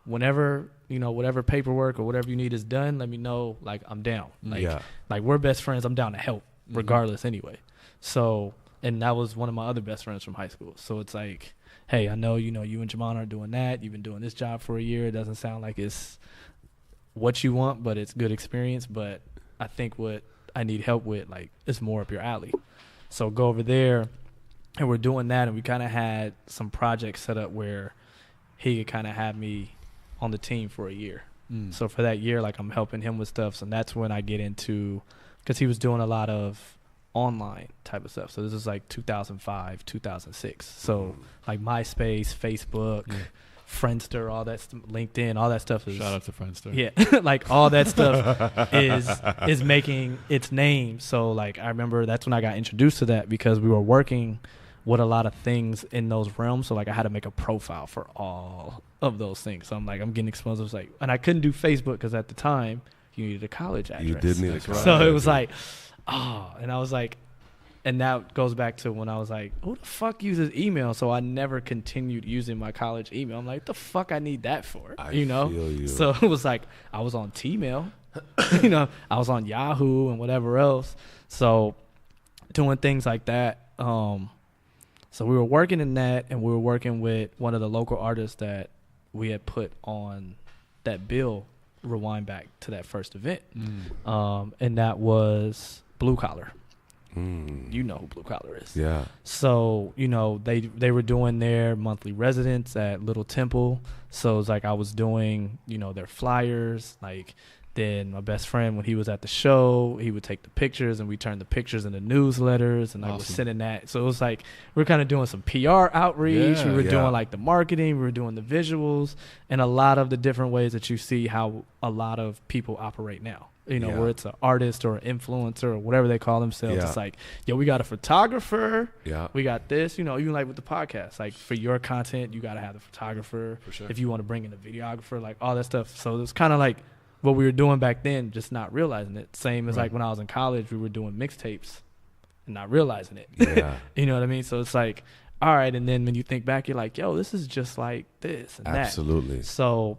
whenever whatever paperwork or whatever you need is done, let me know. Like I'm down. Like we're best friends. I'm down to help regardless anyway. So, and that was one of my other best friends from high school. So it's like, hey, I know, you and Jamon are doing that. You've been doing this job for a year. It doesn't sound like it's what you want, but it's good experience. But I think what I need help with, like, it's more up your alley. So go over there and we're doing that. And we kind of had some projects set up where he could kind of have me on the team for a year. So for that year, like I'm helping him with stuff. So that's when I get into, because he was doing a lot of online type of stuff. So this is like 2005, 2006. So like MySpace, Facebook, Friendster, all that LinkedIn, all that stuff is. Shout out to Friendster. Yeah, like all that stuff is making its name. So like I remember that's when I got introduced to that because we were working with a lot of things in those realms. So like I had to make a profile for all of those things. So I'm like, I'm getting exposed. I was like, and I couldn't do Facebook because at the time you needed a college address. You did need a college So address. it was like, and I was like, and that goes back to when I was like, who the fuck uses email? So I never continued using my college email. I'm like, the fuck I need that for? I feel you. So it was like, I was on T-mail, I was on Yahoo and whatever else. So doing things like that. So we were working in that, and we were working with one of the local artists that we had put on that bill, rewind back to that first event. And that was Blue Collar. You know who Blue Collar is. Yeah. So, they were doing their monthly residence at Little Temple. So it's like I was doing, their flyers. Like then my best friend, when he was at the show, he would take the pictures and we turned the pictures into newsletters, and I was sending that. So it was like we were kind of doing some PR outreach. We were doing like the marketing. We were doing the visuals and a lot of the different ways that you see how a lot of people operate now. Where it's an artist or an influencer or whatever they call themselves. It's like, yo, we got a photographer. Yeah. We got this, even like with the podcast, like for your content, you got to have the photographer. For sure. If you want to bring in a videographer, like all that stuff. So it was kind of like what we were doing back then, just not realizing it. Same as like when I was in college, we were doing mixtapes and not realizing it. Yeah. You know what I mean? So it's like, all right. And then when you think back, you're like, yo, this is just like this and that. Absolutely. So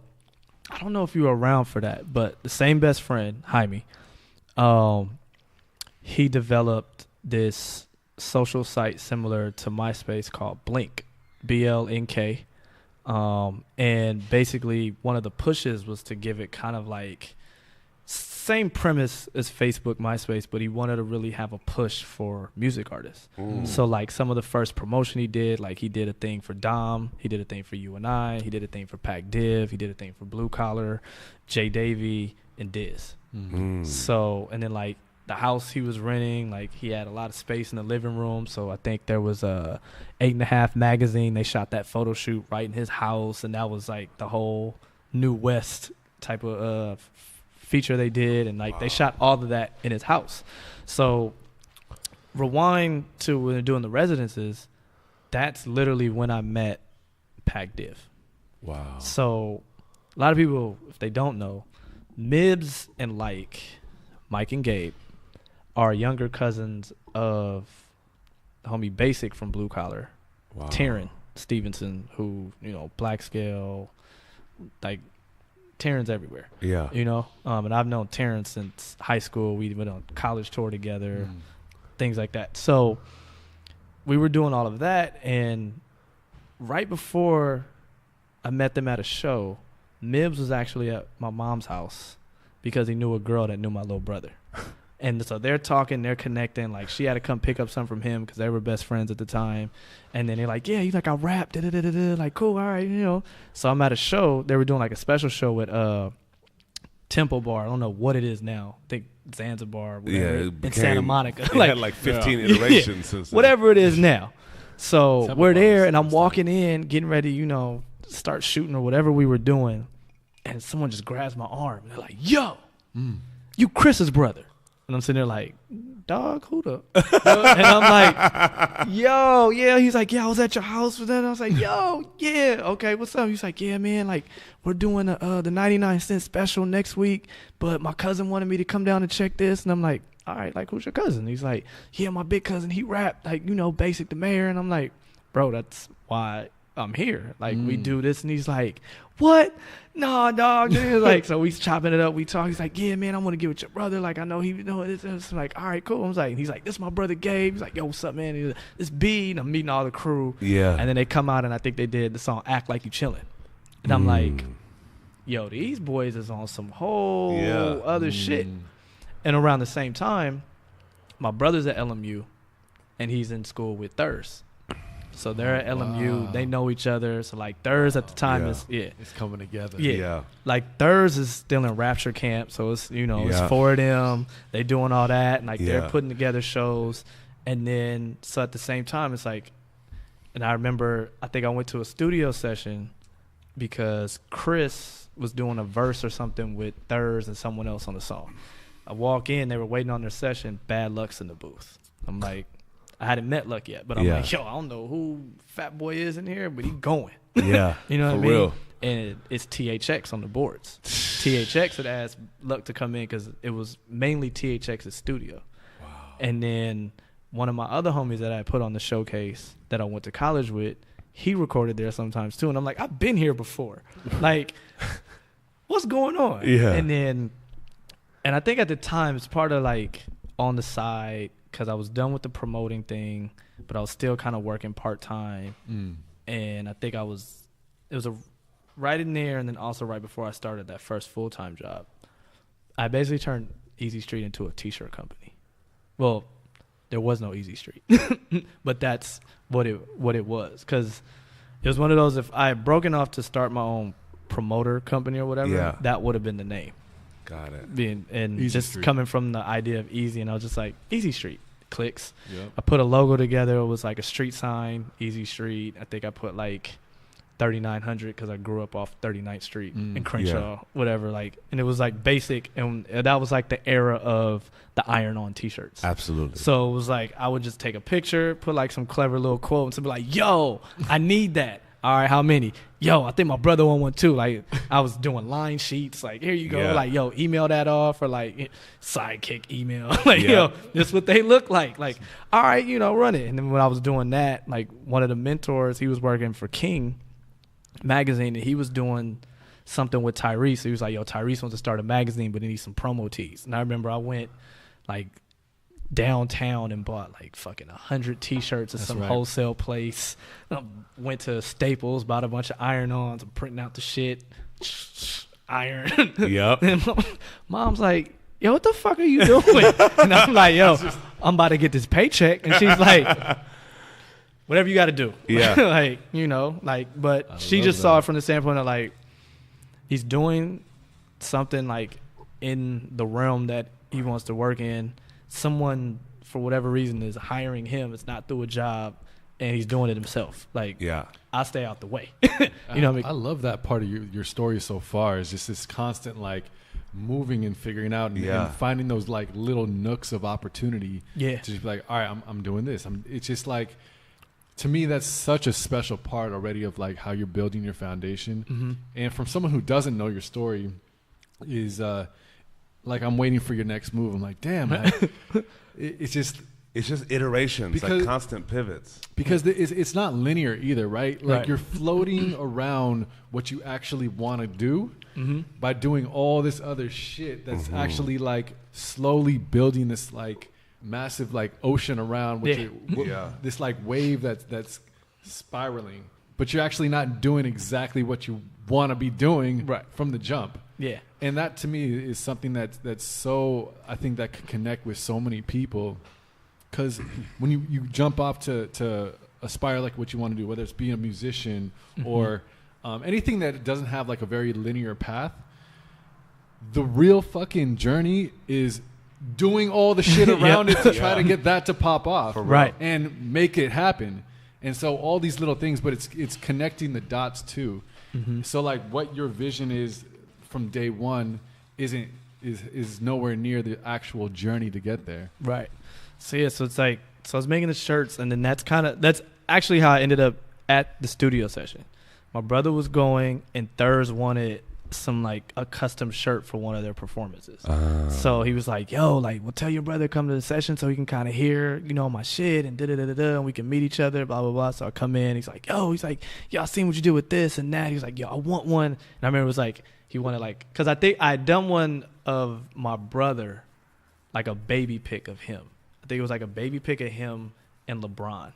I don't know if you were around for that, but the same best friend, Jaime, he developed this social site similar to MySpace called Blink, BLNK. And basically one of the pushes was to give it kind of like same premise as Facebook, MySpace, but he wanted to really have a push for music artists. So like some of the first promotion he did, like he did a thing for Dom, he did a thing for You and I, he did a thing for Pac Div, he did a thing for Blue Collar, J Davy, and Diz. So, and then like the house he was renting, like he had a lot of space in the living room. So I think there was a 8.5 magazine. They shot that photo shoot right in his house, and that was like the whole New West type of feature they did, and like they shot all of that in his house. So rewind to when they're doing the residences, that's literally when I met Pac Div. Wow. So a lot of people, if they don't know, Mibs and like Mike and Gabe are younger cousins of homie Basic from Blue Collar. Wow. Taryn Stevenson, who, Black Scale, like Terrence everywhere. Yeah. And I've known Terrence since high school. We went on college tour together, things like that. So we were doing all of that, and right before I met them at a show, Mibbs was actually at my mom's house because he knew a girl that knew my little brother. And so they're talking, they're connecting. Like, she had to come pick up something from him because they were best friends at the time. And then they're like, yeah, he's like, I rap, da-da-da-da-da. Like, cool, all right, you know. So I'm at a show. They were doing like a special show with Temple Bar. I don't know what it is now. I think Zanzibar, whatever, in Santa Monica. It like, had like 15 iterations since whatever it is now. So Temple we're Bar there, was and I'm awesome. walking in, getting ready, you know, start shooting or whatever we were doing. And someone just grabs my arm. And they're like, yo, you Chris's brother. And I'm sitting there like, dog, who the? And I'm like, yo, yeah. He's like, yeah, I was at your house for that. I was like, yo, yeah, okay, what's up? He's like, yeah, man, like, we're doing the 99-cent special next week, but my cousin wanted me to come down and check this. And I'm like, all right, like, who's your cousin? He's like, yeah, my big cousin, he rapped, like, you know, Basic the Mayor. And I'm like, bro, that's why I'm here. Like, we do this. And he's like, what? No, dog. Like, so we chopping it up. We talk. He's like, yeah, man, I want to get with your brother. Like, I know he know it. It's like, all right, cool. I was like, he's like, this is my brother Gabe. He's like, yo, what's up, man? He's like, this B. And I'm meeting all the crew. Yeah. And then they come out, and I think they did the song Act Like You Chillin'. And I'm like, yo, these boys is on some whole other shit. And around the same time, my brother's at LMU, and he's in school with Thurs. So they're at LMU. Wow. They know each other. So, like, Thurs at the time is, It's coming together. Yeah. Like, Thurs is still in Rapture Camp. So, it's, you know, it's for them. They doing all that. And, like, they're putting together shows. And then, so at the same time, it's like, and I remember, I think I went to a studio session because Chris was doing a verse or something with Thurs and someone else on the song. I walk in, they were waiting on their session. Bad Luck's in the booth. I'm like, I hadn't met Luck yet, but I'm like, yo, I don't know who Fat Boy is in here, but he going. Yeah. You know what I For mean? real. And it's THX on the boards. THX had asked Luck to come in because it was mainly THX's studio. Wow. And then one of my other homies that I put on the showcase that I went to college with, he recorded there sometimes too. And I'm like, I've been here before. Like, what's going on? Yeah. And I think at the time it's part of like on the side, because I was done with the promoting thing, but I was still kind of working part-time. And I think it was right in there, and then also right before I started that first full-time job. I basically turned Eazee Street into a T-shirt company. Well, there was no Eazee Street, but that's what it was. Because it was one of those, if I had broken off to start my own promoter company or whatever, that would have been the name. Got it. And Eazee just Street. coming from the idea of Eazee, and I was just like, Eazee Street, clicks. Yep. I put a logo together. It was like a street sign, Eazee Street. I think I put like 3900 because I grew up off 39th Street in Crenshaw, whatever. Like, and it was like basic, and that was like the era of the iron-on T-shirts. Absolutely. So it was like I would just take a picture, put like some clever little quotes, and be like, "Yo, I need that." All right, how many? Yo, I think my brother want one too. Like, I was doing line sheets. Like, here you go. Yeah. Like, yo, email that off, or like sidekick email. Like, yo, this what they look like. Like, all right, you know, run it. And then when I was doing that, like, one of the mentors, he was working for King magazine, and he was doing something with Tyrese. He was like, yo, Tyrese wants to start a magazine, but he needs some promo tees. And I remember I went like downtown and bought like fucking 100 T-shirts at some wholesale place. Went to Staples, bought a bunch of iron-ons. I'm printing out the shit. Iron. Yep. And mom's like, yo, what the fuck are you doing? And I'm like, yo, I'm about to get this paycheck. And she's like, whatever you got to do. Yeah. Like, you know, like, but she just saw it from the standpoint of like, he's doing something like in the realm that he wants to work in. Someone, for whatever reason, is hiring him. It's not through a job, and he's doing it himself. Like, I stay out the way. You know what I mean? I love that part of your story so far. Is just this constant like moving and figuring out and finding those like little nooks of opportunity. Yeah. To just be like, all right, I'm doing this. It's just like, to me, that's such a special part already of like how you're building your foundation. Mm-hmm. And from someone who doesn't know your story, is like, I'm waiting for your next move. I'm like, damn, it's just iterations, like constant pivots. Because it's not linear either, right? Like you're floating around what you actually want to do by doing all this other shit that's actually like slowly building this like massive like ocean around with this like wave that's spiraling, but you're actually not doing exactly what you want to be doing from the jump. Yeah. And that to me is something that's so, I think that could connect with so many people, because when you jump off to aspire like what you want to do, whether it's being a musician or anything that doesn't have like a very linear path, the real fucking journey is doing all the shit around it to try to get that to pop off and make it happen. And so all these little things, but it's connecting the dots too. So like what your vision is from day one is nowhere near the actual journey to get there. Right. So yeah, so it's like, so I was making the shirts, and then that's actually how I ended up at the studio session. My brother was going, and Thurs wanted some like a custom shirt for one of their performances. So he was like, yo, like, well, tell your brother come to the session so he can kind of hear, you know, my shit and and we can meet each other, blah, blah, blah. So I come in, he's like, yo, I seen what you did with this and that. He was like, yo, I want one. And I remember it was like, he wanted like, because I think I had done one of my brother, like a baby pic of him. I think it was like a baby pic of him and LeBron,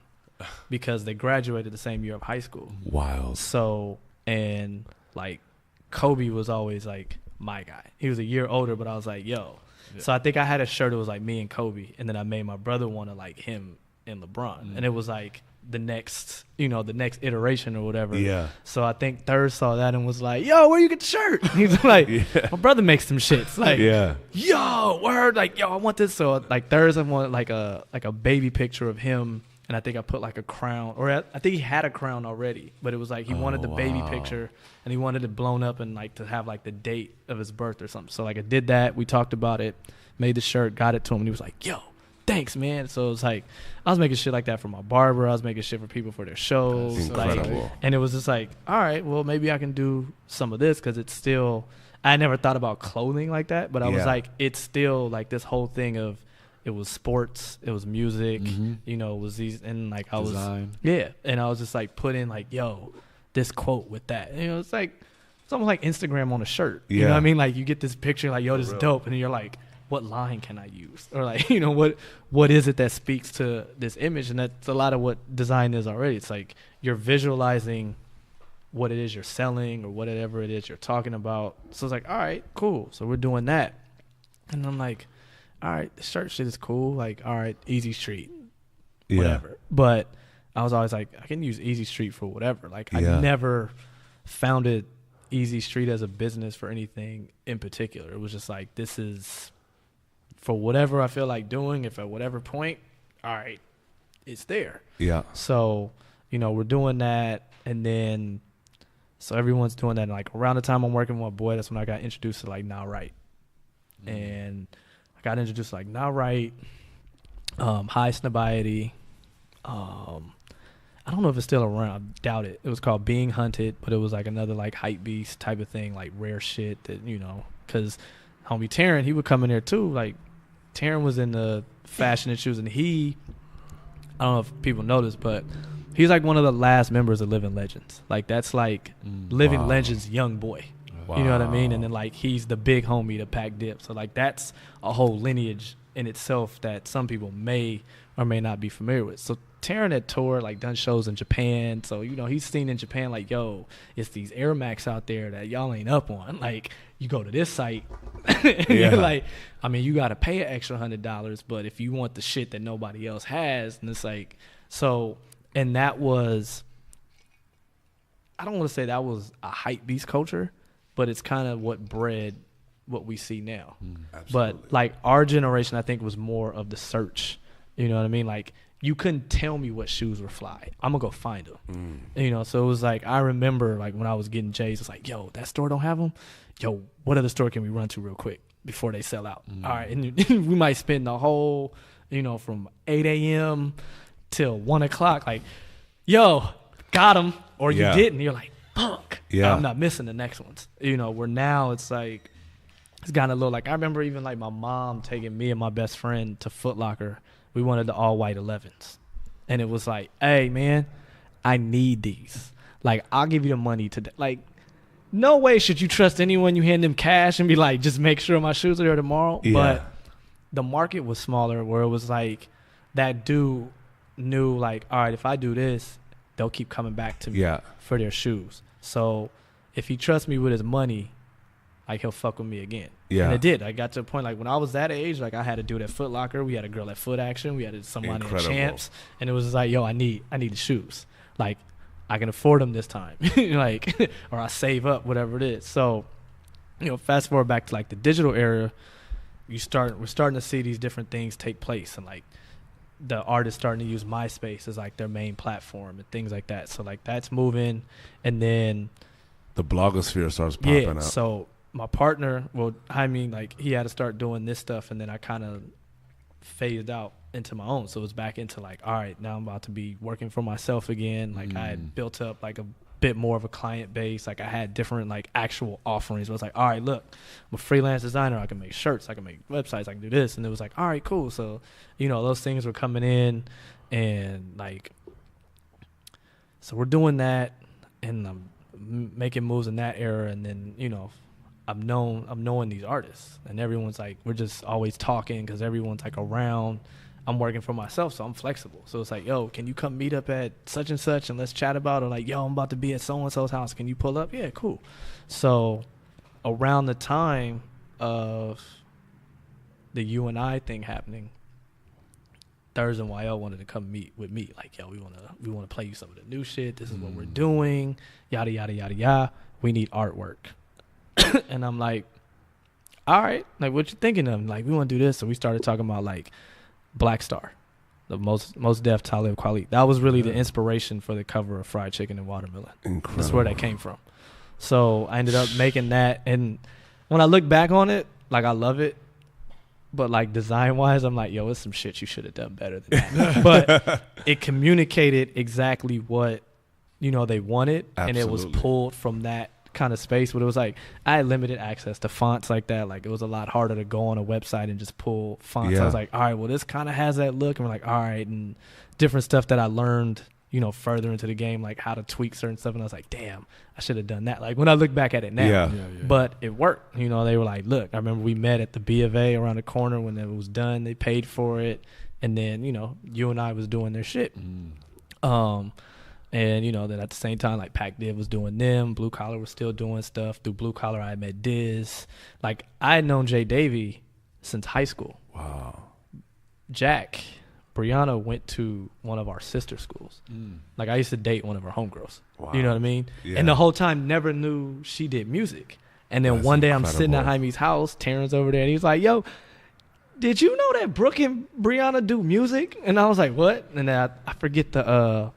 because they graduated the same year of high school. Wild. So, and like Kobe was always like my guy. He was a year older, but I was like, yo. Yeah. So I think I had a shirt that was like me and Kobe, and then I made my brother want to like him and LeBron. And it was like the next iteration or whatever. Yeah. So I think Third saw that and was like, yo, where you get the shirt? He's like, my brother makes some shits. Like, yo, word, like, yo, I want this. So like Third, I wanted like a baby picture of him. And I think I put like a crown, or I think he had a crown already, but it was like he wanted the baby picture, and he wanted it blown up and like to have like the date of his birth or something. So like I did that. We talked about it, made the shirt, got it to him, and he was like, yo, thanks, man. So it was like, I was making shit like that for my barber. I was making shit for people for their shows. Like, and it was just like, all right, well, maybe I can do some of this, because it's still, I never thought about clothing like that, but I was like, it's still like this whole thing of, it was sports, it was music, you know, it was these, and like I Design. and I was just like put in like, yo, this quote with that. And, you know, it's almost like Instagram on a shirt. You know what I mean? Like you get this picture like, yo, this is dope, and then you're like, what line can I use? Or like, you know, what is it that speaks to this image? And that's a lot of what design is already. It's like you're visualizing what it is you're selling or whatever it is you're talking about. So it's like, all right, cool. So we're doing that. And I'm like, all right, the shirt shit is cool. Like, all right, Eazee Street, whatever. But I was always like, I can use Eazee Street for whatever. Like, I never founded Eazee Street as a business for anything in particular. It was just like, this is for whatever I feel like doing. If at whatever point, all right, it's there. Yeah. So, you know, we're doing that. And then, so everyone's doing that. And like around the time I'm working with my boy, that's when I got introduced to like Now Right. And I got introduced to like Now Right, High Snobiety. I don't know if it's still around. I doubt it. It was called Being Hunted, but it was like another like hype beast type of thing, like rare shit that, you know, because homie Taryn, he would come in there too. Like Taryn was in the fashion and shoes, and I don't know if people noticed, but he's like one of the last members of Living Legends. Like that's like Living Legends young boy. Wow. You know what I mean? And then like he's the big homie to pack dip. So like that's a whole lineage in itself that some people may or may not be familiar with. So Taryn had toured, like done shows in Japan. So, you know, he's seen in Japan like, yo, it's these Air Max out there that y'all ain't up on. Like you go to this site and you're like, I mean, you got to pay an extra $100, but if you want the shit that nobody else has, and it's like, so, and that was, I don't want to say that was a hype beast culture, but it's kind of what bred what we see now. But like our generation, I think, was more of the search. You know what I mean? Like you couldn't tell me what shoes were fly. I'm gonna go find them. You know, so it was like I remember like when I was getting J's, it's like, yo, that store don't have them. Yo, what other store can we run to real quick before they sell out? All right, and we might spend the whole, you know, from 8 a.m. till 1 o'clock. Like, yo, got them, or you didn't. You're like, fuck. Yeah, I'm not missing the next ones. You know, where now it's like it's gotten a little like I remember even like my mom taking me and my best friend to Foot Locker. We wanted the all white 11s, and it was like, hey man, I need these. Like I'll give you the money today. Like no way should you trust anyone you hand them cash and be like, just make sure my shoes are there tomorrow. Yeah. But the market was smaller, where it was like that dude knew like, all right, if I do this, they'll keep coming back to me for their shoes. So if he trusts me with his money, like he'll fuck with me again. Yeah. And it did. I got to a point like when I was that age, like I had a dude at Foot Locker, we had a girl at Foot Action, we had somebody at Champs, and it was just like, yo, I need the shoes. Like I can afford them this time, like, or I save up, whatever it is. So, fast forward back to like the digital era, we're starting to see these different things take place, and like the artists starting to use MySpace as like their main platform and things like that. So like that's moving, and then the blogosphere starts popping up. So my partner, like he had to start doing this stuff, and then I kind of phased out into my own. So it was back into like, all right, now I'm about to be working for myself again. Like I had built up like a bit more of a client base. Like I had different like actual offerings. It was like, all right, look, I'm a freelance designer. I can make shirts. I can make websites. I can do this. And it was like, all right, cool. So, those things were coming in, and like, so we're doing that, and I'm making moves in that era. And then, I'm knowing these artists, and everyone's like, we're just always talking because everyone's like around. I'm working for myself, so I'm flexible. So it's like, yo, can you come meet up at such and such and let's chat about it? Or like, yo, I'm about to be at so-and-so's house. Can you pull up? Yeah, cool. So around the time of the You and I thing happening, Thurs and YL wanted to come meet with me. Like, yo, we want to play you some of the new shit. This is what we're doing. Yada, yada, yada, yada. We need artwork. And I'm like, all right, like what you thinking of? Like, we want to do this. So we started talking about like Black Star, the most Def Talib Kweli. That was really the inspiration for the cover of Fried Chicken and Watermelon. Incredible. That's where that came from. So I ended up making that, and when I look back on it, like I love it, but like design wise, I'm like, yo, it's some shit you should have done better than that. But it communicated exactly what they wanted. Absolutely. And it was pulled from that kind of space. But it was like I had limited access to fonts like that. Like it was a lot harder to go on a website and just pull fonts. I was like, all right, well, this kind of has that look, and we're like, all right, and different stuff that I learned further into the game, like how to tweak certain stuff. And I was like, damn, I should have done that. Like when I look back at it now, but it worked. They were like, look, I remember we met at the B of A around the corner when it was done. They paid for it. And then, You and I was doing their shit. And, then at the same time, like Pac Div was doing them. Blue Collar was still doing stuff. Through Blue Collar, I met Diz. Like I had known Jay Davy since high school. Wow. Jack, Brianna went to one of our sister schools. Like I used to date one of her homegirls. Wow. You know what I mean? Yeah. And the whole time never knew she did music. And then one day incredible. I'm sitting at Jaime's house, Terrence over there, and he's like, yo, did you know that Brooke and Brianna do music? And I was like, what? And then I forget the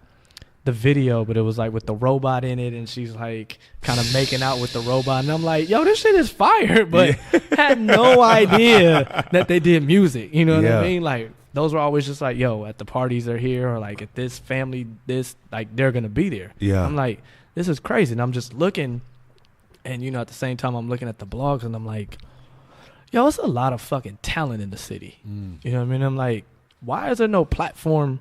video, but it was like with the robot in it, and she's like kind of making out with the robot, and I'm like, yo, this shit is fire, but had no idea that they did music. You know what I mean? Like those were always just like, yo, at the parties they're here, or like at this family, this, like they're gonna be there. Yeah. I'm like, this is crazy. And I'm just looking, and at the same time I'm looking at the blogs, and I'm like, yo, it's a lot of fucking talent in the city. You know what I mean? I'm like, why is there no platform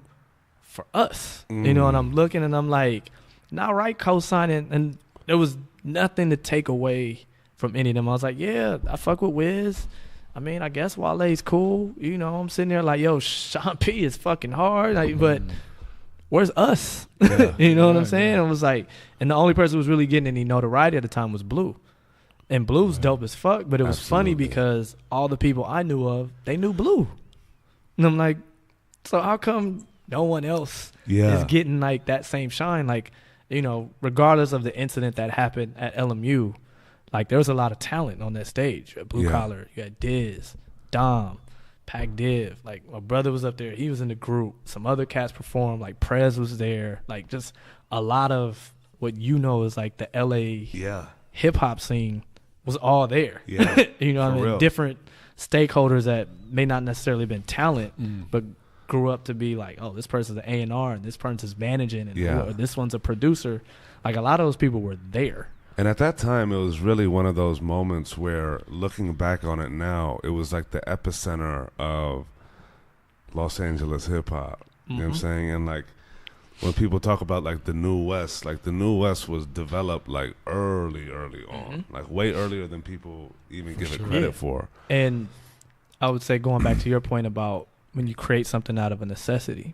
for us? And I'm looking, and I'm like, nah, right, co-signing, and there was nothing to take away from any of them. I was like, yeah, I fuck with Wiz. I mean, I guess Wale's cool. I'm sitting there like, yo, Sean P is fucking hard. Like, but where's us? Yeah. You know what I'm saying? It was like, and the only person who was really getting any notoriety at the time was Blue. And Blue's dope as fuck, but it was funny because all the people I knew of, they knew Blue. And I'm like, so how come no one else is getting like that same shine? Like, regardless of the incident that happened at LMU, like there was a lot of talent on that stage. Blue Collar, you had Diz, Dom, Pac Div. Like my brother was up there. He was in the group. Some other cats performed. Like Prez was there. Like just a lot of what is like the LA hip hop scene was all there. Yeah. What I mean? Real. Different stakeholders that may not necessarily been talent, but grew up to be like, oh, this person's an A&R, and this person's managing, and or this one's a producer. Like a lot of those people were there. And at that time, it was really one of those moments where, looking back on it now, it was like the epicenter of Los Angeles hip hop. You know what I'm saying? And like when people talk about like the New West, like the New West was developed like early on, like way earlier than people even give it credit for. And I would say, going back to your point about when you create something out of a necessity,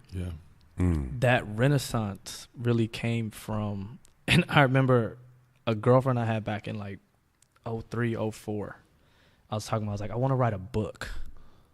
that renaissance really came from, and I remember a girlfriend I had back in like 03, 04. I was like, I want to write a book.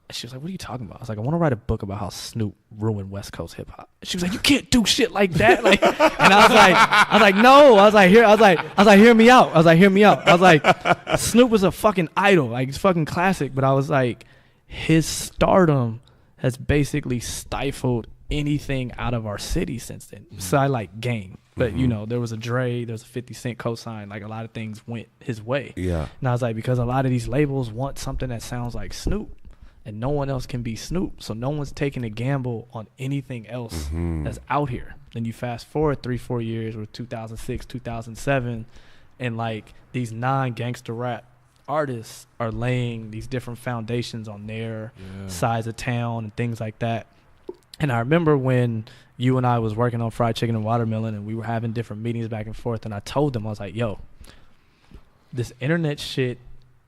And she was like, what are you talking about? I was like, I want to write a book about how Snoop ruined West Coast hip hop. She was like, you can't do shit like that. Like, and I was like, no. I was like, hear me out. I was like, Snoop was a fucking idol. Like, it's fucking classic. But I was like, his stardom has basically stifled anything out of our city since then. So I like Game. But, you know, there was a Dre, there was a 50 Cent cosign. Like, a lot of things went his way. Yeah. And I was like, because a lot of these labels want something that sounds like Snoop. And no one else can be Snoop. So no one's taking a gamble on anything else that's out here. Then you fast forward 3-4 years, or 2006, 2007, and like these non-gangster rap artists are laying these different foundations on their sides of town and things like that. And I remember when you and I was working on Fried Chicken and Watermelon, and we were having different meetings back and forth, and I told them, I was like, yo, this internet shit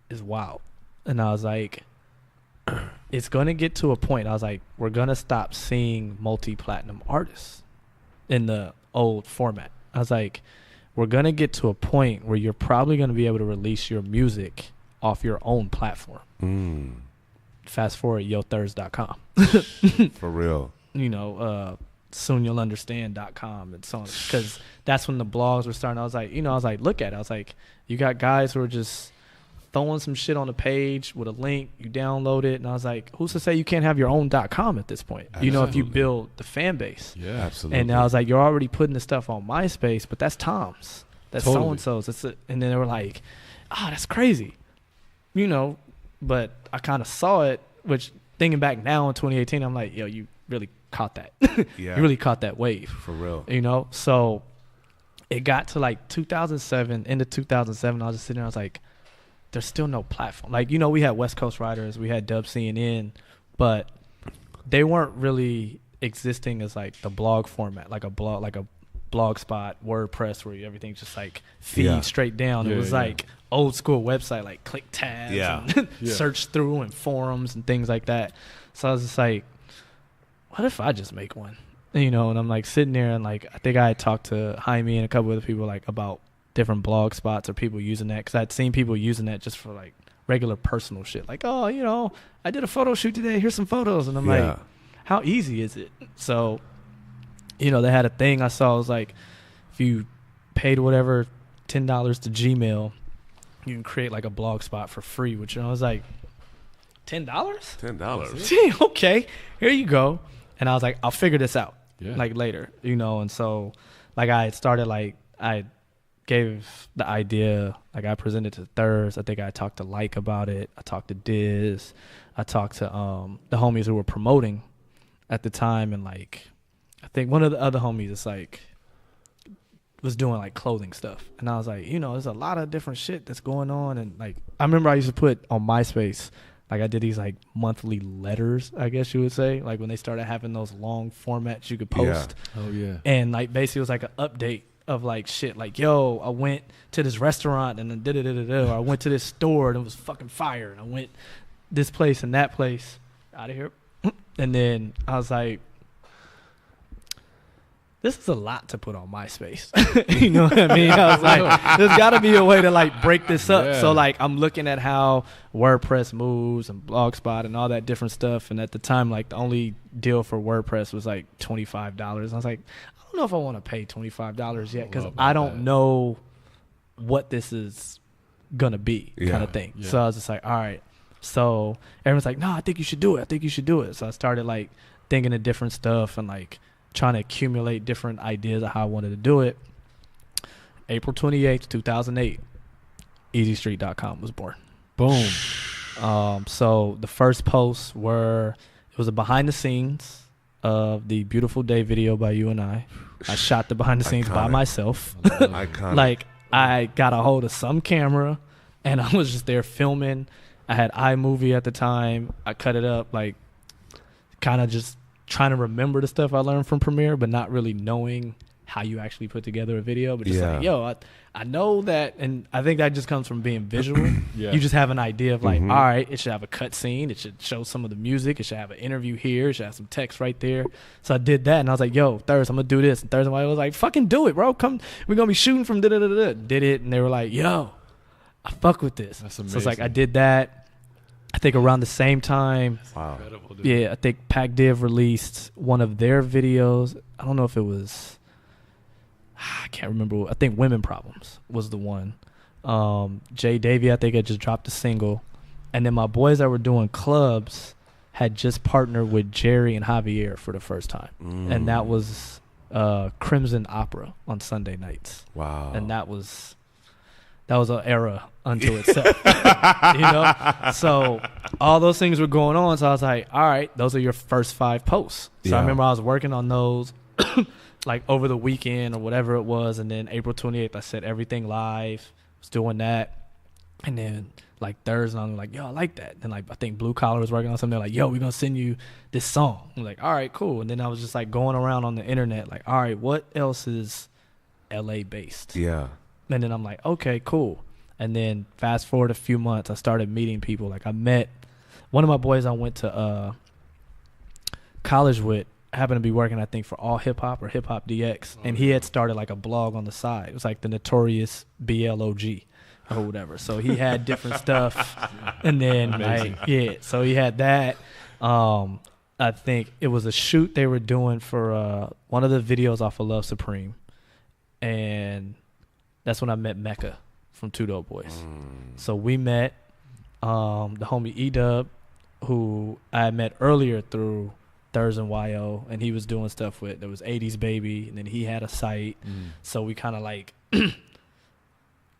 is wild. And I was like, it's going to get to a point. I was like, we're going to stop seeing multi-platinum artists in the old format. I was like, we're going to get to a point where you're probably going to be able to release your music off your own platform. Fast forward, yothurs.com. For real. You know, soonyou'llunderstand.com and so on. Because that's when the blogs were starting. I was like, look at it. I was like, you got guys who are just throwing some shit on a page with a link, you download it, and I was like, who's to say you can't have your own .com at this point? Absolutely. You know, if you build the fan base. Yeah, absolutely. And I was like, you're already putting the stuff on MySpace, but that's Tom's. That's so-and-so's. And then they were like, that's crazy. You know, but I kind of saw it, which thinking back now in 2018, I'm like, yo, you really caught that. You really caught that wave. For real. You know, so it got to like 2007, into 2007, I was just sitting there, I was like, there's still no platform. Like, you know, we had West Coast Writers, we had Dub CNN, but they weren't really existing as like the blog format, like a blog spot, WordPress, where everything just like feed straight down. It was like old school website, like click tabs and search through, and forums and things like that. So I was just like, what if I just make one? You know, and I'm like sitting there, and like I think I had talked to Jaime and a couple other people like about different blog spots or people using that, because I'd seen people using that just for like regular personal shit, like, oh, you know, I did a photo shoot today, here's some photos, and I'm like, how easy is it? So, you know, they had a thing I saw, it was like, if you paid whatever $10 to Gmail, you can create like a blog spot for free, which, you know, I was like, $10? Okay, here you go. And I was like, I'll figure this out like later, you know. And so like I had started, like I gave the idea, like I presented to Thurs. I think I talked to Like about it. I talked to Diz. I talked to the homies who were promoting at the time, and like I think one of the other homies is like was doing like clothing stuff, and I was like, you know, there's a lot of different shit that's going on. And like I remember I used to put on MySpace, like I did these like monthly letters, I guess you would say, like when they started having those long formats you could post. And like basically it was like an update of like shit, like, yo, I went to this restaurant and then or I went to this store and it was fucking fire, and I went this place and that place, out of here. And then I was like, this is a lot to put on MySpace. You know what I mean? I was like, there's got to be a way to like break this up. So like I'm looking at how WordPress moves and Blogspot and all that different stuff, and at the time like the only deal for WordPress was like $25. I was like, I don't know if I want to pay $25 yet, because I don't know what this is gonna be, kind of thing. So I was just like, all right. So everyone's like, no, I think you should do it. So I started like thinking of different stuff and like trying to accumulate different ideas of how I wanted to do it. April 28th, 2008, EazeeStreet.com was born. Boom. So the first posts were, it was a behind the scenes of the Beautiful Day video by you and I. I shot the behind the scenes by myself. Iconic. Like I got a hold of some camera and I was just there filming. I had iMovie at the time. I cut it up, like kind of just trying to remember the stuff I learned from Premiere, but not really knowing how you actually put together a video, but just like, yo, I know that, and I think that just comes from being visual. You just have an idea of like, all right, it should have a cut scene, it should show some of the music, it should have an interview here, it should have some text right there. So I did that, and I was like, yo, Thursday, I'm gonna do this. And Thursday I was like, fucking do it, bro. Come, we're gonna be shooting from da-da-da-da. Did it, and they were like, yo, I fuck with this. That's amazing. So it's like I did that. I think around the same time, wow. Yeah, I think Pac Div released one of their videos. I don't know if it was, I can't remember. I think Women Problems was the one. Jay Davy, I think, had just dropped a single. And then my boys that were doing clubs had just partnered with Jerry and Javier for the first time. And that was Crimson Opera on Sunday nights. Wow. And that was an era unto itself. You know? So all those things were going on. So I was like, all right, those are your first 5 posts. So I remember I was working on those like over the weekend or whatever it was. And then April 28th, I set everything live. Was doing that. And then like Thursday, I'm like, yo, I like that. And like, I think Blue Collar was working on something. They're like, yo, we're going to send you this song. I'm like, all right, cool. And then I was just like going around on the internet, like, all right, what else is LA based? Yeah. And then I'm like, okay, cool. And then fast forward a few months, I started meeting people. Like I met one of my boys I went to college with, happened to be working, I think, for All Hip Hop or Hip Hop DX. And he had started like a blog on the side. It was like the Notorious BLOG or whatever. So he had different stuff. And then so he had that. I think it was a shoot they were doing for one of the videos off of Love Supreme. And that's when I met Mecca from Two Dope Boys. So we met the homie E-Dub, who I had met earlier through Thurs and YO, and he was doing stuff with, there was 80s Baby, and then he had a site. So we kind of like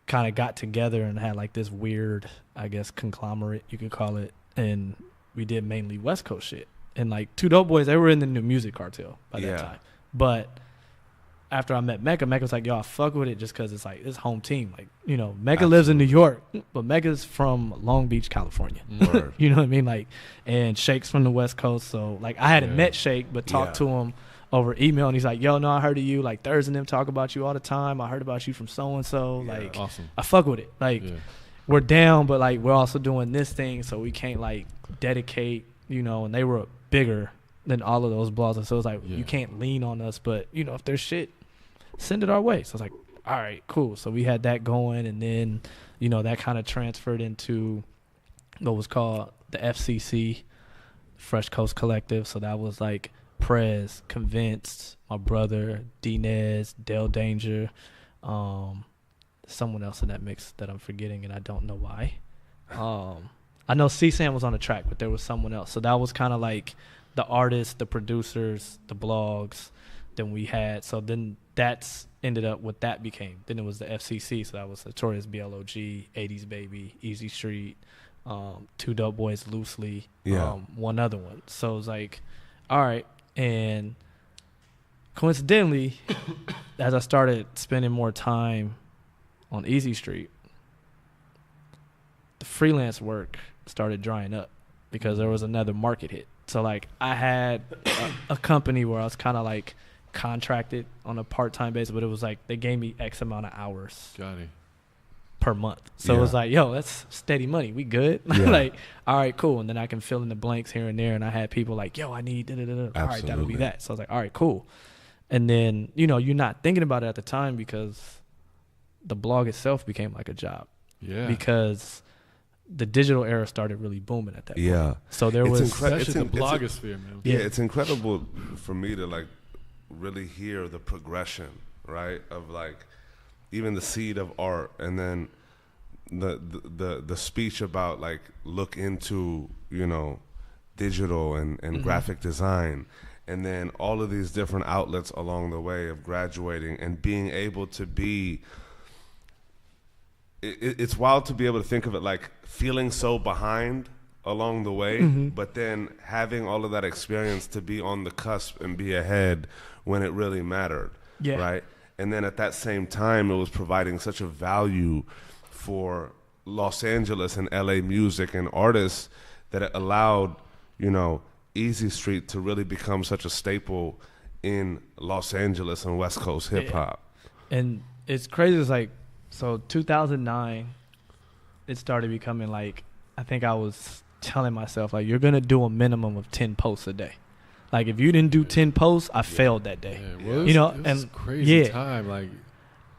got together and had like this weird, I guess, conglomerate, you could call it, and we did mainly West Coast shit. And like Two Dope Boys, they were in the New Music Cartel by that time. But after I met Mecca, Mecca was like, yo, I fuck with it just because it's like, it's home team. Like, you know, Mecca lives in New York, but Mecca's from Long Beach, California. You know what I mean? Like, and Shake's from the West Coast. So, like, I hadn't met Shake, but talked to him over email. And he's like, yo, no, I heard of you. Like, Thursday and them talk about you all the time. I heard about you from so-and-so. Like, awesome. I fuck with it. Like, we're down, but, like, we're also doing this thing, so we can't, like, dedicate, you know, and they were bigger than all of those blogs. And so it's like, you can't lean on us, but, you know, if there's shit, send it our way. So I was like, all right, cool. So we had that going, and then, you know, that kind of transferred into what was called the FCC, Fresh Coast Collective. So that was like Prez, Convinced, my brother, D-Nez, Del Danger, someone else in that mix that I'm forgetting, and I don't know why. I know C-Sam was on the track, but there was someone else. So that was kind of like the artists, the producers, the blogs. Then we had, so then that's ended up what that became. Then it was the FCC, so that was Notorious BLOG, 80s Baby, Easy Street, Two Dope Boys loosely, one other one. So it was like, all right. And coincidentally, as I started spending more time on Easy Street, the freelance work started drying up because there was another market hit. So like I had a company where I was kind of like contracted on a part-time basis, but it was like they gave me X amount of hours per month. So it was like, yo, that's steady money. We good? Like, all right, cool. And then I can fill in the blanks here and there. And I had people like, yo, I need da-da-da-da. All right, that'll be that. So I was like, all right, cool. And then, you know, you're not thinking about it at the time because the blog itself became like a job. Because the digital era started really booming at that point. So there was especially the blogosphere, man. It's incredible for me to like really hear the progression, right, of like even the seed of art, and then the speech about like look into, you know, digital and graphic design, and then all of these different outlets along the way of graduating and being able to be it's wild to be able to think of it like feeling so behind along the way, but then having all of that experience to be on the cusp and be ahead when it really mattered, right? And then at that same time, it was providing such a value for Los Angeles and LA music and artists that it allowed, you know, Easy Street to really become such a staple in Los Angeles and West Coast hip hop. And it's crazy. It's like, so 2009, it started becoming like, I think I was telling myself, like, you're going to do a minimum of 10 posts a day. Like, if you didn't do 10 posts, I failed that day. Well, you know, it was and crazy time. Like,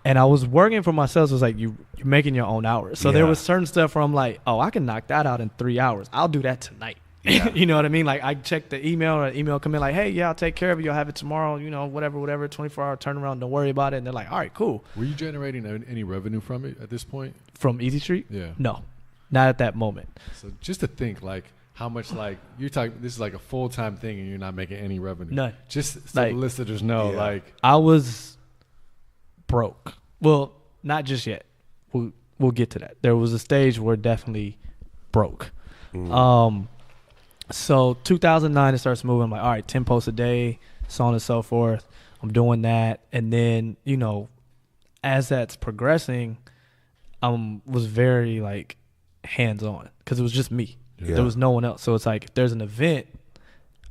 and I was working for myself. So it's like, you're making your own hours. So there was certain stuff where I'm like, oh, I can knock that out in 3 hours. I'll do that tonight. Yeah. You know what I mean? Like, I check the email, or email come in like, hey, yeah, I'll take care of it. You'll have it tomorrow, you know, whatever, 24-hour turnaround. Don't worry about it. And they're like, all right, cool. Were you generating any revenue from it at this point? From Eazee Street? Yeah. No, not at that moment. So just to think, like, how much, like, you're talking, this is like a full-time thing and you're not making any revenue. None. Just so like, the listeners know, like. I was broke. Well, not just yet. We'll get to that. There was a stage where definitely broke. So 2009, it starts moving. I'm like, all right, 10 posts a day, so on and so forth. I'm doing that. And then, you know, as that's progressing, was very, like, hands-on because it was just me. Yeah. There was no one else. So it's like, if there's an event,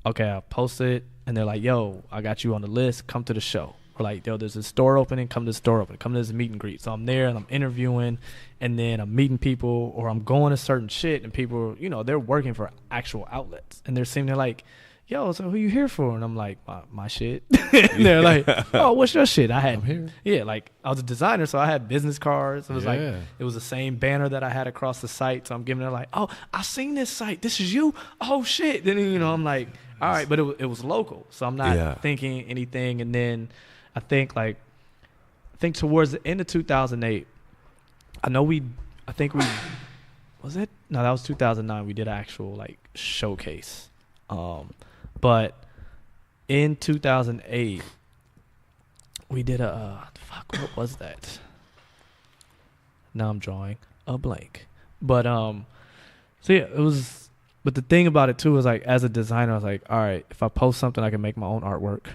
okay, I'll post it, and they're like, yo, I got you on the list. Come to the show. Or like, yo, there's a store opening. Come to the store opening. Come to this meet and greet. So I'm there, and I'm interviewing, and then I'm meeting people, or I'm going to certain shit, and people, you know, they're working for actual outlets, and they're sitting there like, yo, so who you here for? And I'm like, my shit. And they're like, oh, what's your shit? I'm here. Yeah, like, I was a designer, so I had business cards. It was like, it was the same banner that I had across the site. So I'm giving it like, oh, I seen this site. This is you? Oh, shit. Then, you know, I'm like, all right, but it was local. So I'm not thinking anything. And then I think towards the end of 2008, was it? No, that was 2009. We did an actual, like, showcase. But in 2008, we did what was that? Now I'm drawing a blank. But, so yeah, it was, but the thing about it too is, like, as a designer, I was like, all right, if I post something, I can make my own artwork.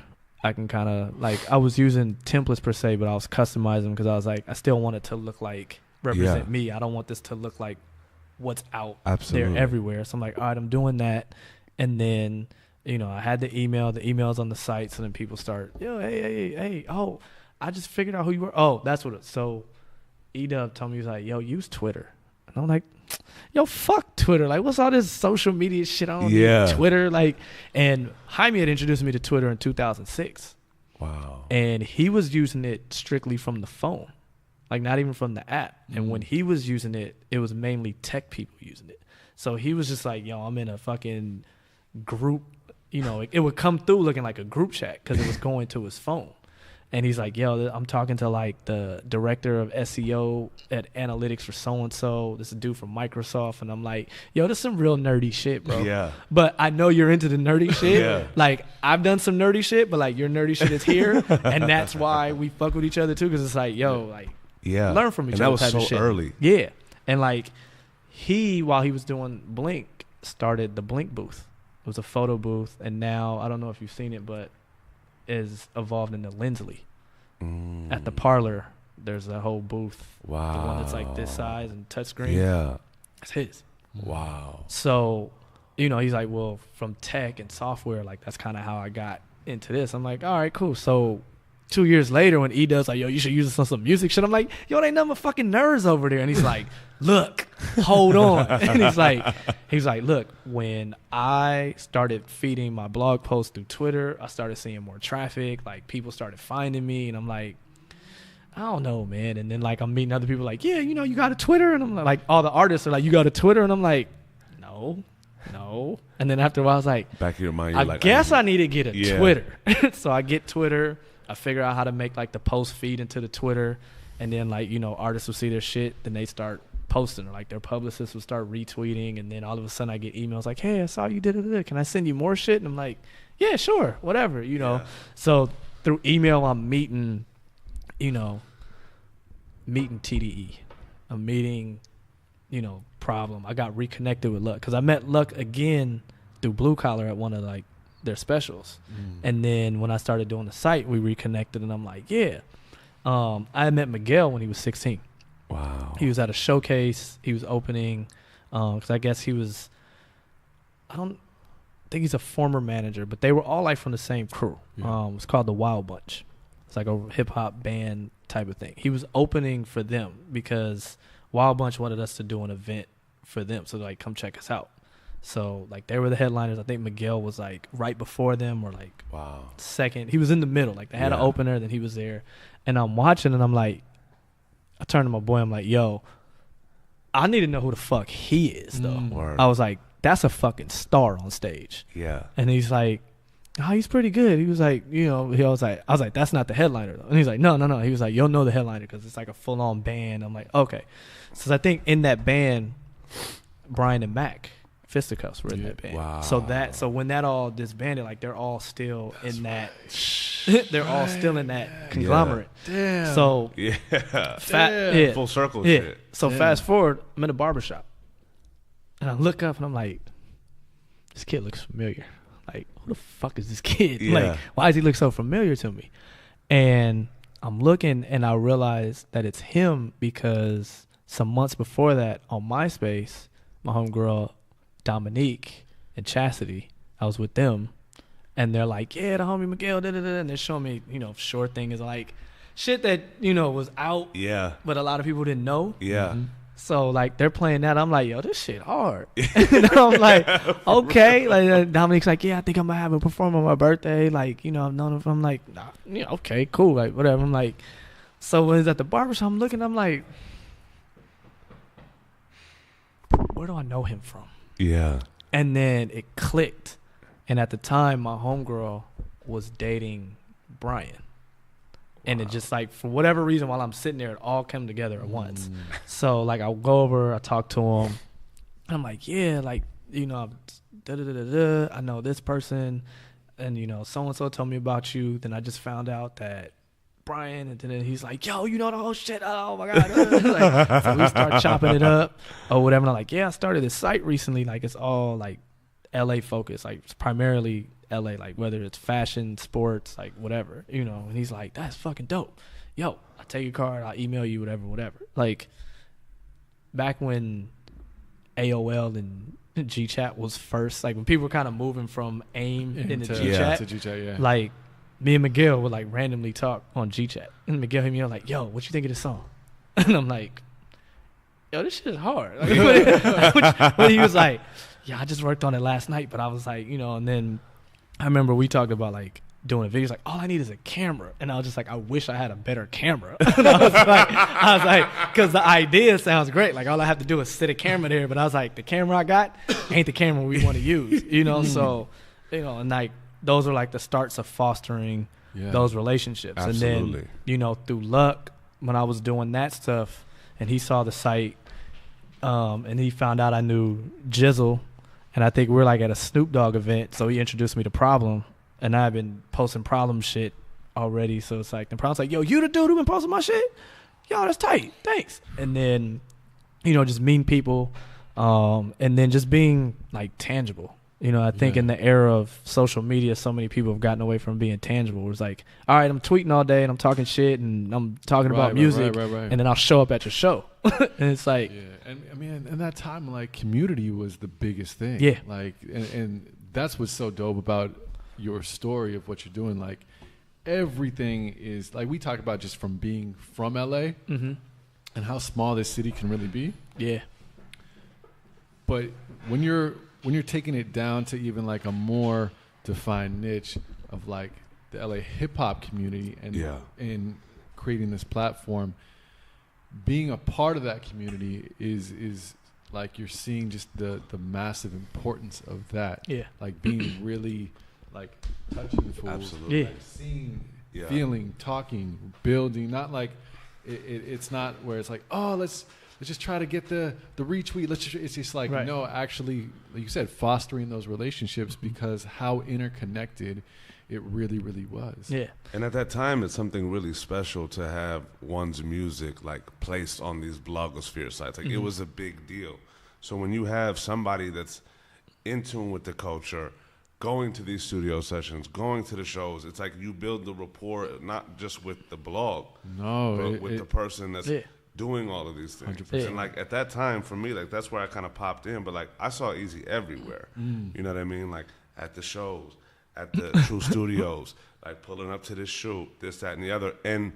I can kind of, like, I was using templates per se, but I was customizing because I was like, I still want it to look like, represent me. I don't want this to look like what's out there everywhere. So I'm like, all right, I'm doing that. And then, you know, I had the emails on the site. So then people start, yo, hey, oh, I just figured out who you were. Oh, that's what so E-Dub told me, he was like, yo, use Twitter. And I'm like, yo, fuck Twitter. Like, what's all this social media shit? I don't need Twitter. Like, and Jaime had introduced me to Twitter in 2006. Wow. And he was using it strictly from the phone, like, not even from the app. And when he was using it, it was mainly tech people using it. So he was just like, yo, I'm in a fucking group, you know, it would come through looking like a group chat because it was going to his phone. And he's like, yo, I'm talking to, like, the director of SEO at analytics for so-and-so. This is a dude from Microsoft. And I'm like, yo, this is some real nerdy shit, bro. Yeah. But I know you're into the nerdy shit. Yeah. Like, I've done some nerdy shit, but, like, your nerdy shit is here. And that's why we fuck with each other, too, because it's like, yo, like, learn from each other. And that was so early. Yeah. And, like, while he was doing Blink, started the Blink booth. It was a photo booth. And now, I don't know if you've seen it, but is evolved into Lindsley. At the Parlor, there's a whole booth. Wow. The one that's like this size and touchscreen. Yeah. It's his. Wow. So, you know, he's like, well, from tech and software, like, that's kind of how I got into this. I'm like, all right, cool. So 2 years later, when E does like, yo, you should use this on some music shit, I'm like, yo, they ain't nothing but fucking nerds over there. And he's like, look, hold on. And he's like, look, when I started feeding my blog posts through Twitter, I started seeing more traffic. Like, people started finding me, and I'm like, I don't know, man. And then, like, I'm meeting other people like, yeah, you know, you got a Twitter? And I'm like, all the artists are like, you got a Twitter? And I'm like, no. And then after a while, I was like, back of your mind, I guess I need to get a Twitter. So I get Twitter. I figure out how to make, like, the post feed into the Twitter. And then, like, you know, artists will see their shit. Then they start posting, or, like, their publicists will start retweeting. And then all of a sudden I get emails like, hey, I saw you did it. Can I send you more shit? And I'm like, yeah, sure, whatever, you know. So through email, I'm meeting TDE. I'm meeting, you know, Problem. I got reconnected with Luck because I met Luck again through Blue Collar at one of, like, their specials. And then when I started doing the site, we reconnected, and I'm like, yeah. I met Miguel when he was 16. Wow. He was at a showcase. He was opening because I guess he was, think he's a former manager, but they were all like from the same crew. Yeah. It's called the Wild Bunch. It's like a hip hop band type of thing. He was opening for them because Wild Bunch wanted us to do an event for them. So like, come check us out. So like they were the headliners. I think Miguel was like right before them or like second. He was in the middle. Like they had an opener, then he was there. And I'm watching and I'm like, I turned to my boy, I'm like, yo, I need to know who the fuck he is though. Word. I was like, that's a fucking star on stage. Yeah. And he's like, oh, he's pretty good. He was like, you know, I was like, that's not the headliner though. And he's like, no. He was like, you'll know the headliner because it's like a full on band. I'm like, okay. So I think in that band, Brian and Mac, Fisticuffs were in that band. Wow. So when that all disbanded, like they're all still in that. They're all still in that conglomerate. Yeah. Damn. So full circle. Yeah. Shit. So fast forward, I'm in a barbershop, and I look up and I'm like, this kid looks familiar. Like, who the fuck is this kid? Yeah. Like, why does he look so familiar to me? And I'm looking and I realize that it's him because some months before that on MySpace, my homegirl Dominique and Chastity, I was with them, and they're like, yeah, the homie Miguel, and they're showing me, you know, short thing is like shit that, you know, was out, but a lot of people didn't know. So like they're playing that, I'm like, yo, this shit hard. And I'm like, okay. Like Dominique's like, yeah, I think I'm gonna have a perform on my birthday. Like, you know, I've known him. I'm like, nah, yeah, okay, cool, like whatever. I'm like, so when it's at the barbershop, I'm looking, I'm like, where do I know him from? Yeah. And then it clicked. And at the time, my homegirl was dating Brian. And it just like, for whatever reason, while I'm sitting there, it all came together at once. So like I'll go over, I talk to him. And I'm like, yeah, like, you know, I know this person. And, you know, so-and-so told me about you. Then I just found out that Brian, and then he's like, yo, you know the whole shit. Oh my God. Like, so we start chopping it up or whatever. And I'm like, yeah, I started this site recently. Like it's all like LA focused, like it's primarily LA, like whether it's fashion, sports, like whatever, you know. And he's like, that's fucking dope. Yo, I'll take your card, I'll email you, whatever. Like back when AOL and GChat was first, like when people were kind of moving from AIM into GChat, like me and Miguel would like randomly talk on GChat, and Miguel hit me up like, yo, what you think of this song? And I'm like, yo, this shit is hard. Like, but he was like, yeah, I just worked on it last night. But I was like, you know, and then I remember we talked about like doing a video. He's like, all I need is a camera. And I was just like, I wish I had a better camera. And I was like, because the idea sounds great. Like all I have to do is sit a camera there. But I was like, the camera I got ain't the camera we want to use, you know? So, you know, and like those are like the starts of fostering those relationships. Absolutely. And then, you know, through luck, when I was doing that stuff and he saw the site, and he found out I knew Jizzle, and I think we were like at a Snoop Dogg event, so he introduced me to Problem, and I've been posting Problem shit already, so it's like, the Problem's like, yo, you the dude who been posting my shit? Yo, that's tight, thanks. And then, you know, just meeting people, and then just being like tangible. You know, I think in the era of social media, so many people have gotten away from being tangible. It's like, all right, I'm tweeting all day and I'm talking shit and I'm talking about music, and then I'll show up at your show. And it's like, and I mean, in that time, like community was the biggest thing. Yeah, like, and that's what's so dope about your story of what you're doing. Like, everything is like we talk about just from being from LA and how small this city can really be. Yeah, but when you're taking it down to even like a more defined niche of like the LA hip hop community and creating this platform, being a part of that community is like you're seeing just the massive importance of that. Yeah. Like being really like touching fools. Absolutely. Like seeing, feeling, talking, building, not like it's not where it's like, oh, let's just try to get the retweet. It's just like, no, actually, like you said, fostering those relationships because how interconnected it really, really was. Yeah. And at that time, it's something really special to have one's music like placed on these blogosphere sites. Like it was a big deal. So when you have somebody that's in tune with the culture, going to these studio sessions, going to the shows, it's like you build the rapport not just with the blog, but with the person that's doing all of these things. 100%. And like at that time for me, like that's where I kind of popped in, but like I saw Eazee everywhere. You know what I mean? Like at the shows, at the True Studios, like pulling up to this shoot, this, that, and the other. And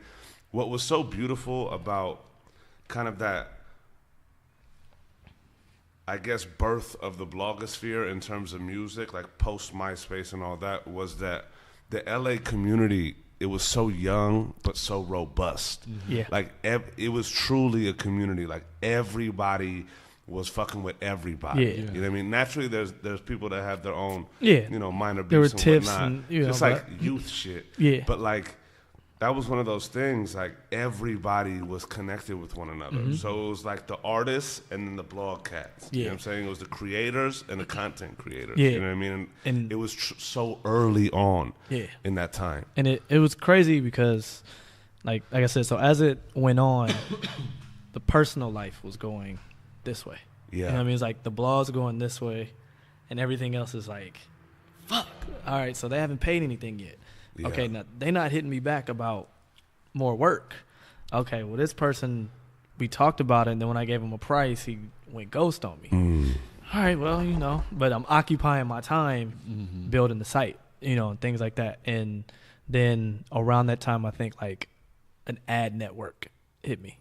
what was so beautiful about kind of that, I guess, birth of the blogosphere in terms of music, like post MySpace and all that, was that the LA community, it was so young but so robust. Yeah. Like it was truly a community. Like everybody was fucking with everybody. Yeah. You know what I mean? Naturally, there's people that have their own, Yeah. you know, minor There were beefs and tips whatnot. and, you know, just like youth shit. Yeah. But like, that was one of those things, like everybody was connected with one another. Mm-hmm. So it was like the artists and then the blog cats. You know what I'm saying? It was the creators and the content creators. Yeah. You know what I mean? And it was so early on in that time. And it was crazy because, like I said, so as it went on, the personal life was going this way. Yeah. You know what I mean? It's like the blogs are going this way and everything else is like, fuck. All right, so they haven't paid anything yet. Yeah. Okay, now they not hitting me back about more work. Okay, well, this person, we talked about it, and then when I gave him a price, he went ghost on me. All right, well, you know, but I'm occupying my time building the site, you know, and things like that. And then around that time, I think like an ad network hit me.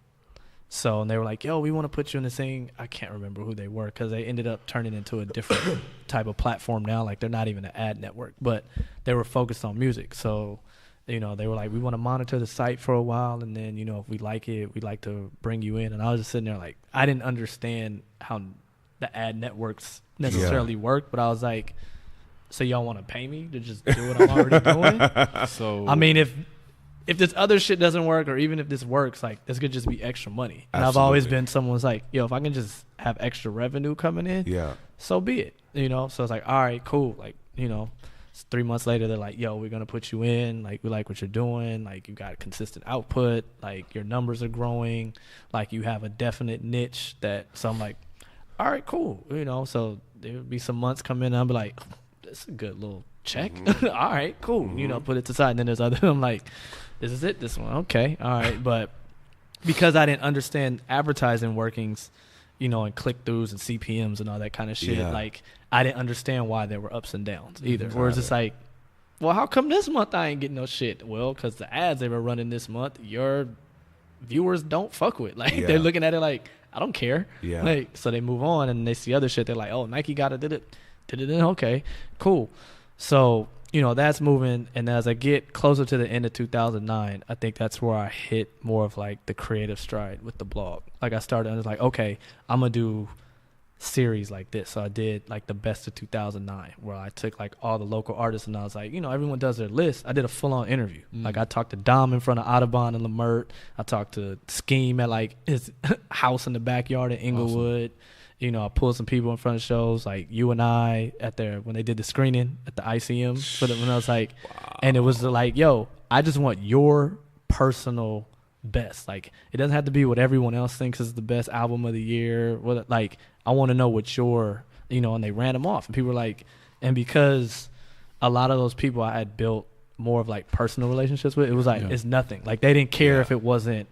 So, and they were like, yo, we want to put you in this thing. I can't remember who they were because they ended up turning into a different type of platform now. Like, they're not even an ad network, but they were focused on music. So, you know, they were like, we want to monitor the site for a while. And then, you know, if we like it, we'd like to bring you in. And I was just sitting there like, I didn't understand how the ad networks necessarily work, but I was like, so y'all want to pay me to just do what I'm already doing? So, I mean, if this other shit doesn't work, or even if this works, like, this could just be extra money. And I've always been someone's like, yo, if I can just have extra revenue coming in, so be it. You know, so it's like, all right, cool. Like, you know, 3 months later, they're like, yo, we're going to put you in. Like, we like what you're doing. Like, you got consistent output. Like, your numbers are growing. Like, you have a definite niche that, so I'm like, all right, cool. You know, so there would be some months come in and I'll be like, this is a good little check. All right, cool. You know, put it to the side. And then there's other, I'm like, this is it, this one. Okay, all right. But because I didn't understand advertising workings, you know, and click-throughs and CPMs and all that kind of shit, like, I didn't understand why there were ups and downs either. Whereas it's like, well, how come this month I ain't getting no shit? Well, because the ads they were running this month, your viewers don't fuck with. Like, they're looking at it like, I don't care. Like, so they move on and they see other shit. They're like, oh, Nike got it, did it. Okay, cool. So, you know, that's moving. And as I get closer to the end of 2009, I think that's where I hit more of like the creative stride with the blog. Like, I started, I was like, okay, I'm going to do series like this. So I did like the best of 2009, where I took like all the local artists and I was like, you know, everyone does their list. I did a full on interview. Like, I talked to Dom in front of Audubon and Lamert. I talked to Scheme at like his house in the backyard in Inglewood. Awesome. You know, I pulled some people in front of shows like you and I at their, when they did the screening at the ICM for when I was like, and it was like, yo, I just want your personal best. Like, it doesn't have to be what everyone else thinks is the best album of the year. What, like, I want to know what your, you know, and they ran them off and people were like, and because a lot of those people I had built more of like personal relationships with, it was like, it's nothing. Like, they didn't care if it wasn't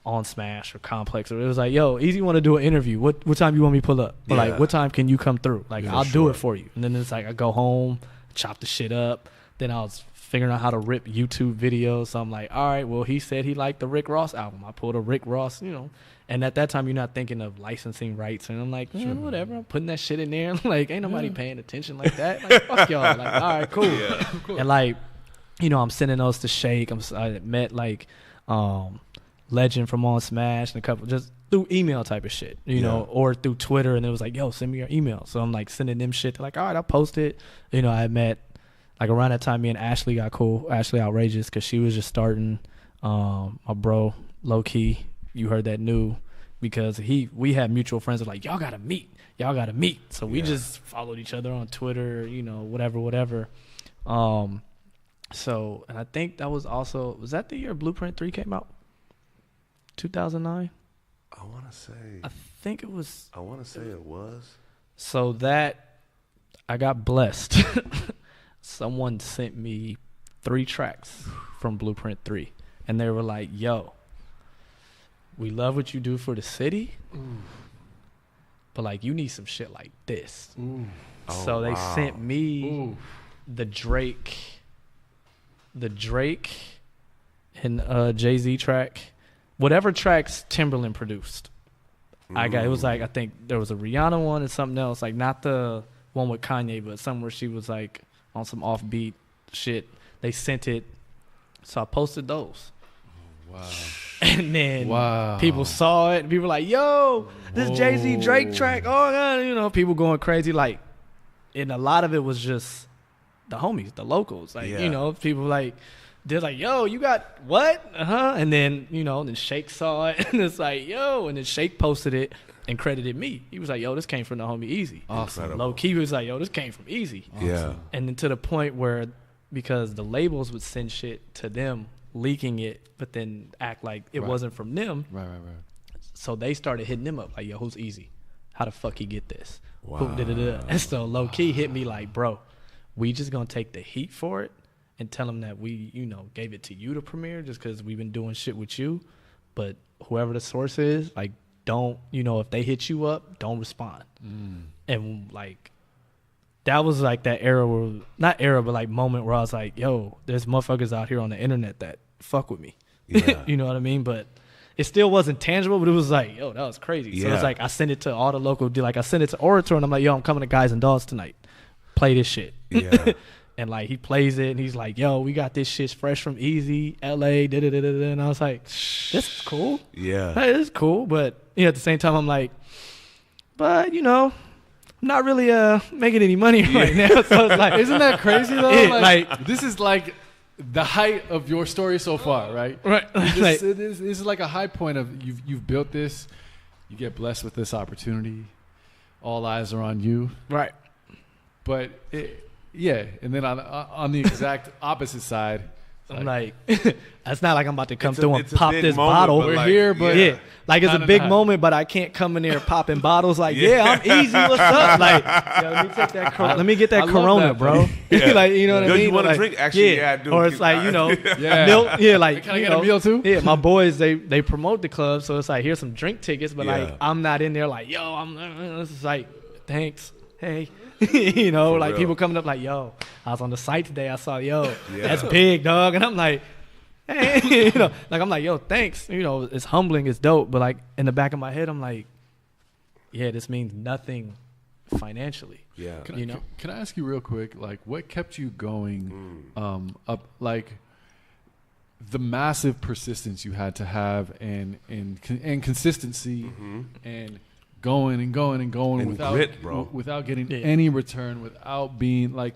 on Smash or Complex, or it was like, yo, Eazee want to do an interview. What time you want me to pull up? Or like, what time can you come through? Like, I'll do it for you. And then it's like, I go home, chop the shit up. Then I was figuring out how to rip YouTube videos. So I'm like, all right, well, he said he liked the Rick Ross album. I pulled a Rick Ross, you know. And at that time, you're not thinking of licensing rights. And I'm like, whatever. I'm putting that shit in there. Like, ain't nobody paying attention like that. Like, fuck y'all. Like, all right, cool. And like, you know, I'm sending those to Shake. I met like Legend from On Smash and a couple, just through email type of shit, you know, or through Twitter. And it was like, yo, send me your email. So I'm like sending them shit. They're like, all right, I'll post it. You know, I met, like, around that time, me and Ashley got cool. Ashley Outrageous, because she was just starting. My bro, low key, you heard that new, because we had mutual friends that were like, y'all gotta meet. So we just followed each other on Twitter, you know, whatever. So, and I think that was also, was that the year Blueprint 3 came out? 2009? I want to say. I think it was. I want to say it was. So that, I got blessed. Someone sent me 3 tracks from Blueprint 3. And they were like, yo, we love what you do for the city. but like you need some shit like this. Ooh. So they sent me Ooh. the Drake and Jay-Z track, whatever tracks Timberland produced. It was like, I think there was a Rihanna one and something else, like not the one with Kanye, but somewhere she was like on some offbeat shit. They sent it, so I posted those. Wow. And then people saw it and people were like, yo, this Jay-Z Drake track, oh God, you know, people going crazy. Like, and a lot of it was just the homies, the locals. Like, you know, people like, they're like, yo, you got what? And then, you know, then Shake saw it and it's like, yo, and then Shake posted it and credited me. He was like, yo, this came from the homie Eazee. Awesome. Low key was like, yo, this came from Eazee. Awesome. Yeah. And then to the point where, because the labels would send shit to them, leaking it, but then act like it wasn't from them. Right. So they started hitting them up like, yo, who's Eazee? How the fuck he get this? Wow. And so low key hit me like, bro, we just gonna take the heat for it and tell them that we, you know, gave it to you to premiere just because we've been doing shit with you. But whoever the source is, like, don't, you know, if they hit you up, don't respond. And like, that was like that era where, not era, but like moment where I was like, yo, there's motherfuckers out here on the internet that fuck with me. Yeah. You know what I mean? But it still wasn't tangible, but it was like, yo, that was crazy. So it's like, I sent it to all the local, like I sent it to Orator and I'm like, yo, I'm coming to Guys and Dolls tonight. Play this shit. Yeah. And like he plays it and he's like, yo, we got this shit fresh from Eazee, LA, da-da-da-da-da. And I was like, this is cool. Yeah. Hey, this is cool. But you know, at the same time, I'm like, but you know, I'm not really making any money right now. So it's like, Isn't that crazy though? Yeah, like this is like the height of your story so far, right? Right. This is like a high point of you've built this, you get blessed with this opportunity, all eyes are on you. Right. But and then on the exact opposite side, I'm like, it's not like I'm about to come It's through a and pop big this moment, bottle. but We're like, here, but Yeah, like it's a Kinda big not. moment, but I can't come in there popping bottles like, yeah, I'm Eazee, what's up? Like, yo, let me take that, let me get that I love Corona, that, bro. Yeah. Like, you know what I Yo, mean? you want Like, a drink? Actually, yeah, I do. Or it's like, you know, Yeah. milk. Yeah, like, Can I you get a know, meal too? Yeah, my boys, they promote the club, so it's like, here's some drink tickets, but Yeah. like, I'm not in there like, yo, this is like, thanks, hey. You know, For like real. people coming up like, yo, I was on the site today, I saw, yo, Yeah. that's big, dog. And I'm like, hey, you know, like I'm like, yo, thanks. You know, it's humbling, it's dope. But like in the back of my head, I'm like, yeah, this means nothing financially. Yeah. Can I ask you real quick, like what kept you going up, like the massive persistence you had to have and consistency and going and going and going And without grit, bro. without getting Yeah. any return, without being like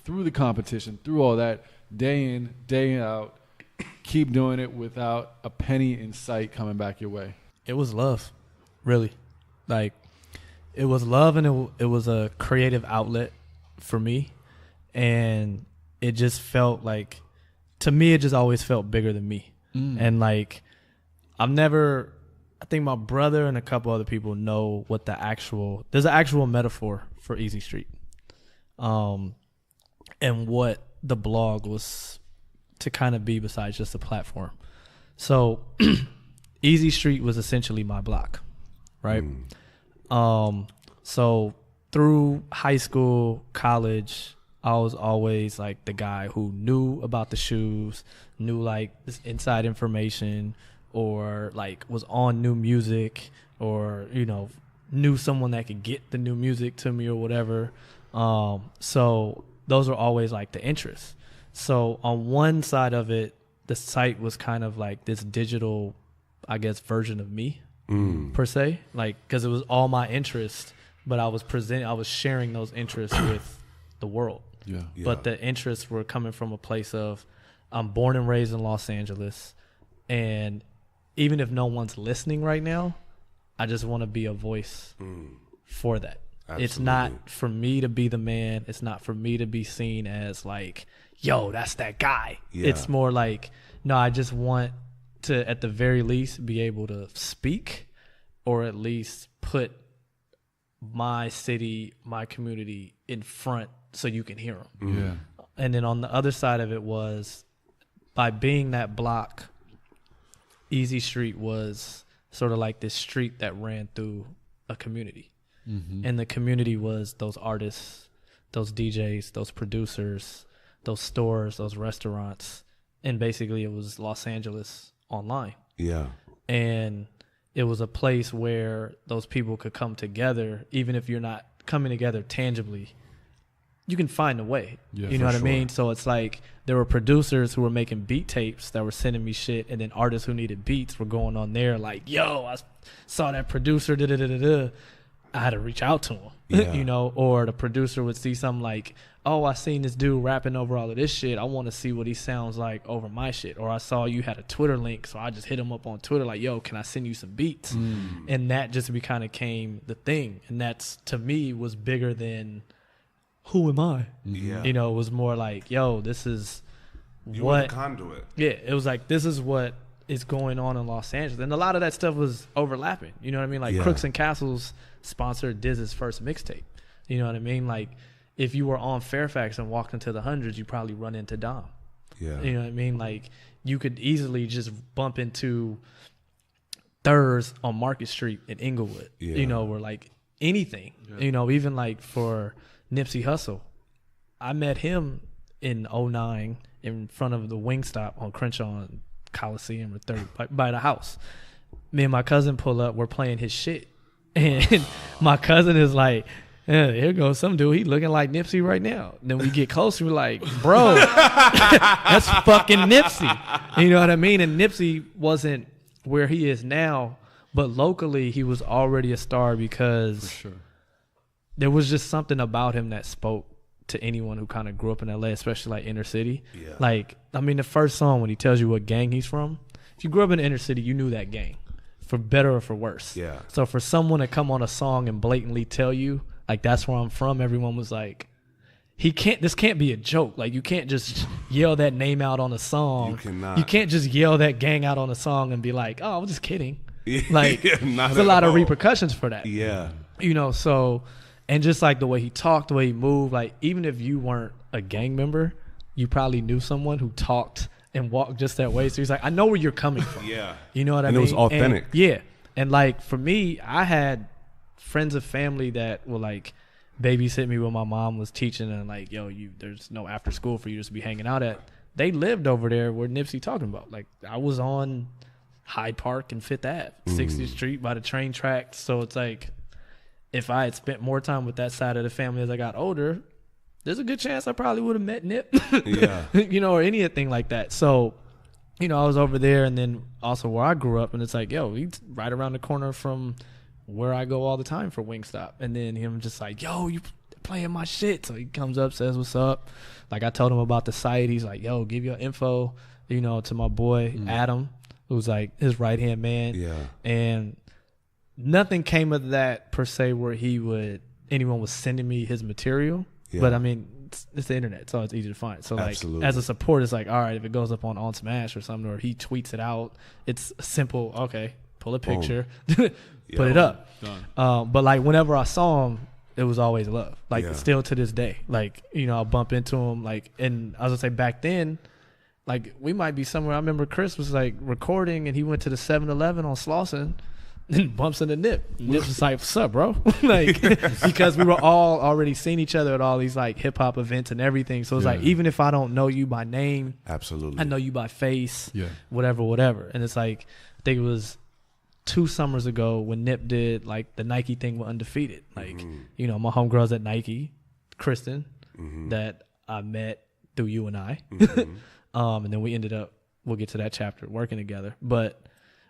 through the competition, through all that, day in, day out, keep doing it without a penny in sight coming back your way. It was love, really. Like, it was love, and it was a creative outlet for me. And it just felt like, to me, it just always felt bigger than me. And like, I think my brother and a couple other people know what there's an actual metaphor for Eazee Street. And what the blog was to kind of be besides just a platform. So Eazee Street was essentially my block, right? So through high school, college, I was always like the guy who knew about the shoes, knew like this inside information, or like was on new music, or, you know, knew someone that could get the new music to me or whatever. So those were always like the interests. So on one side of it, the site was kind of like this digital, I guess, version of me per se, like, because it was all my interests, but I was sharing those interests with the world. Yeah. But the interests were coming from a place of, I'm born and raised in Los Angeles, and even if no one's listening right now, I just want to be a voice for that. Absolutely. It's not for me to be the man. It's not for me to be seen as like, yo, that's that guy. Yeah. It's more like, no, I just want to, at the very least, be able to speak, or at least put my city, my community in front so you can hear them. Yeah. And then on the other side of it was, by being that block, Eazee Street was sort of like this street that ran through a community. and the community was those artists, those DJs, those producers, those stores, those restaurants, and basically it was Los Angeles online. Yeah. And it was a place where those people could come together, even if you're not coming together tangibly. You can find a way. Yeah, you know what I mean? So it's like there were producers who were making beat tapes that were sending me shit, and then artists who needed beats were going on there like, yo, I saw that producer, da-da-da-da-da. I had to reach out to him, you know, or the producer would see something like, oh, I seen this dude rapping over all of this shit. I want to see what he sounds like over my shit. Or I saw you had a Twitter link, so I just hit him up on Twitter like, yo, can I send you some beats? And that just kind of became the thing. And that's, to me, was bigger than who am I? Yeah. You know, it was more like, yo, this is You what. were the conduit. Yeah, it was like, this is what is going on in Los Angeles. And a lot of that stuff was overlapping. You know what I mean? Like Crooks and Castles sponsored Diz's first mixtape. You know what I mean? Like, if you were on Fairfax and walked into the hundreds, you probably run into Dom. Yeah. You know what I mean? Like, you could easily just bump into Thurs on Market Street in Inglewood. Yeah. You know, or like anything. Yeah. You know, even like for Nipsey Hussle, I met him in 2009 in front of the Wingstop on Crenshaw and Coliseum or 30 by the house. Me and my cousin pull up, we're playing his shit. And my cousin is like, yeah, here goes some dude. He looking like Nipsey right now. Then we get closer. We're like, bro, that's fucking Nipsey. You know what I mean? And Nipsey wasn't where he is now, but locally he was already a star because there was just something about him that spoke to anyone who kind of grew up in LA, especially like inner city. Yeah. Like, I mean, the first song when he tells you what gang he's from, if you grew up in the inner city, you knew that gang, for better or for worse. Yeah. So for someone to come on a song and blatantly tell you, like, that's where I'm from, everyone was like, this can't be a joke. Like, you can't just yell that name out on a song. You cannot. You can't just yell that gang out on a song and be like, oh, I'm just kidding. Like, there's a lot of repercussions for that. Yeah. You know, so, and just like the way he talked, the way he moved, like, even if you weren't a gang member, you probably knew someone who talked and walked just that way. So he's like, I know where you're coming from. Yeah. You know what I mean? And it was authentic. And, yeah. And like, for me, I had friends of family that were like babysit me when my mom was teaching, and like, yo, there's no after school for you just to be hanging out at. They lived over there where Nipsey talking about. Like, I was on Hyde Park and Fifth Ave, 60th Street by the train tracks. So it's like, if I had spent more time with that side of the family as I got older, there's a good chance I probably would have met Nip. Yeah. You know, or anything like that. So, you know, I was over there, and then also where I grew up, and it's like, yo, he's right around the corner from where I go all the time for Wingstop. And then him just like, yo, you playing my shit. So he comes up, says what's up. Like, I told him about the site. He's like, yo, give your info, you know, to my boy Adam, who's like his right hand man. Yeah. And nothing came of that per se where anyone was sending me his material. Yeah. But I mean, it's the internet, so it's easy to find. So like, as a support, it's like, all right, if it goes up on Smash or something, or he tweets it out, it's simple. Okay, pull a picture, put it up. But like, whenever I saw him, it was always love. Like, still to this day, like, you know, I'll bump into him. Like, and I was gonna say back then, like, we might be somewhere. I remember Chris was like recording, and he went to the 7-Eleven on Slauson and bumps into Nip. Nip's just like, what's up, bro? Like, because we were all already seeing each other at all these like hip hop events and everything. So it's like, even if I don't know you by name, absolutely, I know you by face, whatever. And it's like, I think it was 2 summers ago when Nip did like the Nike thing with Undefeated. Like, you know, my homegirls at Nike, Kristen, that I met through you and I. And then we ended up, we'll get to that chapter, working together. But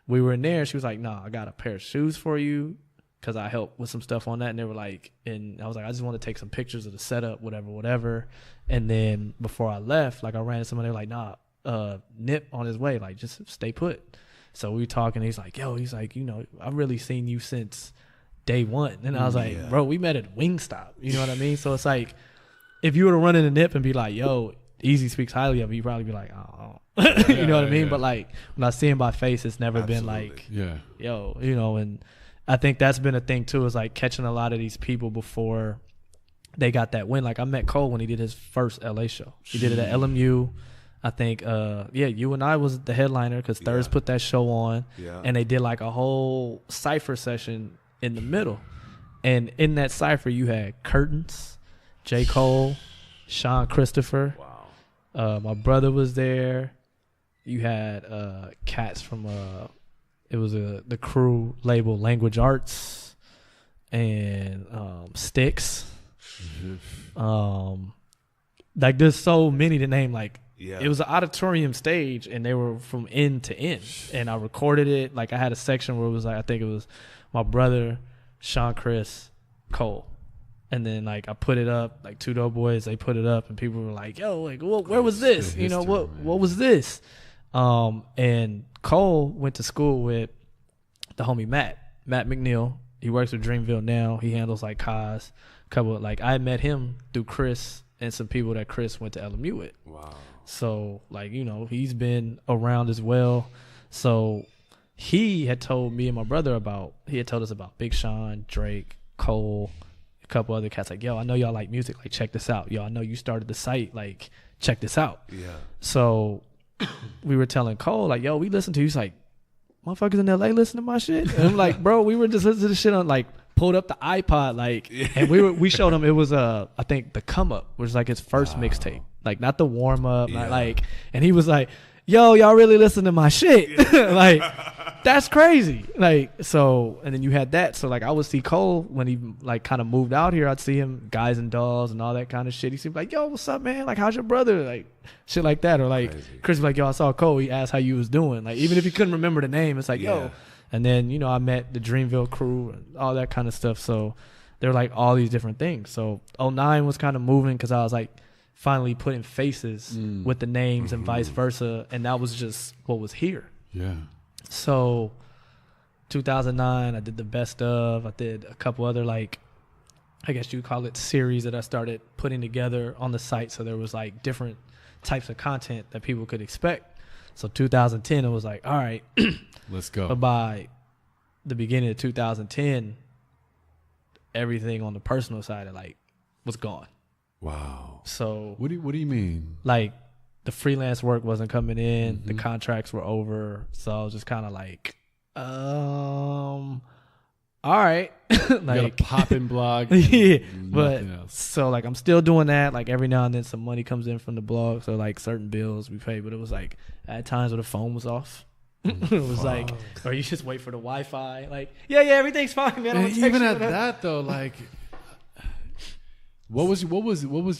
we were in there. She was like, "No, I got a pair of shoes for you," because I helped with some stuff on that. And they were like, and I was like, I just want to take some pictures of the setup, whatever. And then before I left, like, I ran into someone. They were like, "Nah, Nip on his way. Like, just stay put." So we were talking. He's like, you know, I've really seen you since day one. And I was like, bro, we met at Wingstop. You know what I mean? So it's like, if you were to run into Nip and be like, yo, Eazee speaks highly of you, you'd probably be like, oh. You know what I mean? Yeah. But like, when I see him by face, it's never been like, yo, you know. And I think that's been a thing too, is like catching a lot of these people before they got that win. Like, I met Cole when he did his first LA show. He did it at LMU. I think, you and I was the headliner because Thurs put that show on, and they did like a whole cypher session in the middle. And in that cipher, you had Curtains, J. Cole, Sean Christopher. Wow. My brother was there. You had cats from it was the crew label Language Arts and Styx. Like there's so many to name. Like it was an auditorium stage, and they were from end to end. And I recorded it. Like I had a section where it was like I think it was my brother, Sean, Chris, Cole. And then like I put it up, like Two Dope Boys, they put it up, and people were like, "Yo, like, where was this? You know, what was this?" And Cole went to school with the homie Matt McNeil. He works with Dreamville now. He handles like Kaz, a couple of, like I met him through Chris and some people that Chris went to LMU with. Wow. So like he's been around as well. So he had told me and my brother he had told us about Big Sean, Drake, Cole, a couple other cats. Like, yo, I know y'all like music. Like, check this out. Yo, I know you started the site. Like, check this out. Yeah. So we were telling Cole, like, yo, we listen to you. He's like, motherfuckers in LA listen to my shit. And I'm like, bro, we were just listening to the shit on, like, pulled up the iPod, like, and we showed him. It was I think the Come Up, which was like his first mixtape, like not the warm up, not like. And he was like, yo, y'all really listen to my shit? Like, that's crazy. Like, so, and then you had that. So like I would see Cole when he like kind of moved out here. I'd see him, Guys and Dolls and all that kind of shit. He seemed like, yo, what's up, man? Like, how's your brother? Like, shit like that. Or like Chris was like, yo, I saw Cole. He asked how you was doing. Like, even if he couldn't remember the name, it's like, yo. And then, I met the Dreamville crew and all that kind of stuff. So they're like all these different things. So 09 was kind of moving because I was like finally putting faces with the names and vice versa. And that was just what was here. Yeah. So 2009, I did the best of. I did a couple other, like, I guess you'd call it series that I started putting together on the site. So there was like different types of content that people could expect. So 2010, it was like, all right, let's go. But by the beginning of 2010, everything on the personal side of like was gone. Wow. So what do you mean? Like the freelance work wasn't coming in, the contracts were over. So I was just kind of like, all right. Like, you got a poppin' blog. Yeah. But else. So like I'm still doing that. Like every now and then some money comes in from the blog. So like certain bills we pay, but it was like at times where the phone was off. It was like, or you just wait for the Wi-Fi. Like, yeah, everything's fine, man. And even at that though, like, what was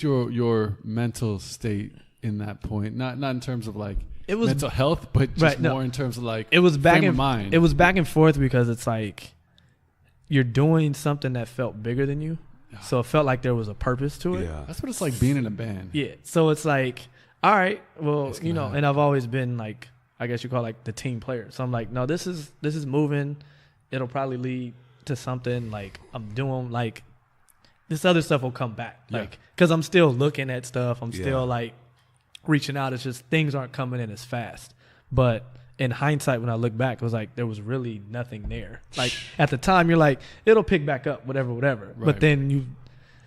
your mental state in that point? Not in terms of like it was mental health, but just more in terms of like it was back frame of mind. It was back and forth because it's like you're doing something that felt bigger than you, so it felt like there was a purpose to it. Yeah, that's what it's like being in a band. Yeah, so it's like, all right, well, and I've always been like, I guess you call it like the team player. So I'm like, no, this is moving. It'll probably lead to something. Like I'm doing like this other stuff will come back. Like, cause I'm still looking at stuff. I'm still like reaching out. It's just things aren't coming in as fast. But in hindsight, when I look back, it was like there was really nothing there. Like at the time, you're like, it'll pick back up, whatever. Right. But then you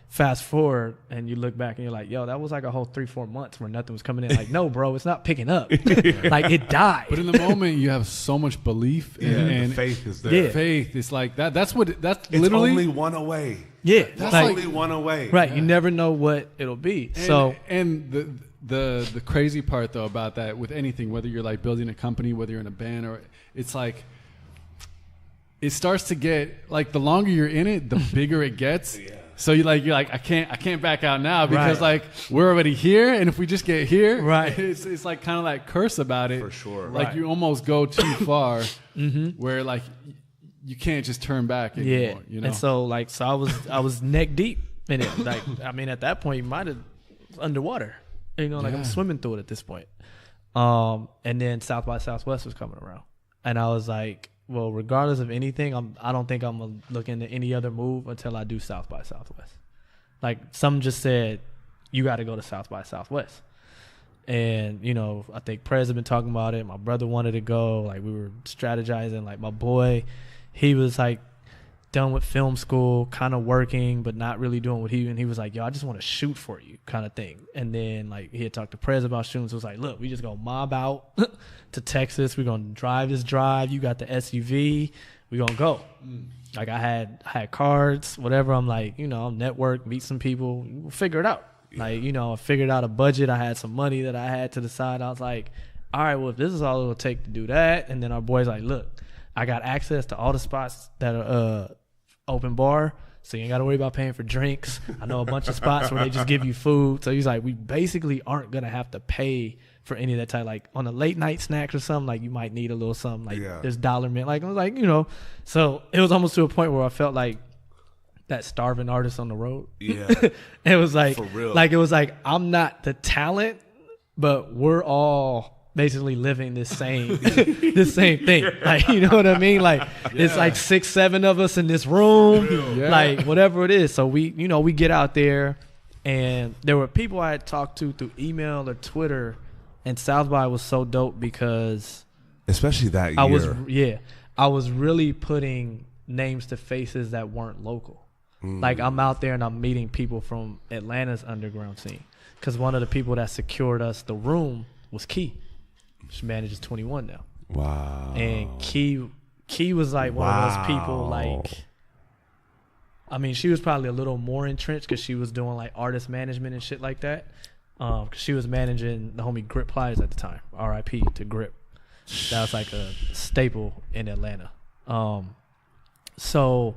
fast forward and you look back and you're like, yo, that was like a whole 3-4 months where nothing was coming in. Like, no, bro, it's not picking up. Like it died. But in the moment, you have so much belief and the faith is there. Yeah. Faith. It's like that. That's it's literally only one away. Yeah, that's like, only one away. Right. Yeah. You never know what it'll be. And the crazy part though about that with anything, whether you're like building a company, whether you're in a band, or it's like it starts to get like the longer you're in it, the bigger it gets. Yeah. So you're like I can't back out now because like we're already here, and if we just get here, right, it's like kind of like curse about it for sure. Like you almost go too far, where like you can't just turn back anymore. You know? And so I was neck deep in it. Like I mean, at that point, you might have underwater. Like I'm swimming through it at this point. And then South by Southwest was coming around, and I was like, well, regardless of anything, I don't think I'm gonna look into any other move until I do South by Southwest. Like some just said, you got to go to South by Southwest, and I think Prez had been talking about it. My brother wanted to go. Like we were strategizing. Like my boy, he was like done with film school, kind of working, but not really doing what and he was like, yo, I just want to shoot for you kind of thing. And then like he had talked to Prez about shooting. So it was like, look, we just gonna mob out to Texas. We're gonna drive this drive. You got the SUV. We're gonna go. Like I had cards, whatever. I'm like, I'll network, meet some people, we'll figure it out. Yeah. Like, I figured out a budget. I had some money that I had to the side. I was like, all right, well, if this is all it'll take to do that. And then our boy's like, look, I got access to all the spots that are open bar, so you ain't got to worry about paying for drinks. I know a bunch of spots where they just give you food. So he's like, we basically aren't going to have to pay for any of that type. Like on a late night snack or something, like you might need a little something, like there's dollar mint. Like I was like, so it was almost to a point where I felt like that starving artist on the road. Yeah. It was like, for real. Like it was like, I'm not the talent, but we're all basically living this same thing. Like, you know what I mean? Like it's like 6-7 of us in this room, like whatever it is. So we get out there, and there were people I had talked to through email or Twitter, and South by was so dope because especially that year. I was really putting names to faces that weren't local. Like I'm out there and I'm meeting people from Atlanta's underground scene, because one of the people that secured us the room was Key. She manages 21 now. Wow. And Key was like one of those people, like, I mean, she was probably a little more entrenched because she was doing like artist management and shit like that. Cause she was managing the homie Grip Pliers at the time. R.I.P. to Grip. That was like a staple in Atlanta. So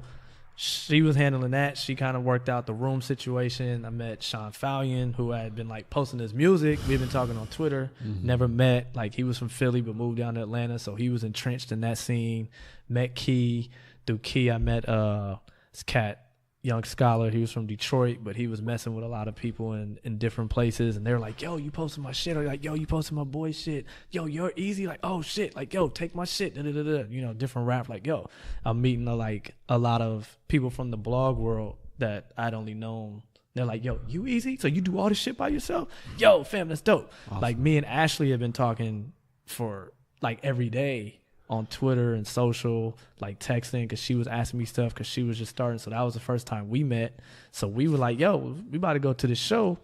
she was handling that. She kind of worked out the room situation. I met Sean Fallion, who had been like posting his music. We've been talking on Twitter. Never met. Like he was from Philly but moved down to Atlanta, so he was entrenched in that scene. Met Key. Through Key, I met this cat, Young Scholar. He was from Detroit, but he was messing with a lot of people in different places, and they were like, yo, you posted my shit. Or like, yo, you posted my boy shit. Yo, you're Eazee. Like, oh shit. Like, yo, take my shit. Different rap. Like, yo, I'm meeting like a lot of people from the blog world that I'd only known. They're like, yo, you Eazee? So you do all this shit by yourself? Yo, fam, that's dope. Awesome. Like me and Ashley have been talking for like every day on Twitter and social, like texting, because she was asking me stuff because she was just starting. So that was the first time we met. So we were like, yo, we about to go to this show,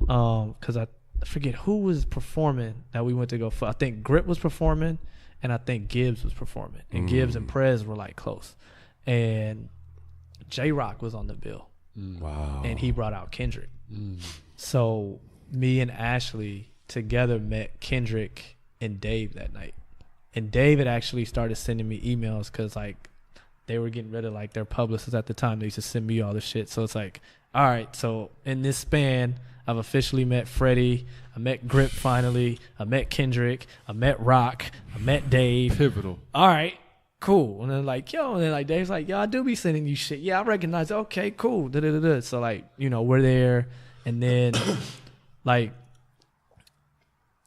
because I forget who was performing that we went to go for. I think Grip was performing, and I think Gibbs was performing. And Gibbs and Prez were like close. And J-Rock was on the bill. Wow. And he brought out Kendrick. So me and Ashley together met Kendrick and Dave that night. And David actually started sending me emails because, like, they were getting rid of, like, their publicists at the time. They used to send me all this shit. So it's like, all right, so in this span, I've officially met Freddie. I met Grip finally. I met Kendrick. I met Rock. I met Dave. Pivotal. All right, cool. And then, like, yo, and then, like, Dave's like, yo, I do be sending you shit. Yeah, I recognize it. Okay, cool. Da-da-da-da. So, like, we're there. And then, like,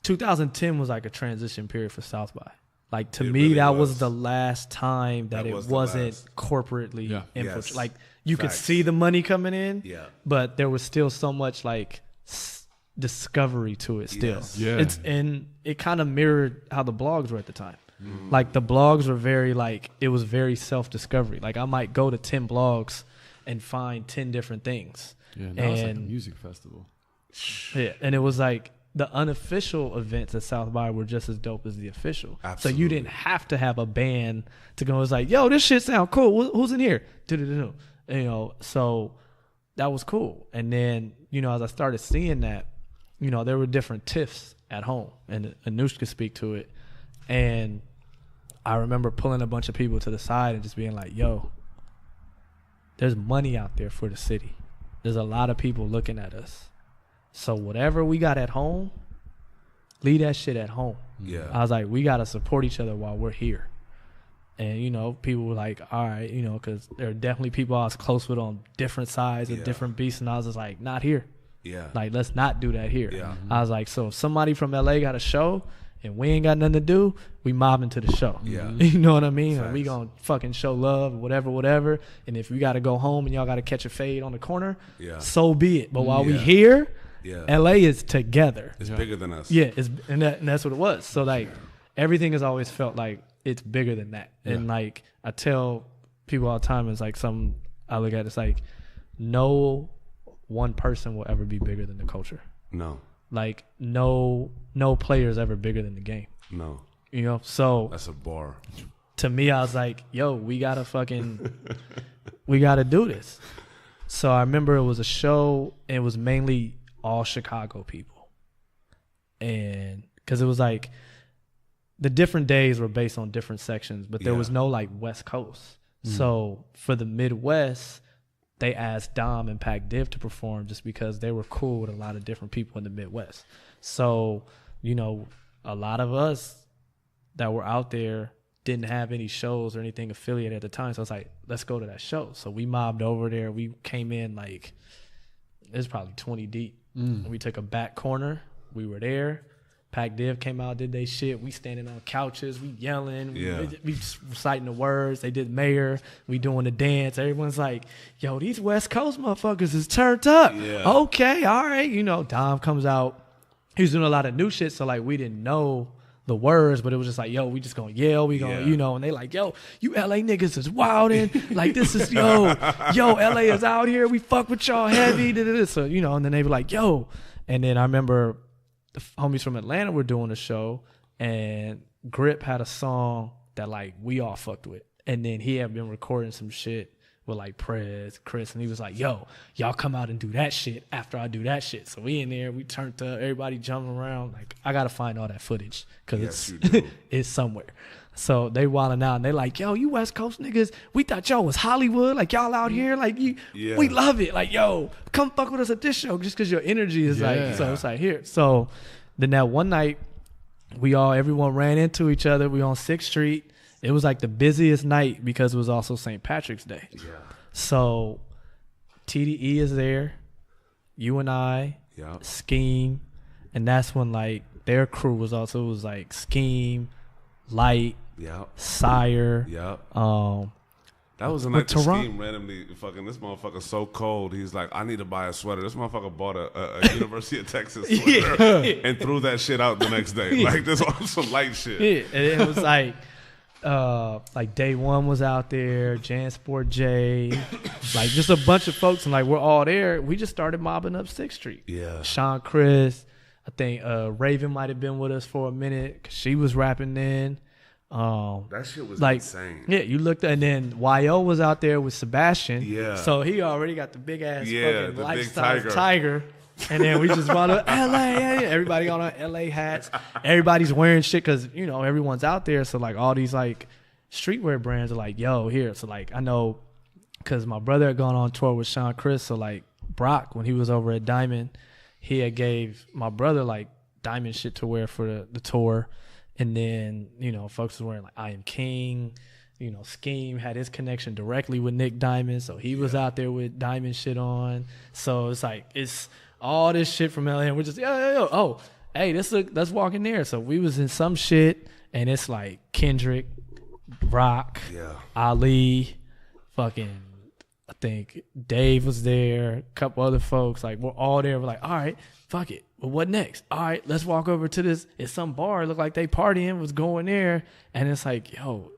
2010 was, like, a transition period for South by. Like, to me, really that was the last time that it wasn't corporately infiltrated. Yes. Like, you could see the money coming in, but there was still so much, like, discovery to it still. Yes. Yeah. And it kind of mirrored how the blogs were at the time. Like, the blogs were very, like, it was very self-discovery. Like, I might go to 10 blogs and find 10 different things. Yeah, now it's like a music festival. Yeah, and it was like, the unofficial events at South by were just as dope as the official. Absolutely. So you didn't have to have a band to go. It was like, yo, this shit sound cool. Who's in here? So that was cool. And then, as I started seeing that, there were different TIFFs at home, and Anush could speak to it. And I remember pulling a bunch of people to the side and just being like, yo, there's money out there for the city. There's a lot of people looking at us. So whatever we got at home, leave that shit at home. Yeah. I was like, we got to support each other while we're here. And, people were like, all right, because there are definitely people I was close with on different sides of different beasts. And I was just like, not here. Yeah. Like, let's not do that here. Yeah. I was like, so if somebody from LA got a show and we ain't got nothing to do, we mobbing to the show. Yeah. You know what I mean? And we gonna fucking show love, whatever. And if we got to go home and y'all got to catch a fade on the corner, so be it. But while we here, LA is together. It's bigger than us. Yeah, and that's what it was. So, like, everything has always felt like it's bigger than that. Yeah. And, like, I tell people all the time, it's like I look at it's like, no one person will ever be bigger than the culture. No. Like, no player is ever bigger than the game. No. So. That's a bar. to me, I was like, yo, we gotta do this. So I remember it was a show, and it was mainly all Chicago people. And because it was like, the different days were based on different sections, but there was no like West Coast. So for the Midwest, they asked Dom and Pac Div to perform just because they were cool with a lot of different people in the Midwest. So, you know, a lot of us that were out there didn't have any shows or anything affiliated at the time. So I was like, let's go to that show. So we mobbed over there. We came in like, it was probably 20 deep. We took a back corner. We were there. Pac Div came out, did they shit. We standing on couches, we yelling, we just reciting the words. They did Mayor, we doing the dance. Everyone's like, yo, these West Coast motherfuckers is turned up. Yeah. Okay, all right. You know, Dom comes out. He was doing a lot of new shit, so like we didn't know the words, but it was just like, yo, we just gonna yell, we gonna, you know, and they like, yo, you LA niggas is wildin'. Like this is, yo, LA is out here, we fuck with y'all heavy. So, you know, and then they were like, yo. And then I remember the homies from Atlanta were doing a show, and Grip had a song that like we all fucked with, and then he had been recording some shit with like Prez, Chris, and he was like, yo, y'all come out and do that shit after I do that shit. So we in there, we turned up, everybody jumping around. Like, I gotta find all that footage because it's somewhere. So they wilding out, and they like, yo, you West Coast niggas, we thought y'all was Hollywood, like y'all out here, like we love it. Like, yo, come fuck with us at this show just because your energy is like, so it's like here. So then that one night, everyone ran into each other. We on 6th Street. It was like the busiest night because it was also St. Patrick's Day. Yeah. So TDE is there, you and I, Scheme, and that's when like their crew was also, it was like Scheme, Light, Sire. That was a night the Scheme randomly fucking, this motherfucker so cold. He's like, I need to buy a sweater. This motherfucker bought a University of Texas sweater and threw that shit out the next day. Like this was some light shit. Yeah, and it was like Day One was out there, Jansport J, like just a bunch of folks, and like we're all there. We just started mobbing up 6th Street. Yeah. Sean Chris, I think Raven might have been with us for a minute because she was rapping then. That shit was like, insane. Yeah, you looked, and then YO was out there with Sebastian. Yeah. So he already got the big ass fucking lifestyle tiger. And then we just brought up LA. Everybody got on LA hats. Everybody's wearing shit because, you know, everyone's out there. So, like, all these, like, streetwear brands are like, yo, here. So, like, I know because my brother had gone on tour with Sean Chris. So, like, Brock, when he was over at Diamond, he had gave my brother, like, Diamond shit to wear for the tour. And then, you know, folks was wearing, like, I Am King. You know, Scheme had his connection directly with Nick Diamond. So, he was out there with Diamond shit on. So, it's like, it's all this shit from LA, and we're just oh, hey, let's walk in there. So we was in some shit, and it's like Kendrick, Rock, Ali, fucking, I think Dave was there, a couple other folks. Like we're all there. We're like, all right, fuck it. Well, what next? All right, let's walk over to this. It's some bar. It looked like they partying. Was going there, and it's like, yo,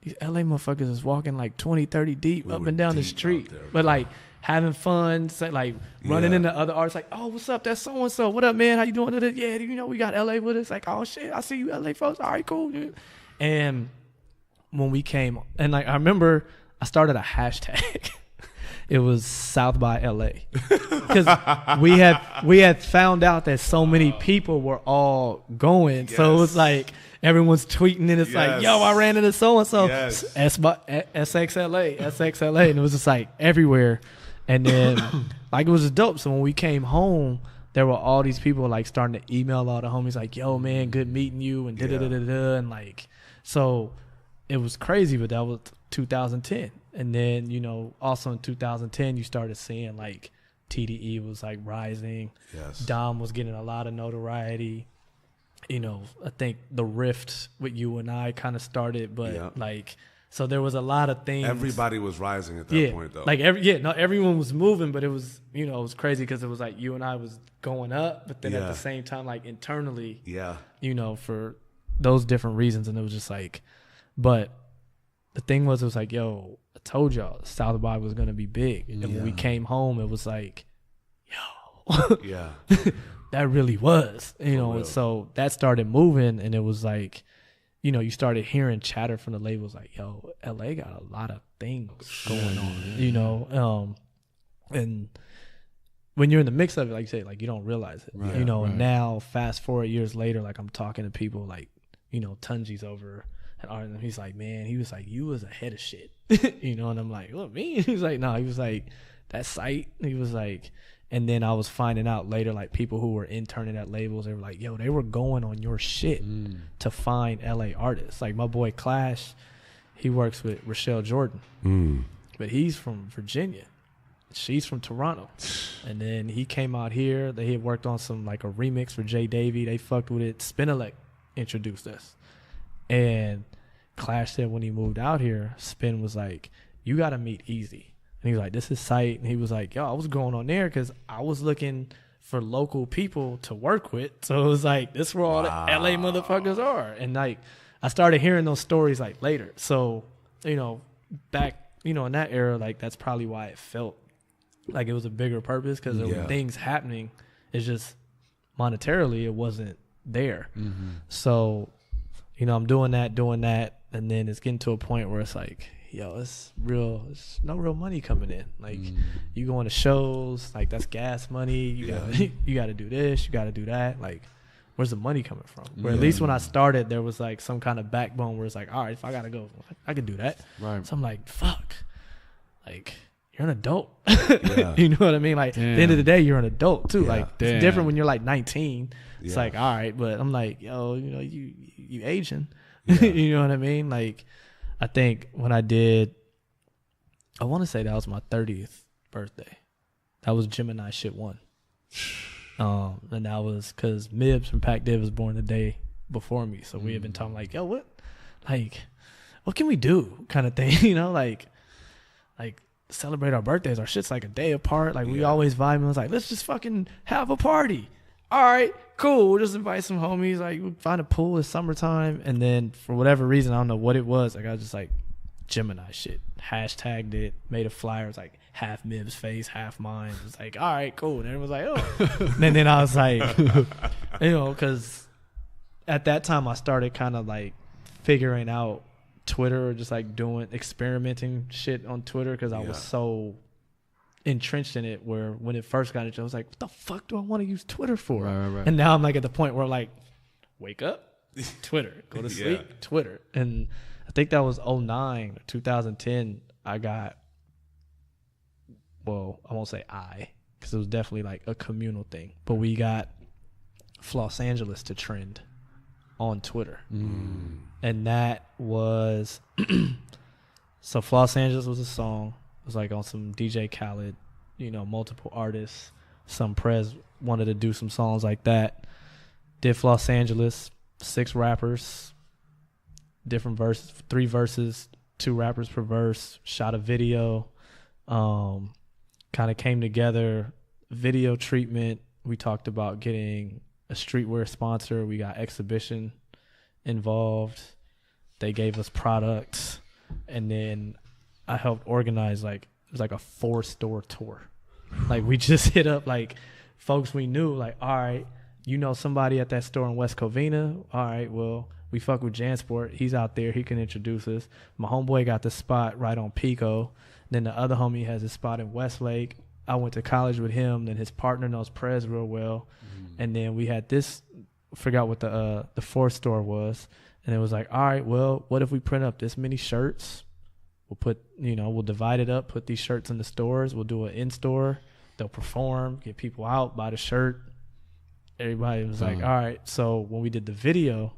these LA motherfuckers is walking like 20, 30 deep up and down the street, but like having fun, like running into other artists, like, oh, what's up? That's so and so. What up, man? How you doing? Yeah, you know, we got LA with us. Like, oh shit, I see you, LA folks. All right, cool, dude. And when we came, and like I remember, I started a hashtag. It was South by LA because we had found out that so many people were all going, so it was like everyone's tweeting, and it's like, yo, I ran into so and so, SXLA, and it was just like everywhere. And then, like, it was just dope. So when we came home, there were all these people, like, starting to email all the homies, like, yo, man, good meeting you, and da-da-da-da-da. And, like, so it was crazy, but that was 2010. And then, you know, also in 2010, you started seeing, like, TDE was, like, rising. Yes. Dom was getting a lot of notoriety. You know, I think the rift with you and I kind of started, but, like, so there was a lot of things. Everybody was rising at that point, though. Like everyone was moving, but it was, you know, it was crazy because it was like you and I was going up, but then at the same time, like internally, you know, for those different reasons, and it was just like, but the thing was, it was like, yo, I told y'all South by was gonna be big, and when we came home, it was like, yo, that really was, you know, and so that started moving, and it was like, you know, you started hearing chatter from the labels like, yo, LA got a lot of things going on, you know, and when you're in the mix of it, like you say, like you don't realize it, you know. And now fast forward years later, like I'm talking to people like, you know, Tunji's over at Art, and he's like, man, he was like, you was ahead of shit, you know. And I'm like, what, me? He was like, no, he was like, that site, he was like. And then I was finding out later, like people who were interning at labels, they were like, yo, they were going on your shit to find LA artists. Like my boy Clash, he works with Rochelle Jordan, but he's from Virginia. She's from Toronto. And then he came out here. They had worked on some, like a remix for J Davy. They fucked with it. Spinelec introduced us. And Clash said when he moved out here, Spin was like, you got to meet Eazee. And he was like, this is sight. And he was like, yo, I was going on there because I was looking for local people to work with. So it was like, this is where all the LA motherfuckers are. And like, I started hearing those stories like later. So, you know, back, you know, in that era, like that's probably why it felt like it was a bigger purpose, because there were things happening. It's just monetarily it wasn't there. So, you know, I'm doing that, and then it's getting to a point where it's like, yo, it's no real money coming in. Like you going to shows, like that's gas money. You gotta do this, you gotta do that. Like, where's the money coming from? Where at least when I started, there was like some kind of backbone where it's like, all right, if I gotta go, I can do that. Right. So I'm like, fuck, like. You're an adult. You know what I mean? Like, at the end of the day, you're an adult, too. Like, it's different when you're, like, 19. It's like, all right. But I'm like, yo, you know, you Asian. You know what I mean? Like, I think when I want to say that was my 30th birthday. That was Gemini shit 1. And that was because Mibbs from Pac Div was born the day before me. So we had been talking like, yo, what can we do kind of thing? You know, like, celebrate our birthdays. Our shit's like a day apart. Like we always vibe. And was like, let's just fucking have a party. All right, cool. We'll just invite some homies. Like we'll find a pool. It's summertime. And then for whatever reason, I don't know what it was. Like I was just like Gemini shit. Hashtagged it. Made a flyer. It was like half Mib's face, half mine. It was like, all right, cool. And everyone was like, oh. And then I was like, you know, because at that time I started kind of like figuring out Twitter, or just like experimenting shit on Twitter, because I was so entrenched in it, where when it first got into it, I was like, what the fuck do I want to use Twitter for? Right. And now I'm like at the point where I'm like, wake up, Twitter, go to sleep, Twitter. And I think that was 2009 or 2010 I got, well, I won't say because it was definitely like a communal thing, but we got Los Angeles to trend on Twitter. And that was so Los Angeles was a song. It was like on some DJ Khaled, you know, multiple artists. Some Prez wanted to do some songs like that. Did Los Angeles, 6 rappers, different verses, 3 verses, 2 rappers per verse, shot a video, kind of came together, video treatment. We talked about getting a streetwear sponsor. We got Exhibition involved. They gave us products, and then I helped organize, like it was like a 4-store tour. Like we just hit up like folks we knew, like, all right, you know somebody at that store in West Covina, all right, well, we fuck with Jansport, he's out there, he can introduce us. My homeboy got the spot right on Pico. Then the other homie has a spot in Westlake. I went to college with him. Then his partner knows Prez real well. And then we had this, forgot what the 4th store was. And it was like, all right, well, what if we print up this many shirts? We'll put, you know, we'll divide it up, put these shirts in the stores. We'll do an in-store. They'll perform, get people out, buy the shirt. Everybody was like, all right. So when we did the video,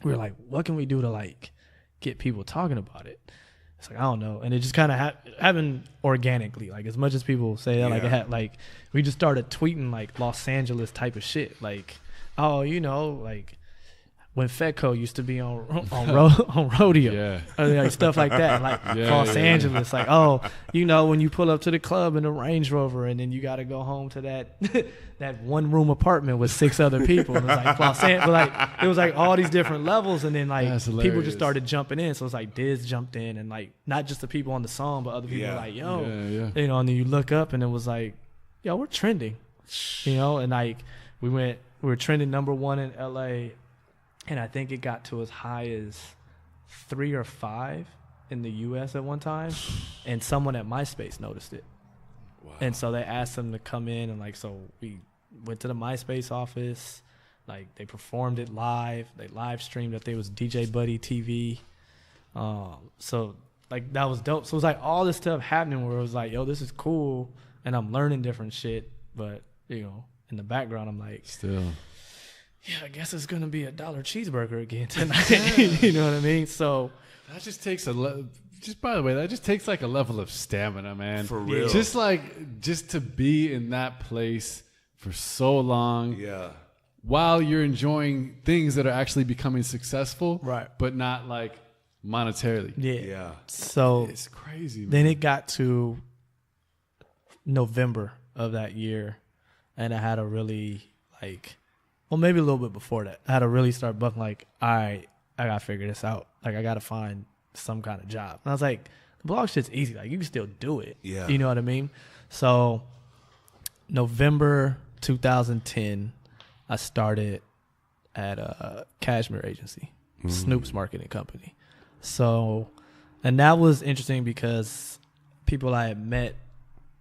we were like, what can we do to like get people talking about it? It's like, I don't know. And it just kind of happened organically. Like as much as people say that, like it had, like we just started tweeting like Los Angeles type of shit. Like, oh, you know, like when Fedco used to be on rodeo, like stuff like that, like Los Angeles, like, oh, you know, when you pull up to the club in a Range Rover, and then you got to go home to that that 1-room apartment with 6 other people. And it was like Los Angeles, like it was like all these different levels, and then like people just started jumping in. So it's like Diz jumped in, and like not just the people on the song, but other people were like, yo, you know, and then you look up, and it was like, yo, we're trending, you know, and like we were trending #1 in LA. and I think it got to as high as 3 or 5 in the U.S. at one time, and someone at MySpace noticed it. Wow. And so they asked them to come in, and like, so we went to the MySpace office. Like, they performed it live. They live streamed it. There was DJ Buddy TV. So like, that was dope. So it was like all this stuff happening where it was like, yo, this is cool, and I'm learning different shit. But you know, in the background, I'm like, still, yeah, I guess it's gonna be $1 cheeseburger again tonight. You know what I mean? So that just takes just by the way, that just takes like a level of stamina, man. For real. Just to be in that place for so long. Yeah. While you're enjoying things that are actually becoming successful. Right. But not like monetarily. Yeah. Yeah. So it's crazy, man. Then it got to November of that year, and I had to really maybe a little bit before that, I had to really start bucking like, all right, I got to figure this out. Like, I got to find some kind of job. And I was like, the blog shit's easy. Like, you can still do it. Yeah. You know what I mean? So November 2010, I started at a Cashmere agency, Snoop's marketing company. So, and that was interesting because people I had met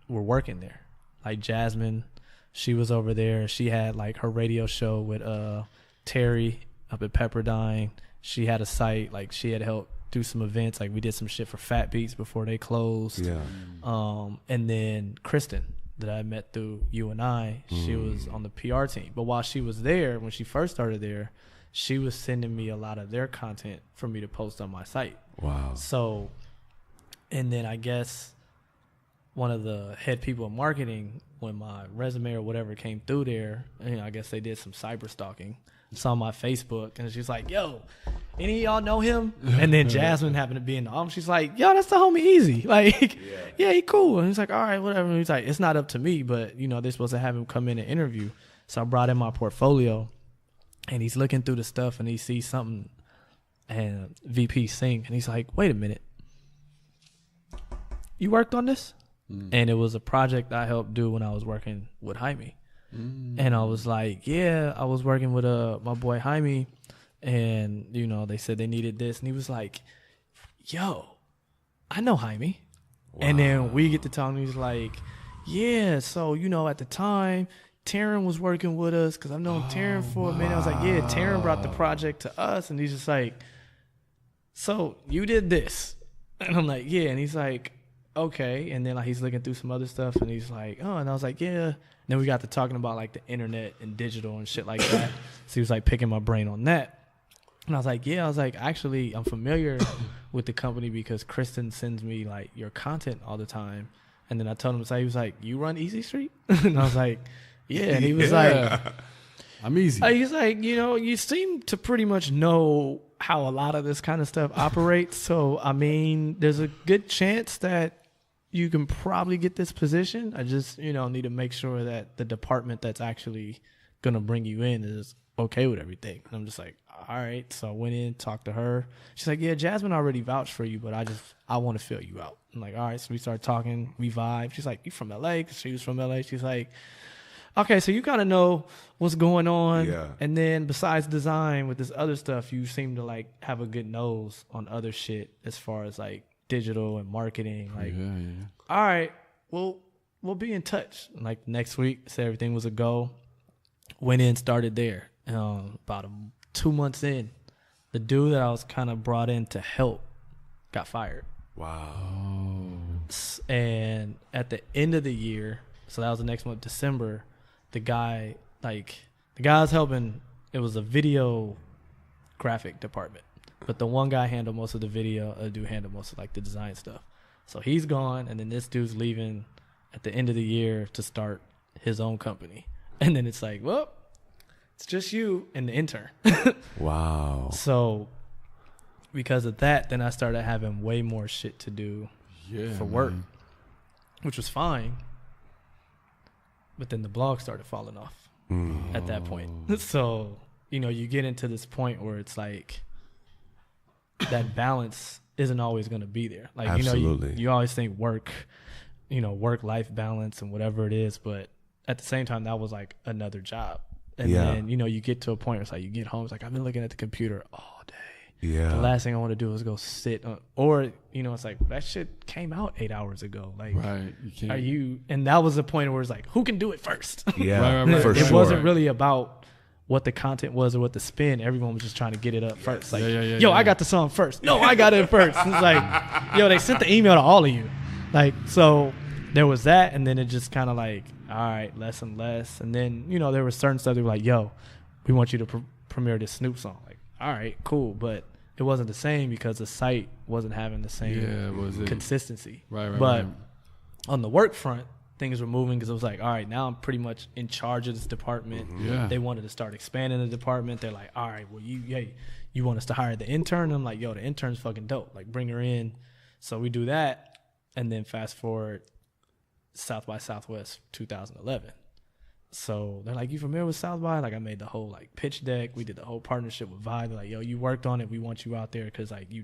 were working there. Like Jasmine, she was over there. She had like her radio show with Terry up at Pepperdine. She had a site, like she had helped do some events. Like we did some shit for Fat Beats before they closed. Yeah. And then Kristen, that I met through you and I, she was on the PR team. But while she was there, when she first started there, she was sending me a lot of their content for me to post on my site. Wow. So, and then I guess one of the head people in marketing, when my resume or whatever came through there, you know, I guess they did some cyber stalking. Saw my Facebook, and she's like, yo, any of y'all know him? And then Jasmine happened to be in the office. She's like, yo, that's the homie Eazee. Like, yeah, he cool. And he's like, all right, whatever. And he's like, it's not up to me, but, you know, they're supposed to have him come in and interview. So I brought in my portfolio, and he's looking through the stuff, and he sees something, and VP Singh, and he's like, wait a minute. You worked on this? And it was a project I helped do when I was working with Jaime. And I was like, yeah, I was working with my boy Jaime, and, you know, they said they needed this. And he was like, yo, I know Jaime. Wow. And then we get to talk, and he's like, yeah, so, you know, at the time, Taryn was working with us, because I've known Taryn for a minute. I was like, yeah, Taryn brought the project to us. And he's just like, so you did this? And I'm like, yeah. And he's like, okay. And then like he's looking through some other stuff, and he's like, oh. And I was like, yeah. And then we got to talking about like the internet and digital and shit like that. So he was like picking my brain on that. And I was like, yeah. I was like, actually, I'm familiar with the company because Kristen sends me like your content all the time. And then I told him, so he was like, you run Eazee Street? And I was like, yeah. And he was like, I'm Eazee. He's like, you know, you seem to pretty much know how a lot of this kind of stuff operates. So, I mean, there's a good chance that you can probably get this position. I just, you know, need to make sure that the department that's actually going to bring you in is okay with everything. And I'm just like, all right. So I went in, talked to her. She's like, yeah, Jasmine already vouched for you, but I want to fill you out. I'm like, all right. So we started talking, we vibe. She's like, you from LA? Because she was from LA. She's like, okay, so you kind of know what's going on. Yeah. And then besides design, with this other stuff, you seem to like have a good nose on other shit as far as like digital and marketing. Like, all right, well, we'll be in touch. And like next week, said everything was a go. Went in, started there. About 2 months in, the dude that I was kind of brought in to help got fired. Wow. And at the end of the year, so that was the next month, December, the guy I was helping, it was a video graphic department. But the one guy handled most of the video, a dude handled most of like the design stuff. So he's gone, and then this dude's leaving at the end of the year to start his own company. And then it's like, well, it's just you and the intern. Wow. So because of that, then I started having way more shit to do for work, which was fine. But then the blog started falling off at that point. So, you know, you get into this point where it's like that balance isn't always going to be there. Like, absolutely. You know, you always think work-life balance and whatever it is. But at the same time, that was like another job. And then, you know, you get to a point where it's like you get home, it's like I've been looking at the computer all day. Yeah. The last thing I want to do is go sit on, or, you know, it's like that shit came out 8 hours ago. Like, right. You can't. are you, and that was the point where it's like, who can do it first? Yeah. Right, For it sure. wasn't really about what the content was or what the spin. Everyone was just trying to get it up first. Like, I got the song first. No, I got it first. It's like, yo, they sent the email to all of you. Like, so there was that, and then it just kind of like, all right, less and less. And then, you know, there was certain stuff that were like, yo, we want you to premiere this Snoop song. Like, all right, cool. But it wasn't the same because the site wasn't having the same consistency. Right. But on the work front, things were moving because it was like, all right, now I'm pretty much in charge of this department. Yeah. They wanted to start expanding the department. They're like, all right, well, you want us to hire the intern? And I'm like, yo, the intern's fucking dope. Like, bring her in. So we do that. And then fast forward, South by Southwest 2011. So they're like, you familiar with South by? Like, I made the whole like pitch deck. We did the whole partnership with Vibe. They're like, yo, you worked on it. We want you out there because like you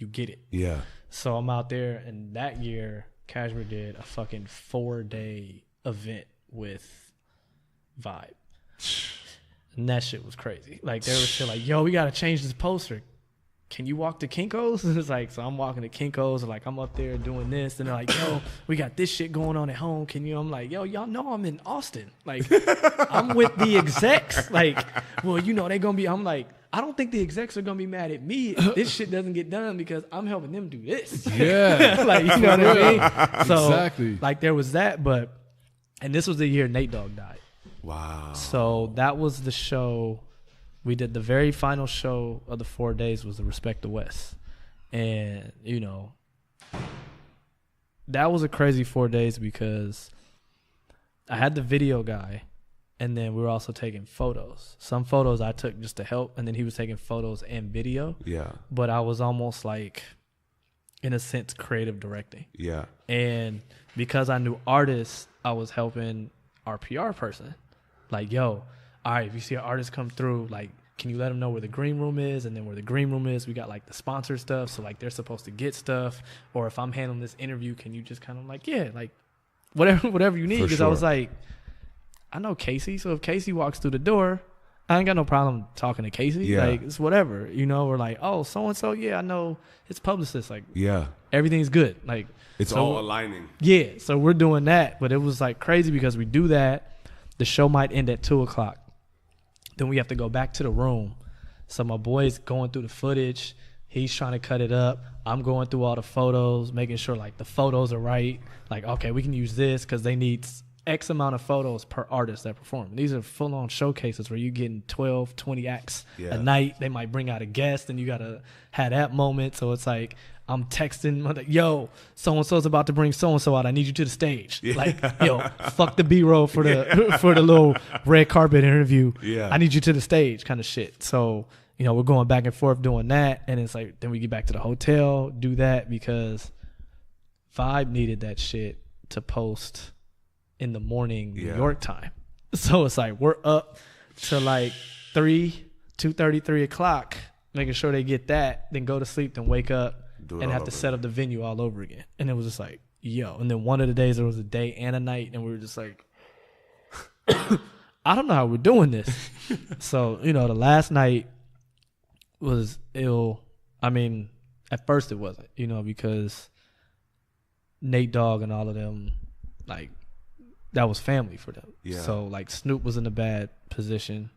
get it. Yeah. So I'm out there, and that year Cashmere did a fucking 4-day event with Vibe. And that shit was crazy. Like, they were still like, yo, we got to change this poster. Can you walk to Kinko's? And it's like, so I'm walking to Kinko's, and like, I'm up there doing this. And they're like, yo, we got this shit going on at home. Can you? I'm like, yo, y'all know I'm in Austin. Like, I'm with the execs. Like, well, you know, they're going to be, I'm like, I don't think the execs are going to be mad at me if this shit doesn't get done because I'm helping them do this. Yeah. Like, you know what I mean? So, exactly. like, there was that, and this was the year Nate Dogg died. Wow. So that was the show. We did the very final show of the 4 days was the Respect the West. And, you know, that was a crazy 4 days because I had the video guy, and then we were also taking photos. Some photos I took just to help, and then he was taking photos and video. Yeah. But I was almost like, in a sense, creative directing. Yeah. And because I knew artists, I was helping our PR person. Like, yo, all right, if you see an artist come through, like, can you let them know where the green room is? And then where the green room is, we got like the sponsor stuff. So like they're supposed to get stuff. Or if I'm handling this interview, can you just kind of like, yeah, like whatever you need. Because I was like, I know Casey. So if Casey walks through the door, I ain't got no problem talking to Casey. Yeah. Like, it's whatever, you know, we're like, oh, so-and-so, yeah, I know his publicist. Like, yeah, everything's good. Like, it's all aligning. Yeah. So we're doing that. But it was like crazy because we do that. The show might end at 2:00. Then we have to go back to the room. So my boy's going through the footage. He's trying to cut it up. I'm going through all the photos, making sure like the photos are right. Like, okay, we can use this because they need X amount of photos per artist that perform. These are full-on showcases where you're getting 12, 20 acts a night. They might bring out a guest, and you got to have that moment. So it's like, I'm texting, I'm like, yo, so-and-so's about to bring so-and-so out. I need you to the stage. Yeah. Like, yo, fuck the B-roll for the for the little red carpet interview. Yeah. I need you to the stage kind of shit. So, you know, we're going back and forth doing that. And it's like, then we get back to the hotel, do that because Vibe needed that shit to post in the morning New York time. So it's like, we're up to like 2:30, 3 o'clock, making sure they get that, then go to sleep, then wake up. And have to set up the venue all over again. And it was just like, yo. And then one of the days, there was a day and a night, and we were just like, I don't know how we're doing this. So, you know, the last night was ill. I mean, at first it wasn't, you know, because Nate Dogg and all of them, like, that was family for them. Yeah. So, like, Snoop was in a bad position,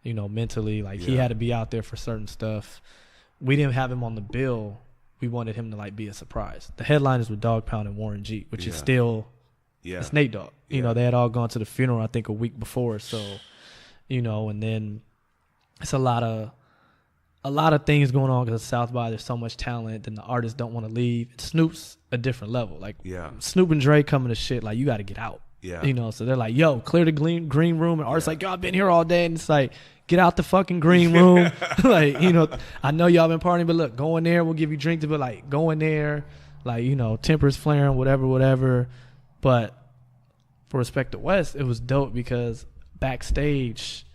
you know, mentally. Like, he had to be out there for certain stuff. We didn't have him on the bill. We wanted him to like be a surprise. The headliners were Dog Pound and Warren G, which is still, it's Nate Dogg. You know, they had all gone to the funeral, I think, a week before. So, you know, and then it's a lot of things going on because South by, there's so much talent, and the artists don't want to leave. Snoop's a different level. Like, Snoop and Dre coming to shit, like, you got to get out. Yeah. You know, so they're like, yo, clear the green room. And artists like, yo, I've been here all day. And it's like, get out the fucking green room. Like, you know, I know y'all been partying, but look, go in there. We'll give you drinks, but like, go in there. Like, you know, tempers flaring, whatever. But for Respect the West, it was dope because backstage,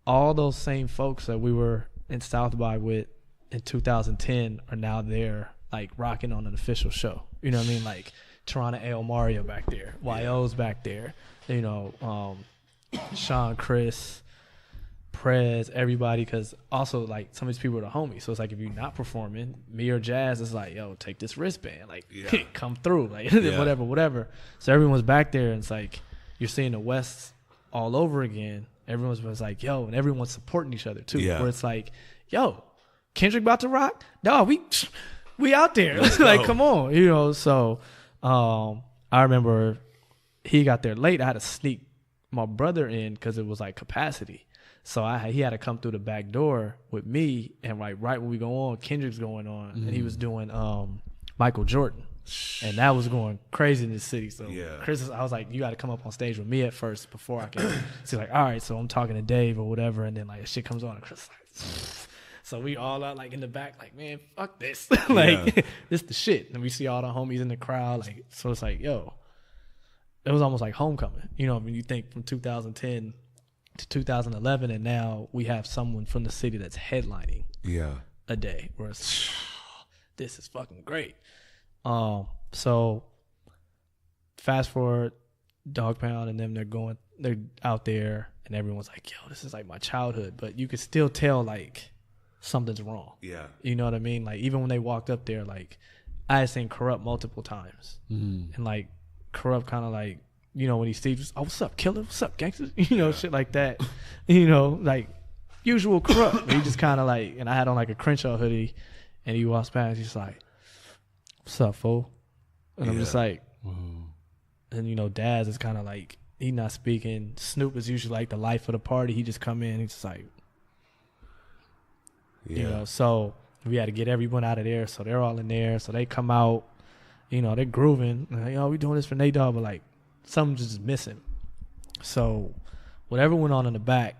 all those same folks that we were in South by with in 2010 are now there, like, rocking on an official show. You know what I mean? Like, Toronto El Mario back there. YO's back there. You know, Sean, Chris, Prez, everybody, because also like some of these people are the homies. So it's like if you're not performing, me or Jazz, it's like, yo, take this wristband, like come through, like whatever. So everyone's back there, and it's like you're seeing the West all over again. Everyone's was like, yo, and everyone's supporting each other too. Where it's like, yo, Kendrick about to rock? No, we out there. Like, come on, you know. So I remember he got there late. I had to sneak my brother in because it was like capacity. So he had to come through the back door with me, and right when we go on, Kendrick's going on, and he was doing Michael Jordan, and that was going crazy in the city. So Chris, I was like, you got to come up on stage with me at first before I can. So like, all right, so I'm talking to Dave or whatever, and then like shit comes on, and Chris like, so we all out like in the back, like, man, fuck this, like this the shit. And we see all the homies in the crowd, like, so it's like, yo, it was almost like homecoming, you know. I mean, you think from 2010 to 2011, and now we have someone from the city that's headlining a day, where it's this is fucking great. So fast forward, Dog Pound and them, they're out there, and everyone's like, yo, this is like my childhood, but you could still tell like something's wrong. You know what I mean? Like even when they walked up there, like I had seen Corrupt multiple times, and like Corrupt kind of like, you know, when he sees, oh, what's up, killer? What's up, gangster? You know, shit like that. You know, like usual Corrupt. But he just kind of like, and I had on like a Crenshaw hoodie, and he walks past, he's like, what's up, fool? And I'm just like, and you know, Daz is kind of like, he not speaking. Snoop is usually like the life of the party. He just come in, he's just like, you know, so we had to get everyone out of there. So they're all in there. So they come out, you know, they're grooving. Like, yo, we doing this for Nate Dogg, but like, something's just missing. So whatever went on in the back,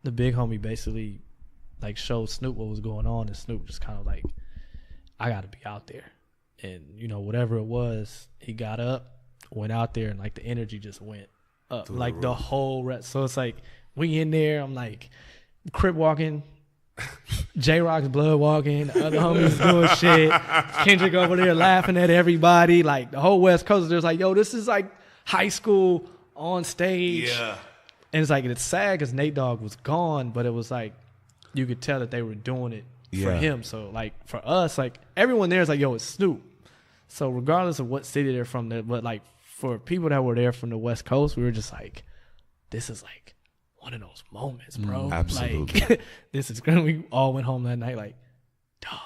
the big homie basically like showed Snoop what was going on, and Snoop just kind of like, I gotta be out there. And you know, whatever it was, he got up, went out there, and like the energy just went up, like the whole rest. So it's like we in there, I'm like crip walking, J-Rock's blood walking, the other homies doing shit, Kendrick over there laughing at everybody, like the whole West Coast. There's like, yo, this is like high school on stage. And it's like, it's sad because Nate Dogg was gone, but it was like you could tell that they were doing it for him. So like for us, like everyone there is like, yo, it's Snoop. So regardless of what city they're from, but like for people that were there from the West Coast, we were just like, this is like one of those moments, bro. Absolutely. Like, this is great. We all went home that night like, dog,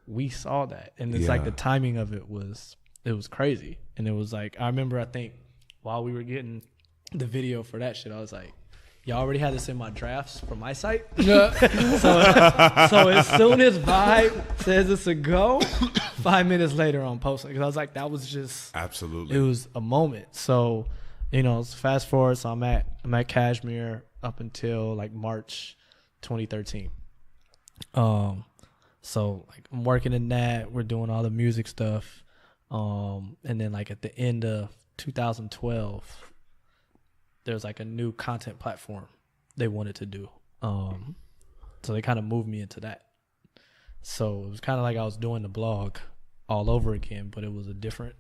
we saw that. And it's like the timing of it was crazy. And it was like, I remember, I think while we were getting the video for that shit, I was like, y'all already had this in my drafts for my site. so as soon as Vibe says it's a go, 5 minutes later I'm posting. Because I was like, that was just, absolutely, it was a moment. So, you know, fast forward, so I'm at Kashmir up until like March 2013. So like I'm working in that, we're doing all the music stuff. And then like at the end of 2012, there's like a new content platform they wanted to do. So they kind of moved me into that. So it was kind of like I was doing the blog all over again, but it was a different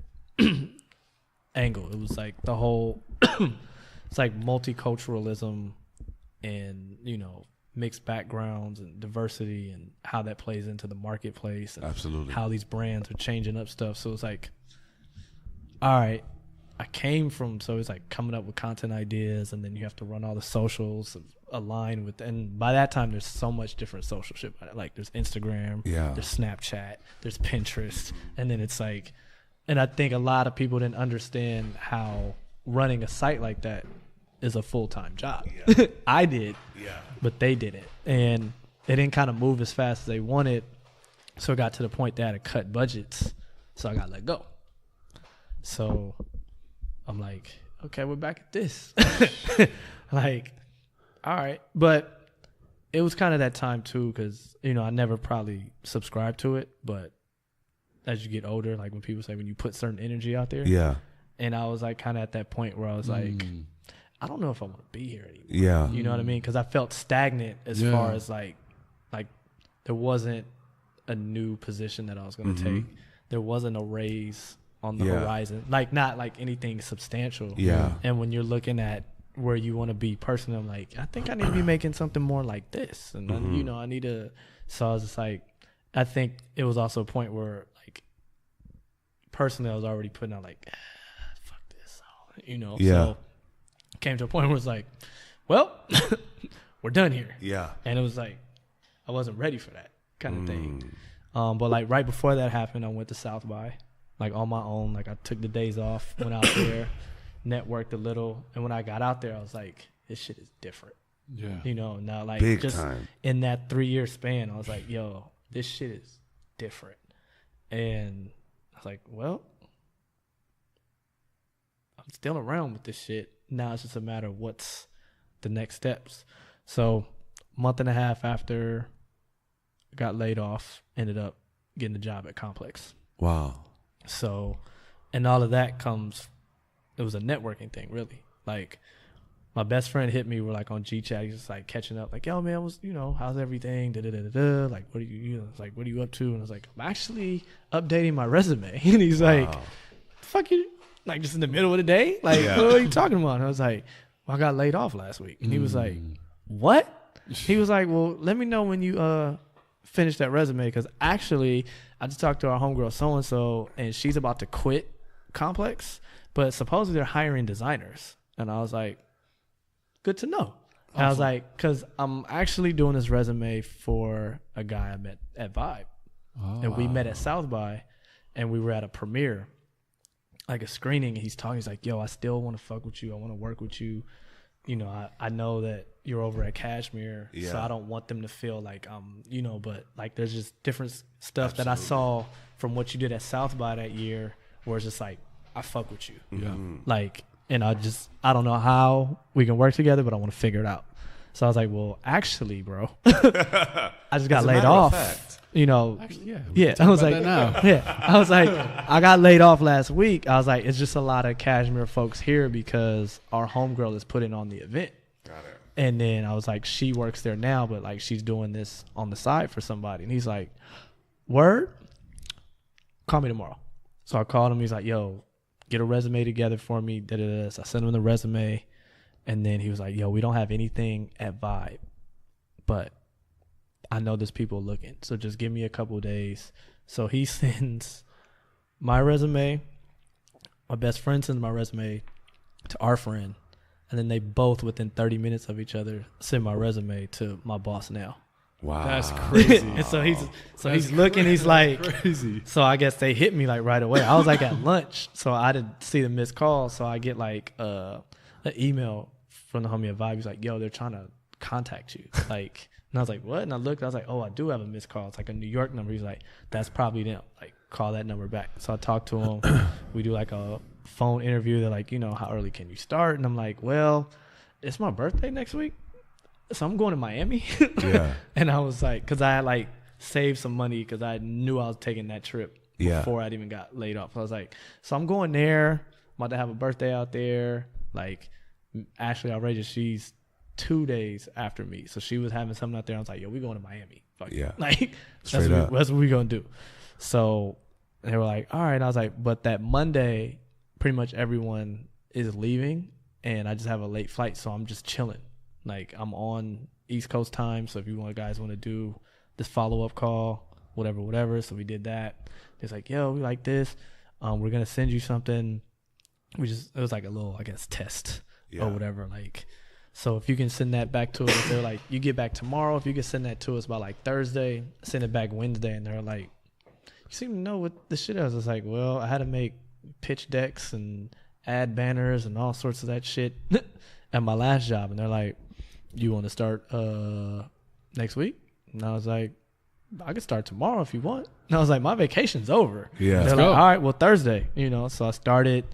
angle. It was like the whole, it's like multiculturalism and, you know, mixed backgrounds and diversity and how that plays into the marketplace. And absolutely. How these brands are changing up stuff. So it's like, all right, I came from, so it's like coming up with content ideas, and then you have to run all the socials align with, and by that time there's so much different social shit. Like there's Instagram, there's Snapchat, there's Pinterest, and then it's like, and I think a lot of people didn't understand how running a site like that is a full-time job. I did, but they didn't, and they didn't kind of move as fast as they wanted. So it got to the point they had to cut budgets, so I got let go. So I'm like, okay, we're back at this. Like, all right. But it was kind of that time too, because, you know, I never probably subscribed to it, but as you get older, like when people say when you put certain energy out there. And I was like kind of at that point where I was like, I don't know if I want to be here anymore. You know what I mean? Because I felt stagnant as far as like there wasn't a new position that I was going to take. There wasn't a raise on the horizon, like not like anything substantial. And when you're looking at where you want to be personally. I'm like, I think I need to be making something more like this. And then, you know, I need to, so I was just like, I think it was also a point where like, personally, I was already putting out like, fuck this, you know? Yeah. So came to a point where it's like, well, we're done here. Yeah. And it was like, I wasn't ready for that kind of thing. But like right before that happened, I went to South by, like on my own. Like I took the days off, went out there, networked a little. And when I got out there, I was like, this shit is different. Yeah. You know, now like Big just time. in that 3-year span, I was like, yo, this shit is different. And I was like, well, I'm still around with this shit. Now it's just a matter of what's the next steps. So month and a half after I got laid off, ended up getting a job at Complex. Wow. So, and all of that comes, it was a networking thing, really. Like, my best friend hit me, we're like on G-Chat, he's just like catching up, like, yo, man, was, you know, how's everything? Da-da-da-da-da. Like, what are you know, it's like, what are you up to? And I was like, I'm actually updating my resume. And he's like, fuck you, like, just in the middle of the day? Like, what are you talking about? And I was like, well, I got laid off last week. And he was like, what? He was like, well, let me know when you finish that resume, because actually I just talked to our homegirl so-and-so, and she's about to quit Complex, but supposedly they're hiring designers. And I was like, good to know. And I was like, because I'm actually doing this resume for a guy I met at Vibe. And we met at South by, and we were at a premiere, like a screening, and he's talking, he's like, yo, I still want to fuck with you, I want to work with you. You know, I know that you're over at Cashmere, so I don't want them to feel like you know, but like there's just different stuff that I saw from what you did at South by that year, where it's just like, I fuck with you. Yeah. Like, and I don't know how we can work together, but I want to figure it out. So I was like, well, actually, bro, I just got laid off. You know, Actually, yeah. I was like, yeah. I was like, I got laid off last week. I was like, it's just a lot of Cashmere folks here because our homegirl is putting on the event. Got it. And then I was like, she works there now, but like she's doing this on the side for somebody. And he's like, word? Call me tomorrow. So I called him. He's like, yo, get a resume together for me. Da-da-da. So I sent him the resume. And then he was like, yo, we don't have anything at Vibe, but I know there's people looking. So just give me a couple of days. So he sends my resume. My best friend sends my resume to our friend. And then they both, within 30 minutes of each other, send my resume to my boss now. Wow. That's crazy. And so he's looking, he's like, crazy. So I guess they hit me like right away. I was like at lunch, so I didn't see the missed call. So I get like an email from the homie at Vibe. He's like, yo, they're trying to contact you. Like, and I was like, what? And I looked, I was like, oh, I do have a missed call. It's like a New York number. He's like, that's probably them. Like, call that number back. So I talked to him. We do like a phone interview. They're like, you know, how early can you start? And I'm like, well, it's my birthday next week, so I'm going to Miami. Yeah. And I was like, because I had like saved some money because I knew I was taking that trip before I'd even got laid off. I was like, so I'm going there. I'm about to have a birthday out there. Like, Ashley Outrageous, she's 2 days after me, so she was having something out there. I was like, yo, we going to Miami. Fuck yeah. It. Like, Straight that's up. what we gonna do. So they were like, all right. And I was like, but that Monday, pretty much everyone is leaving, and I just have a late flight, so I'm just chilling. Like, I'm on East Coast time, so if you guys want to do this follow-up call, whatever. So we did that. It's like, yo, we like this. We're gonna send you something. It was like a little, I guess, test or whatever. Like, so if you can send that back to us, they're like, you get back tomorrow. If you can send that to us by like Thursday, send it back Wednesday. And they're like, you seem to know what the shit is. It's like, well, I had to make pitch decks and ad banners and all sorts of that shit at my last job. And they're like, you want to start next week? And I was like, I could start tomorrow if you want. And I was like, my vacation's over. Yeah. They're like, all right, well, Thursday, you know. So I started.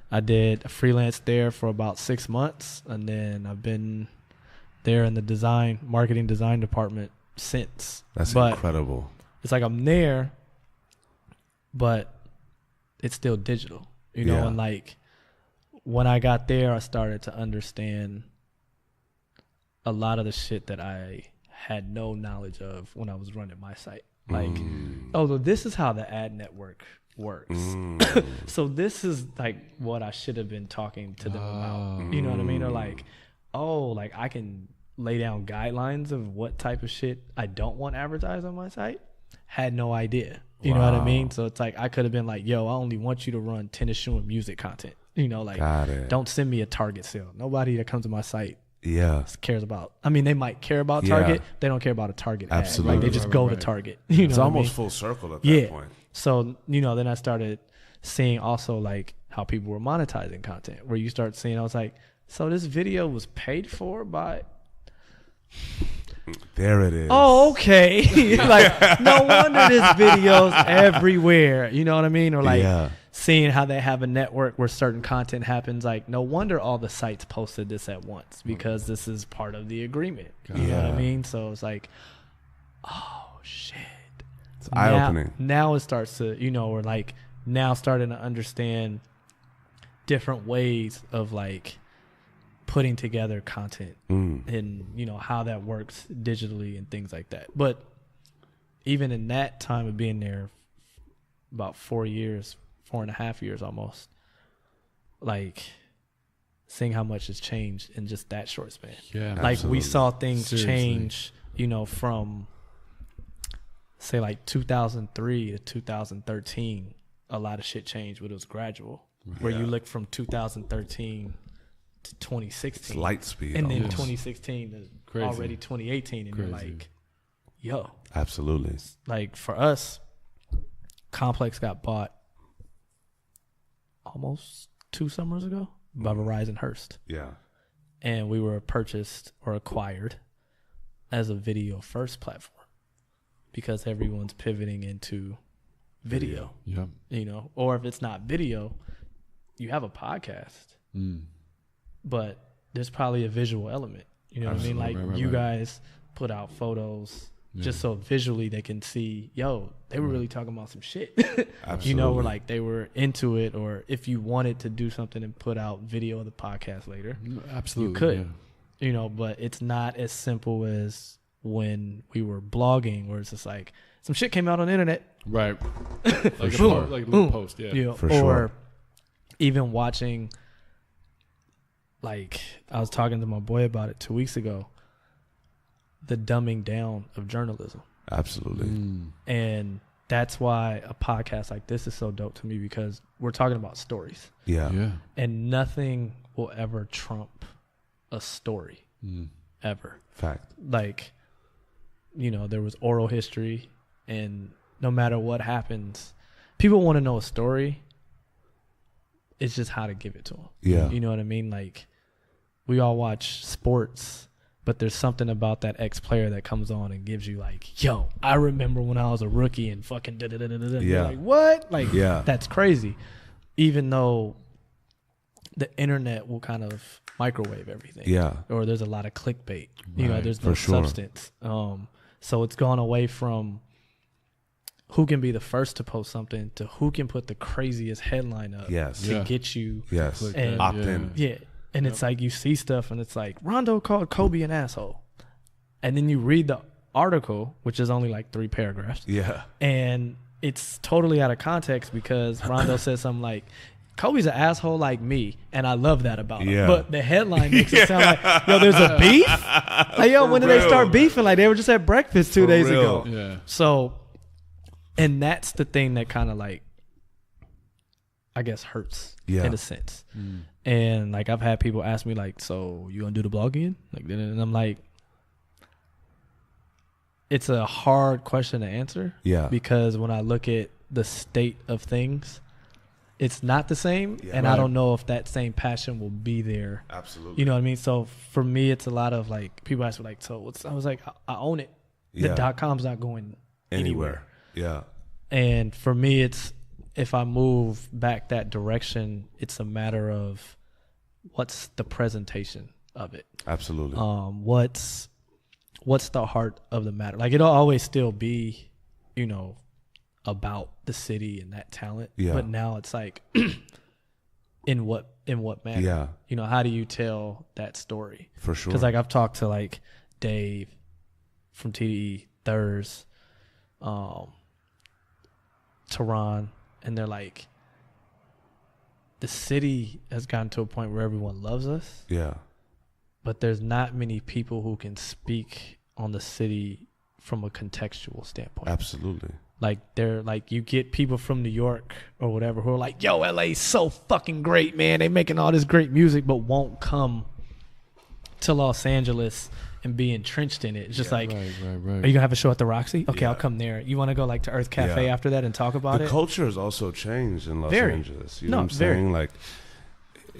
I did a freelance there for about 6 months, and then I've been there in the marketing design department since. That's incredible. It's like I'm there, but it's still digital, you know. And like when I got there, I started to understand a lot of the shit that I had no knowledge of when I was running my site. Like, oh, this is how the ad network works. So this is like what I should have been talking to them about. You know what I mean? Or like, oh, like I can lay down guidelines of what type of shit I don't want advertised on my site. Had no idea. You know what I mean? So it's like I could have been like, yo, I only want you to run tennis shoe and music content. You know, like don't send me a Target sale. Nobody that comes to my site cares about. I mean, they might care about Target. They don't care about a Target ad. Like they just go to Target. You know, it's almost full circle at that point. So, you know, then I started seeing also like how people were monetizing content, where you start seeing, I was like, so this video was paid for by. There it is. Oh, okay. Like, no wonder this video's everywhere. You know what I mean? Or like seeing how they have a network where certain content happens. Like, no wonder all the sites posted this at once, because this is part of the agreement. You know what I mean? So it's like, oh, shit. It's eye-opening. Now it starts to, you know, or like now starting to understand different ways of like putting together content and, you know, how that works digitally and things like that. But even in that time of being there, about 4 years, 4.5 years almost, like seeing how much has changed in just that short span. Yeah, like absolutely. we saw things change, you know, from say like 2003 to 2013. A lot of shit changed, but it was gradual. Where you look from 2013 to 2016, it's light speed, and then 2016 to already 2018, and Crazy. you're like, yo, absolutely. like for us, Complex got bought almost 2 summers ago by Verizon Hearst. Yeah. And we were purchased or acquired as a video first platform because everyone's pivoting into video. Yeah. You know, or if it's not video, you have a podcast. But there's probably a visual element. You know what I mean? Like you guys put out photos just so visually they can see, yo, they were really talking about some shit. You know, or like they were into it, or if you wanted to do something and put out video of the podcast later, absolutely, you could. You know, but it's not as simple as when we were blogging, where it's just like some shit came out on the internet, right? Like a little post, you know, for or sure. Even watching. Like I was talking to my boy about it 2 weeks ago. The dumbing down of journalism. Absolutely. And that's why a podcast like this is so dope to me, because we're talking about stories. Yeah. And nothing will ever trump a story. Ever. Fact. Like, you know, there was oral history, and no matter what happens, people want to know a story. It's just how to give it to them. Yeah. You know what I mean? Like, we all watch sports, but there's something about that ex-player that comes on and gives you like, yo, I remember when I was a rookie and fucking da-da-da-da-da. You're like, what? Like, that's crazy. Even though the internet will kind of microwave everything. Yeah. Or there's a lot of clickbait. You know, there's no substance. So it's gone away from who can be the first to post something to who can put the craziest headline up to get you and opt in. Yeah. And it's like you see stuff and it's like Rondo called Kobe an asshole. And then you read the article, which is only like 3 paragraphs. Yeah. And it's totally out of context because Rondo says something like, Kobe's an asshole like me, and I love that about him. But the headline makes it sound like, yo, there's a beef? Like, yo, when did they start beefing? Like, they were just at breakfast 2 days ago. Yeah. So, and that's the thing that kind of like, I guess, hurts in a sense. And like, I've had people ask me like, so you gonna do the blog again? Like, and I'm like, it's a hard question to answer. Yeah. Because when I look at the state of things, it's not the same. Yeah, and I don't know if that same passion will be there. Absolutely. You know what I mean? So for me, it's a lot of like, people ask me like, so what's, I was like, I own it. The .com's not going anywhere. Yeah. And for me, it's, if I move back that direction, it's a matter of what's the presentation of it. Absolutely. What's the heart of the matter? Like, it'll always still be, you know, about the city and that talent. Yeah. But now it's like, in what manner? Yeah. You know, how do you tell that story? For sure. Because like I've talked to like Dave from TDE, Thurs, Tehran, and they're like, the city has gotten to a point where everyone loves us. Yeah. But there's not many people who can speak on the city from a contextual standpoint. Absolutely. Like they're like, you get people from New York or whatever who are like, yo, LA's so fucking great, man. They making all this great music, but won't come to Los Angeles and be entrenched in it. It's just like, right. are you gonna have a show at the Roxy? Okay, I'll come there. You want to go like to Earth Cafe after that and talk about it? The culture has also changed in Los Angeles. You know what I'm saying? Like,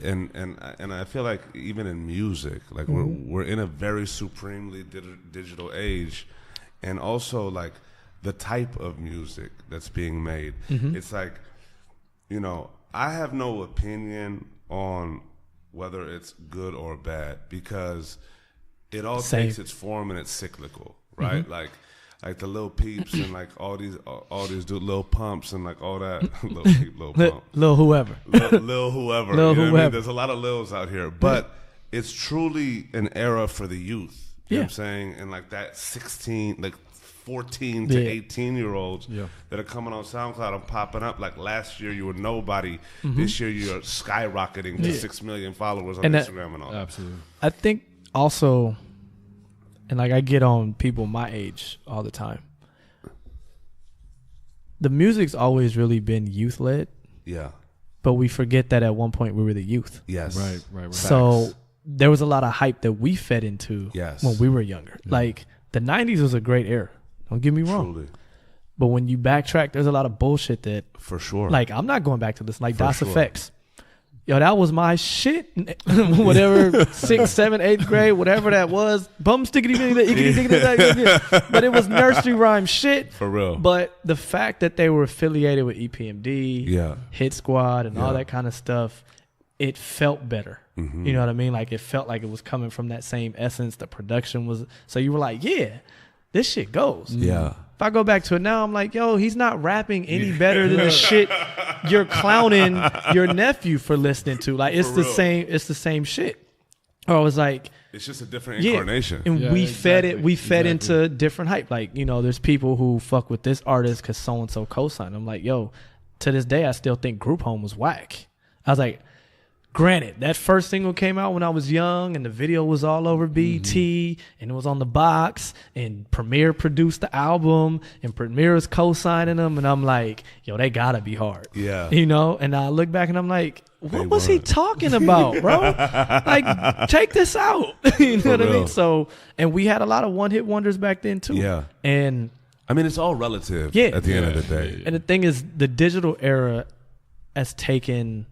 and I feel like even in music, like we're in a very supremely digital age, and also like the type of music that's being made. It's like, you know, I have no opinion on whether it's good or bad because it all takes its form and it's cyclical, right? Like the Lil Peeps and like all these Lil Pumps and like all that. Lil Peep, Lil Pump. Lil whoever. Lil whoever. Lil you know whoever. what I mean? There's a lot of Lils out here, but it's truly an era for the youth. You know what I'm saying? And like that 14 to 18-year-olds that are coming on SoundCloud and popping up. Like last year you were nobody. This year you're skyrocketing to 6 million followers on Instagram and all that. Absolutely. I think also, and like I get on people my age all the time, the music's always really been youth-led. Yeah. But we forget that at one point we were the youth. Yes. Right. So there was a lot of hype that we fed into when we were younger. Yeah. Like the 90s was a great era. Don't get me wrong. Truly. But when you backtrack, there's a lot of bullshit that... For sure. Like, I'm not going back to this. Like, DOS Effects. Yo, that was my shit. Whatever, 6th, 7th, 8th grade, whatever that was. Bum stickity, but it was nursery rhyme shit. For real. But the fact that they were affiliated with EPMD, Hit Squad, and all that kind of stuff, it felt better. You know what I mean? Like, it felt like it was coming from that same essence. The production was... So you were like, yeah, this shit goes. Yeah. If I go back to it now, I'm like, yo, he's not rapping any better than the shit you're clowning your nephew for listening to. Like, it's the same shit. Or I was like, it's just a different incarnation. And we fed into different hype. Like, you know, there's people who fuck with this artist because so-and-so co-signed. I'm like, yo, to this day, I still think Group Home was whack. I was like, granted, that first single came out when I was young and the video was all over BT and it was on the box and Premier produced the album and Premier is co-signing them. And I'm like, yo, they gotta be hard. Yeah. You know, and I look back and I'm like, what was he talking about, bro? Like, check this out. You know what I mean? So, and we had a lot of one-hit wonders back then too. Yeah. And I mean, it's all relative at the end of the day. And the thing is, the digital era has taken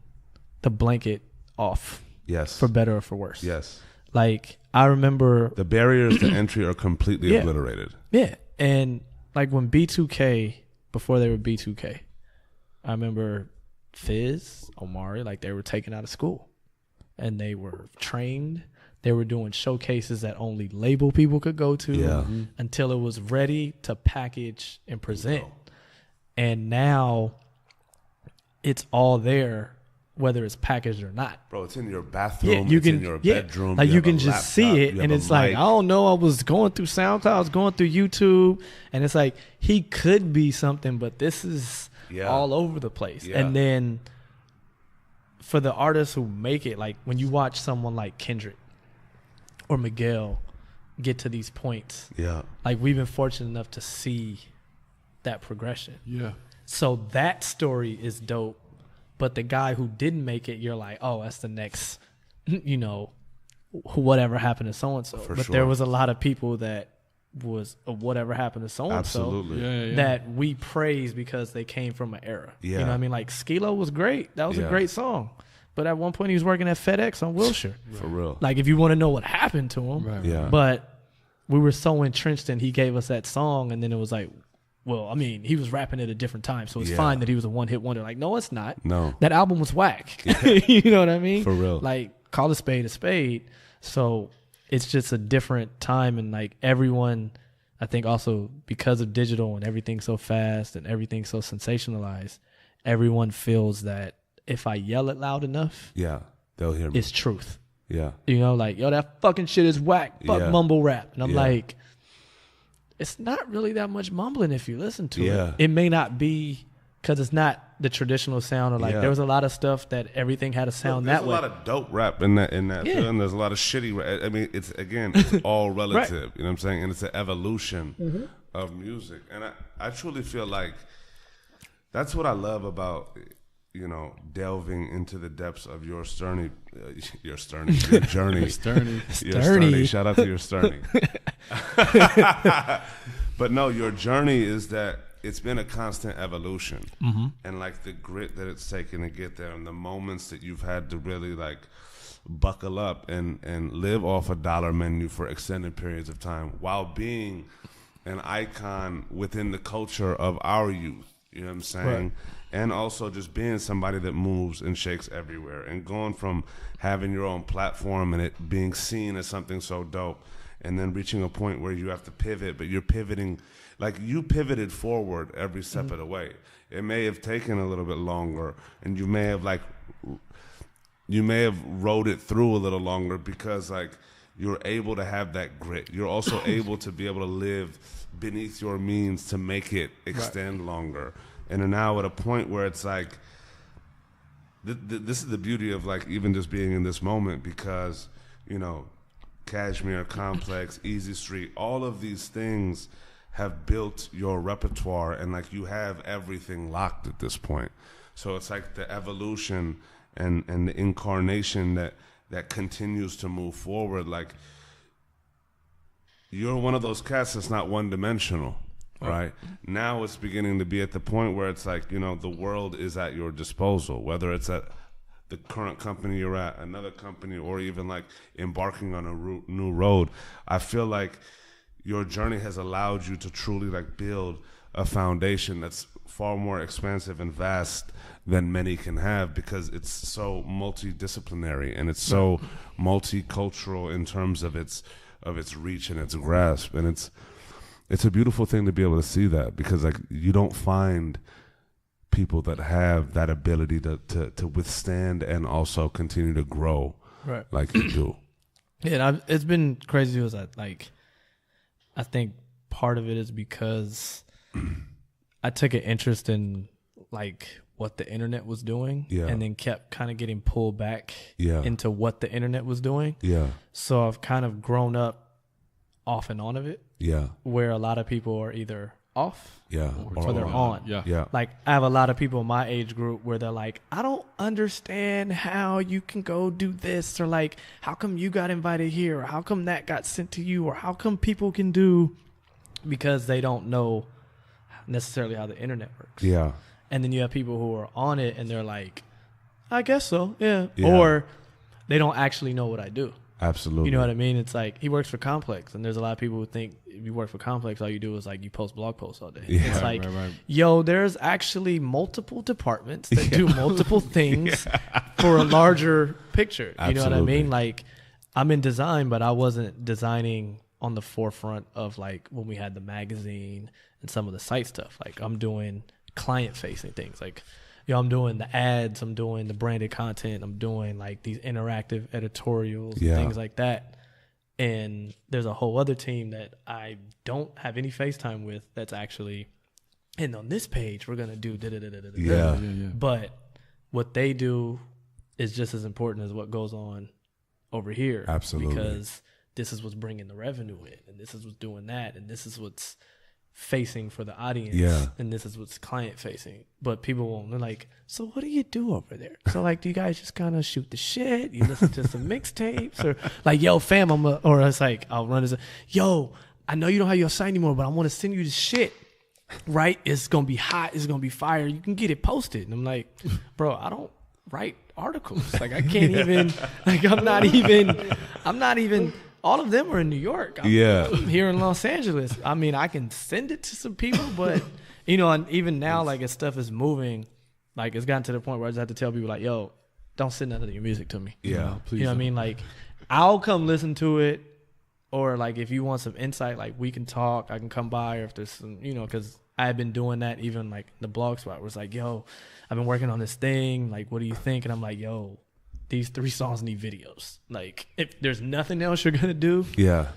the blanket off. Yes. For better or for worse. Yes. Like, I remember the barriers to entry are completely obliterated. Yeah. And like when B2K, before they were B2K, I remember Fizz, Omari, like they were taken out of school and they were trained. They were doing showcases that only label people could go to until it was ready to package and present. And now it's all there, whether it's packaged or not. Bro, it's in your bathroom, it's in your bedroom. Like you can just laptop, see it and it's like, I don't know, I was going through SoundCloud, I was going through YouTube, and it's like, he could be something, but this is all over the place. And then for the artists who make it, like when you watch someone like Kendrick or Miguel get to these points, like we've been fortunate enough to see that progression. Yeah. So that story is dope. But the guy who didn't make it, you're like, oh, that's the next, you know, whatever happened to so-and-so. But there was a lot of people that was whatever happened to so-and-so that we praise because they came from an era. Yeah. You know what I mean? Like, Skilo was great. That was a great song. But at one point, he was working at FedEx on Wilshire. For real. Like, if you want to know what happened to him. But we were so entrenched and he gave us that song, and then it was like, well, I mean, he was rapping at a different time, so it's fine that he was a one-hit wonder. Like, no, it's not. No. That album was whack. You know what I mean? For real. Like, call a spade a spade. So it's just a different time, and, like, everyone, I think also because of digital and everything so fast and everything so sensationalized, everyone feels that if I yell it loud enough, they'll hear me. It's truth. Yeah. You know, like, yo, that fucking shit is whack. Fuck mumble rap. And I'm like, it's not really that much mumbling if you listen to it. It may not be because it's not the traditional sound, or like there was a lot of stuff that everything had a sound that way. There's a lot of dope rap in that film. There's a lot of shitty rap. I mean, it's all relative. Right. You know what I'm saying? And it's an evolution of music. And I truly feel like that's what I love about, you know, delving into the depths of your journey. Shout out to your Sturny. But no, your journey is that it's been a constant evolution, and like the grit that it's taken to get there, and the moments that you've had to really like buckle up and live off a dollar menu for extended periods of time while being an icon within the culture of our youth. You know what I'm saying? Right. And also just being somebody that moves and shakes everywhere, and going from having your own platform and it being seen as something so dope, and then reaching a point where you have to pivot, but you're pivoting, like you pivoted forward every step of the way. It may have taken a little bit longer, and you may have rode it through a little longer because like you're able to have that grit. You're also able to be able to live beneath your means to make it extend longer. And are now at a point where it's like, this is the beauty of like even just being in this moment, because, you know, Cashmere, Complex, Eazee Street, all of these things have built your repertoire, and like you have everything locked at this point. So it's like the evolution and the incarnation that continues to move forward. Like you're one of those cats that's not one-dimensional. Right. Now it's beginning to be at the point where it's like, you know, the world is at your disposal, whether it's at the current company you're at, another company, or even like embarking on a new road. I feel like your journey has allowed you to truly like build a foundation that's far more expansive and vast than many can have, because it's so multidisciplinary and it's so multicultural in terms of its reach and its grasp. And it's a beautiful thing to be able to see that, because like you don't find people that have that ability to withstand and also continue to grow like you do. Yeah, it's been crazy. Was that like, I think part of it is because I took an interest in like what the internet was doing, and then kept kind of getting pulled back into what the internet was doing. Yeah. So I've kind of grown up off and on of it. Yeah. Where a lot of people are either off or they're on. Yeah. Like I have a lot of people in my age group where they're like, I don't understand how you can go do this, or like, how come you got invited here, or how come that got sent to you, or how come people can do, because they don't know necessarily how the internet works. Yeah. And then you have people who are on it and they're like, I guess so. Yeah. Or they don't actually know what I do. Absolutely. You know what I mean? It's like he works for Complex, and there's a lot of people who think if you work for Complex, all you do is like you post blog posts all day. Yeah, it's like, yo, there's actually multiple departments that do multiple things for a larger picture. You know what I mean? Like I'm in design, but I wasn't designing on the forefront of like when we had the magazine and some of the site stuff. Like I'm doing client facing things, like, you know, I'm doing the ads, I'm doing the branded content, I'm doing like these interactive editorials, and things like that. And there's a whole other team that I don't have any FaceTime with that's actually, and on this page we're gonna do da-da-da-da-da-da. But what they do is just as important as what goes on over here. Absolutely. Because this is what's bringing the revenue in, and this is what's doing that, and this is what's facing for the audience, and this is what's client facing. But people won't. They're like, so what do you do over there? So like, do you guys just kind of shoot the shit? You listen to some mixtapes, or like, yo fam, or it's like, I'll run as yo, I know you don't have your site anymore, but I want to send you this shit, right? It's gonna be hot, it's gonna be fire, you can get it posted. And I'm like, bro, I don't write articles, like I can't even, like I'm not even all of them are in New York. I'm here in Los Angeles. I mean, I can send it to some people, but, you know, and even now, like, as stuff is moving, like, it's gotten to the point where I just have to tell people, like, yo, don't send none of your music to me. Yeah, please. You know what I mean? Like, I'll come listen to it, or, like, if you want some insight, like, we can talk. I can come by, or if there's some, you know, because I've been doing that even, like, the blog spot where it's like, yo, I've been working on this thing. Like, what do you think? And I'm like, yo, these 3 songs need videos. Like, if there's nothing else you're gonna do,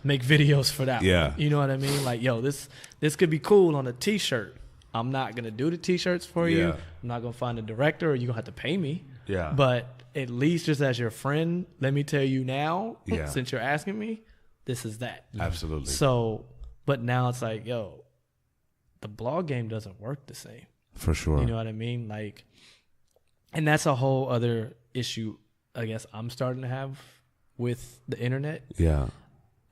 make videos for that. Yeah, one. You know what I mean? Like, yo, this could be cool on a T-shirt, I'm not going to do the T-shirts for you. Yeah. I'm not going to find a director, or you're going to have to pay me. Yeah. But at least just as your friend, let me tell you now, Yeah. since you're asking me, this is that. Absolutely. So, but now it's like, yo, the blog game doesn't work the same. For sure. You know what I mean? Like, and that's a whole other issue, I guess, I'm starting to have with the internet. Yeah.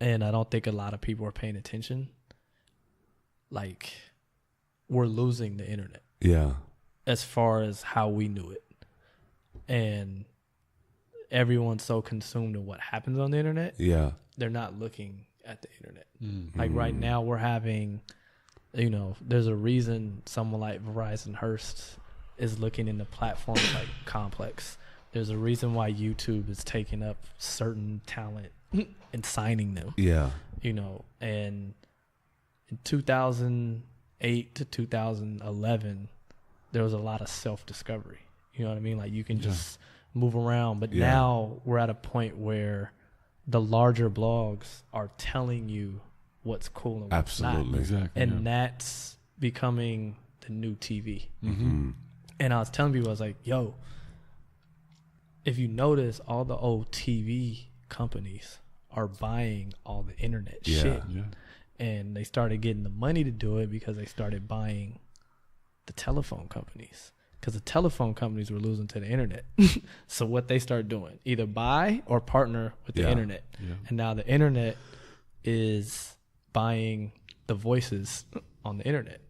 And I don't think a lot of people are paying attention. Like, we're losing the internet. Yeah. As far as how we knew it. And everyone's so consumed in what happens on the internet. Yeah. They're not looking at the internet. Mm. Like right now we're having, you know, there's a reason someone like Verizon Hearst is looking into platforms like Complex. There's a reason why YouTube is taking up certain talent and signing them. Yeah. You know, and in 2008 to 2011, there was a lot of self-discovery. You know what I mean? Like you can just move around. But now we're at a point where the larger blogs are telling you what's cool and what's Absolutely. not. Exactly. And that's becoming the new TV. Mm-hmm. And I was telling people, I was like, yo, if you notice, all the old TV companies are buying all the internet shit. Yeah. And they started getting the money to do it because they started buying the telephone companies. Because the telephone companies were losing to the internet. So what they start doing, either buy or partner with the internet. Yeah. And now the internet is buying the voices on the internet.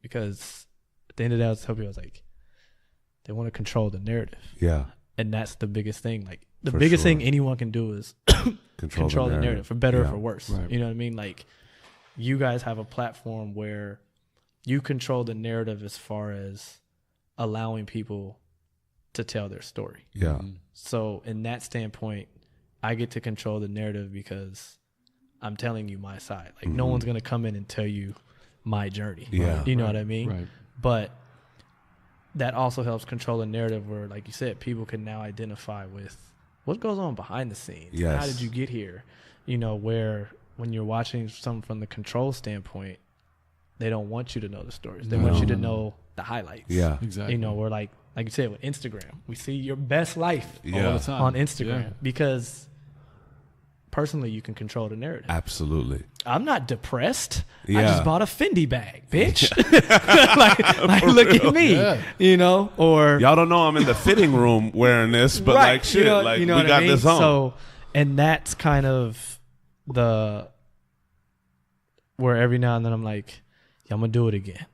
Because at the end of the day, I was telling people, I was like, they want to control the narrative. Yeah. And that's the biggest thing. Like the For biggest sure. thing anyone can do is control the narrative, for better or for worse. Right. You know what I mean? Like you guys have a platform where you control the narrative as far as allowing people to tell their story. Yeah. Mm-hmm. So in that standpoint, I get to control the narrative because I'm telling you my side. Like no one's going to come in and tell you my journey. Yeah. You know what I mean? Right. But that also helps control the narrative where, like you said, people can now identify with what goes on behind the scenes. Yes. How did you get here? You know, where when you're watching something from the control standpoint, they don't want you to know the stories. They want you to know the highlights. Yeah. Exactly. You know, we're like you said, with Instagram, we see your best life Yeah. All the time. on Instagram Yeah. because personally you can control the narrative. Absolutely. I'm not depressed. I Yeah. just bought a Fendi bag, bitch. like look at me, Yeah. you know, or Y'all don't know I'm in the fitting room wearing this, but right, like shit, you know, like you know we what got I mean? this on. So, and that's kind of the where every now and then I'm like, yeah, I'm gonna do it again,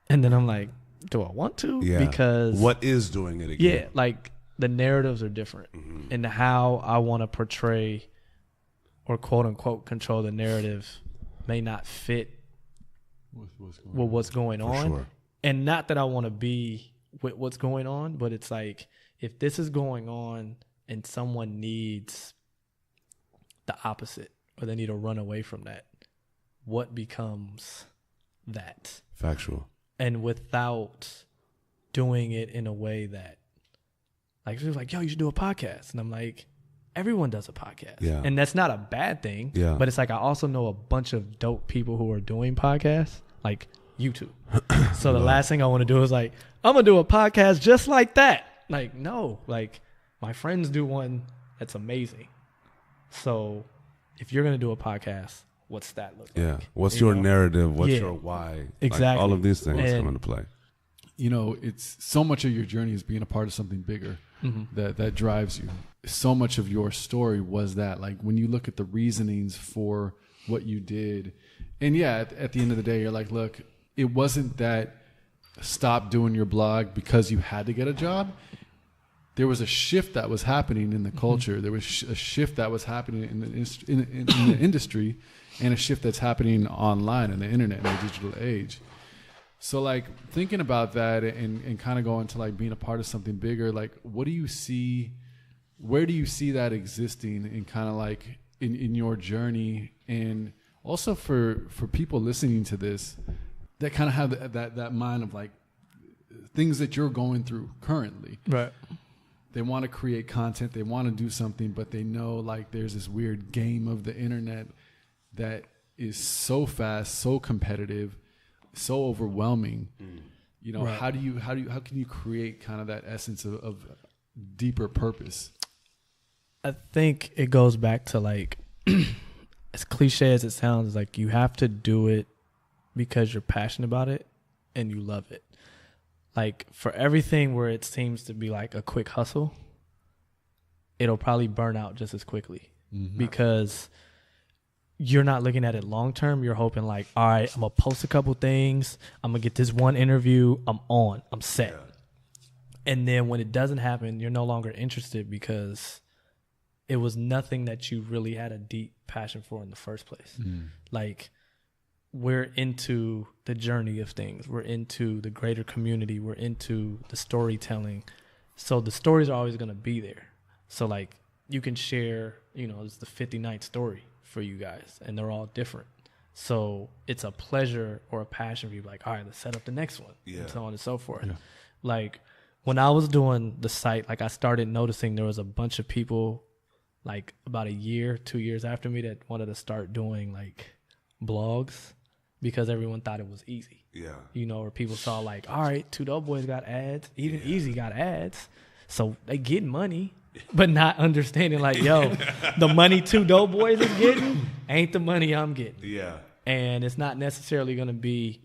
and then I'm like, do I want to? Yeah. Because what is doing it yeah, again? like the narratives are different, and how I want to portray or quote unquote control the narrative may not fit with what's going For on. sure. And not that I want to be with what's going on, but it's like if this is going on and someone needs the opposite or they need to run away from that, what becomes that? Factual. And without doing it in a way that, like, she was like, yo, you should do a podcast. And I'm like, everyone does a podcast. Yeah. And that's not a bad thing. Yeah. But it's like I also know a bunch of dope people who are doing podcasts, like YouTube. So the last thing I want to do is like, I'm going to do a podcast just like that. Like, no. Like, my friends do one that's amazing. So if you're going to do a podcast, what's that look Yeah. like? What's You your know? narrative? What's Yeah. your why? Like, Exactly. all of these things And- come into play. You know, it's so much of your journey is being a part of something bigger that drives you. So much of your story was that, like, when you look at the reasonings for what you did, and yeah, at the end of the day, you're like, look, it wasn't that stop doing your blog because you had to get a job. There was a shift that was happening in the culture. There was a shift that was happening in the industry, and a shift that's happening online in the internet in the digital age. So, like, thinking about that and kind of going to, like, being a part of something bigger, like, what do you see, where do you see that existing in kind of like in your journey? And also for people listening to this that kind of have that mind of, like, things that you're going through currently. Right. They want to create content, they want to do something, but they know, like, there's this weird game of the internet that is so fast, so competitive. so overwhelming. You know, Right. how can you create kind of that essence of deeper purpose? I think it goes back to like, as cliche as it sounds, like you have to do it because you're passionate about it and you love it. Like for everything where it seems to be like a quick hustle, it'll probably burn out just as quickly because you're not looking at it long term. You're hoping like, all right, I'm gonna post a couple things. I'm gonna get this one interview. I'm set. Yeah. And then when it doesn't happen, you're no longer interested because it was nothing that you really had a deep passion for in the first place. Like we're into the journey of things. We're into the greater community. We're into the storytelling. So the stories are always going to be there. So like you can share, you know, it's the 59th story for you guys and they're all different. So it's a pleasure or a passion for you. Like, all right, let's set up the next one and so on and so forth. Yeah. Like when I was doing the site, like I started noticing there was a bunch of people like about 2 years after me that wanted to start doing like blogs because everyone thought it was easy. Yeah. You know, or people saw like, all right, Two Dope Boys got ads. Even Eazee got ads. So they get money, but not understanding like, yo, the money Two Dope Boys is getting ain't the money I'm getting. Yeah. And it's not necessarily going to be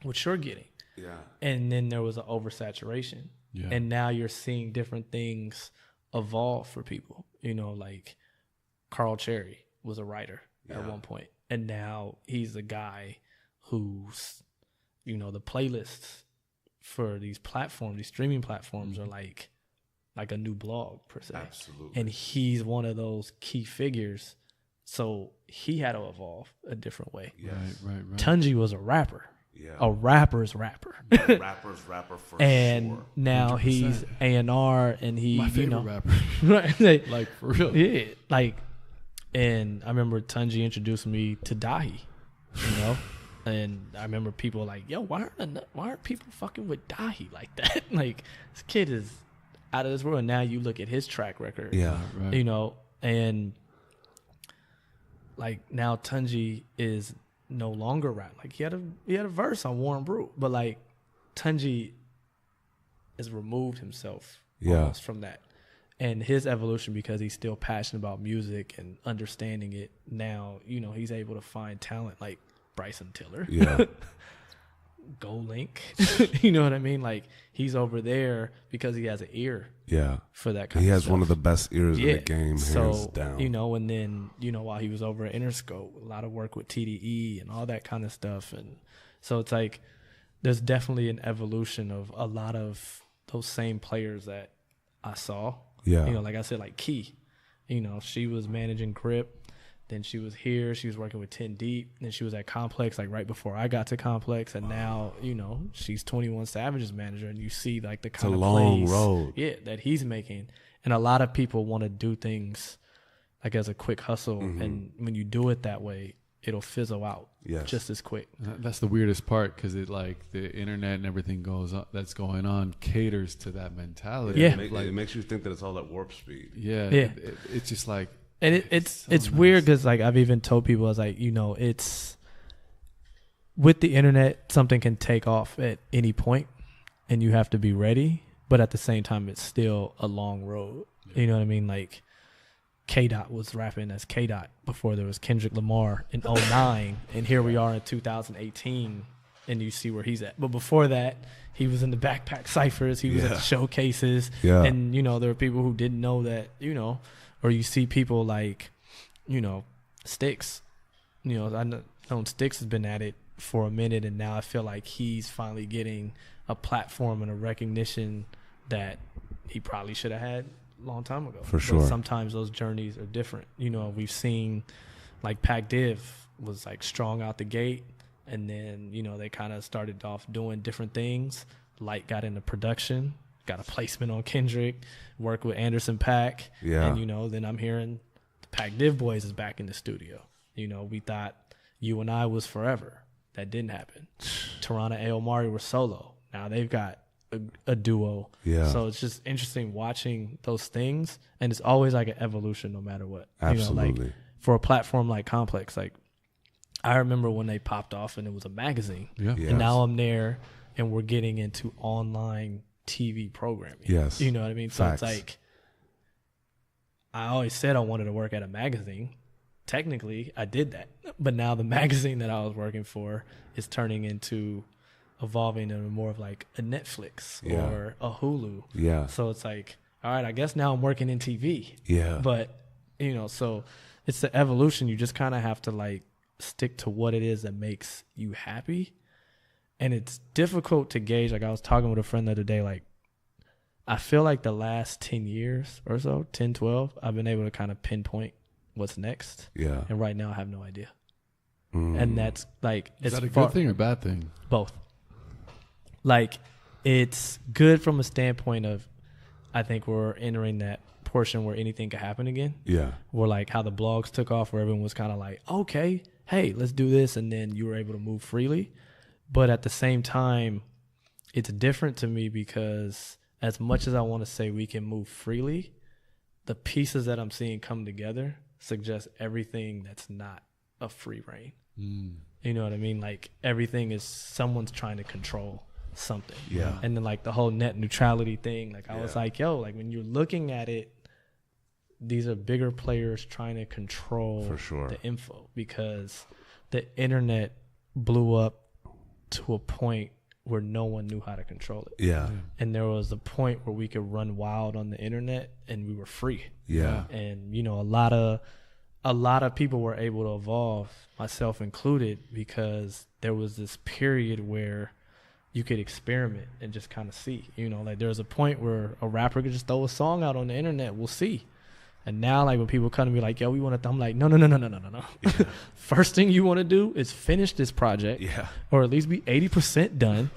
what you're getting. Yeah. And then there was an oversaturation. Yeah. And now you're seeing different things evolve for people. You know, like Carl Cherry was a writer at one point, and now he's a guy who's, you know, the playlists for these platforms, these streaming platforms are like a new blog per se. Absolutely. And he's one of those key figures. So he had to evolve a different way. Yes. Right. Tunji was a rapper. Yeah. A rapper's rapper. A rapper's rapper for and sure. Now 100%. He's A&R and he, my favorite rapper. Right. Like for real. Yeah. Like, and I remember Tunji introduced me to Dahi, you know? And I remember people like, yo, why aren't people fucking with Dahi like that? Like, this kid is out of this world. And now you look at his track record. Yeah. Right. You know, and like now Tunji is no longer rap. Like he had a verse on Warren Brew, but like Tunji has removed himself almost from that. And his evolution, because he's still passionate about music and understanding it now, you know, he's able to find talent like Bryson Tiller. Yeah. Go Link. You know what I mean? Like he's over there because he has an ear. Yeah. For that kind of stuff. He has one of the best ears in the game, hands down. You know, and then, you know, while he was over at Interscope, a lot of work with TDE and all that kind of stuff. And so it's like there's definitely an evolution of a lot of those same players that I saw. Yeah. You know, like I said, like Key. You know, she was managing Grip. Then she was here. She was working with 10 Deep. Then she was at Complex, like right before I got to Complex. And now, you know, she's 21 Savage's manager. And you see like the kind of long road. Yeah, that he's making. And a lot of people want to do things like as a quick hustle. And when you do it that way, it'll fizzle out just as quick. That's the weirdest part because it like the internet and everything that's going on caters to that mentality. Yeah. It makes you think that it's all at warp speed. Yeah. It's just like. And it's nice. Weird because like I've even told people, I was like, you know, it's with the internet, something can take off at any point and you have to be ready. But at the same time, it's still a long road. Yeah. You know what I mean? Like K-Dot was rapping as K-Dot before there was Kendrick Lamar in 2009. And here we are in 2018 and you see where he's at. But before that, he was in the Backpack Cyphers. He was at the showcases. Yeah. And, you know, there were people who didn't know that, you know, or you see people like, you know, Sticks. You know, I know Sticks has been at it for a minute, and now I feel like he's finally getting a platform and a recognition that he probably should have had a long time ago. For sure. But sometimes those journeys are different. You know, we've seen like Pac Div was like strong out the gate, and then, you know, they kind of started off doing different things. Light got into production. Got a placement on Kendrick, worked with Anderson .Paak. Yeah. And, you know, then I'm hearing the Pac Div Boys is back in the studio. You know, we thought You and I was forever. That didn't happen. Tirana and Omari were solo. Now they've got a duo. Yeah. So it's just interesting watching those things. And it's always like an evolution no matter what. Absolutely. You know, like for a platform like Complex, like I remember when they popped off and it was a magazine. Yeah. Yes. And now I'm there and we're getting into online TV programming. Yes. You know what I mean? So Facts. it's like, I always said I wanted to work at a magazine. Technically, I did that. But now the magazine that I was working for is turning into evolving into more of like a Netflix or a Hulu. Yeah. So it's like, all right, I guess now I'm working in TV. Yeah. But, you know, so it's the evolution. You just kind of have to like stick to what it is that makes you happy. And it's difficult to gauge. Like I was talking with a friend the other day, like I feel like the last 10 years or so, 10, 12, I've been able to kind of pinpoint what's next. Yeah. And right now I have no idea. Mm. And that's like, Is it's that a good thing or bad thing? both. Like it's good from a standpoint of, I think we're entering that portion where anything could happen again. Yeah. Where like how the blogs took off, where everyone was kind of like, okay, hey, let's do this. And then you were able to move freely. But at the same time, it's different to me because as much as I want to say we can move freely, the pieces that I'm seeing come together suggest everything that's not a free reign. Mm. You know what I mean? Like everything is someone's trying to control something. Yeah. And then like the whole net neutrality thing, like I was like, yo, like when you're looking at it, these are bigger players trying to control For sure. the info because the internet blew up to a point where no one knew how to control it. Yeah. And there was a point where we could run wild on the internet and we were free. Yeah. And you know, a lot of people were able to evolve, myself included, because there was this period where you could experiment and just kind of see, you know, like there was a point where a rapper could just throw a song out on the internet. We'll see. And now, like when people come to me like, yo, we want to, I'm like, no. Yeah. First thing you want to do is finish this project, Yeah. or at least be 80% done.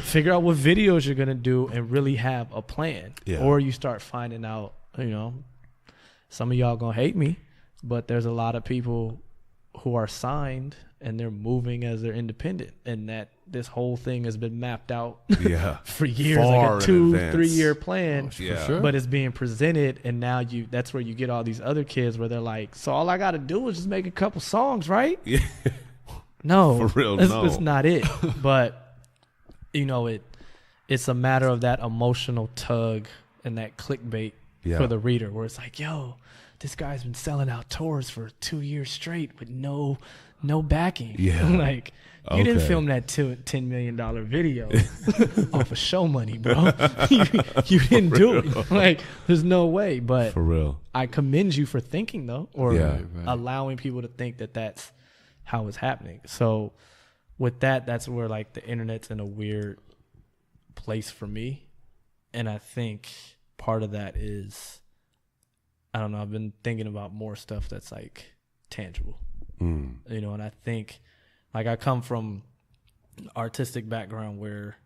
Figure out what videos you're going to do and really have a plan. Yeah. Or you start finding out, you know, some of y'all going to hate me, but there's a lot of people who are signed and they're moving as they're independent, and that this whole thing has been mapped out Yeah. for years, Far like a in 2-3 year plan. For Yeah. sure. But it's being presented, and now that's where you get all these other kids where they're like, so all I got to do is just make a couple songs, right? Yeah. No, For real, it's, no. it's not it. But you know, it's a matter of that emotional tug and that clickbait Yeah. for the reader, where it's like, yo, this guy's been selling out tours for 2 years straight with no backing. Yeah. Like you didn't Okay. film that $10 million video off of show money, bro. you didn't do it. Like there's no way. But For real. I commend you for thinking though, or Yeah. Right. allowing people to think that that's how it's happening. So with that's where like the internet's in a weird place for me. And I think part of that is, I don't know, I've been thinking about more stuff that's like tangible, you know, and I think like I come from an artistic background where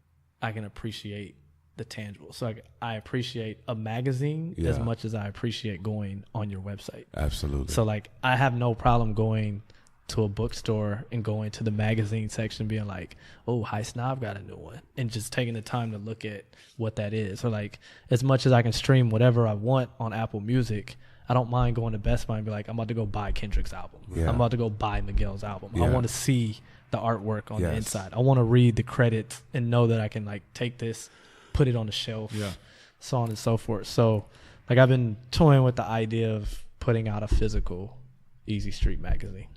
I can appreciate the tangible. So like, I appreciate a magazine as Yeah. much as I appreciate going on your website. Absolutely. So like I have no problem going to a bookstore and going to the magazine section being like, oh, High Snob got a new one, and just taking the time to look at what that is. Or like as much as I can stream whatever I want on Apple Music, I don't mind going to Best Buy and be like, I'm about to go buy Kendrick's album. Yeah. I'm about to go buy Miguel's album. Yeah. I want to see the artwork on the Yes. inside. I want to read the credits and know that I can like take this, put it on the shelf, Yeah. so on and so forth. So like I've been toying with the idea of putting out a physical Eazee Street magazine.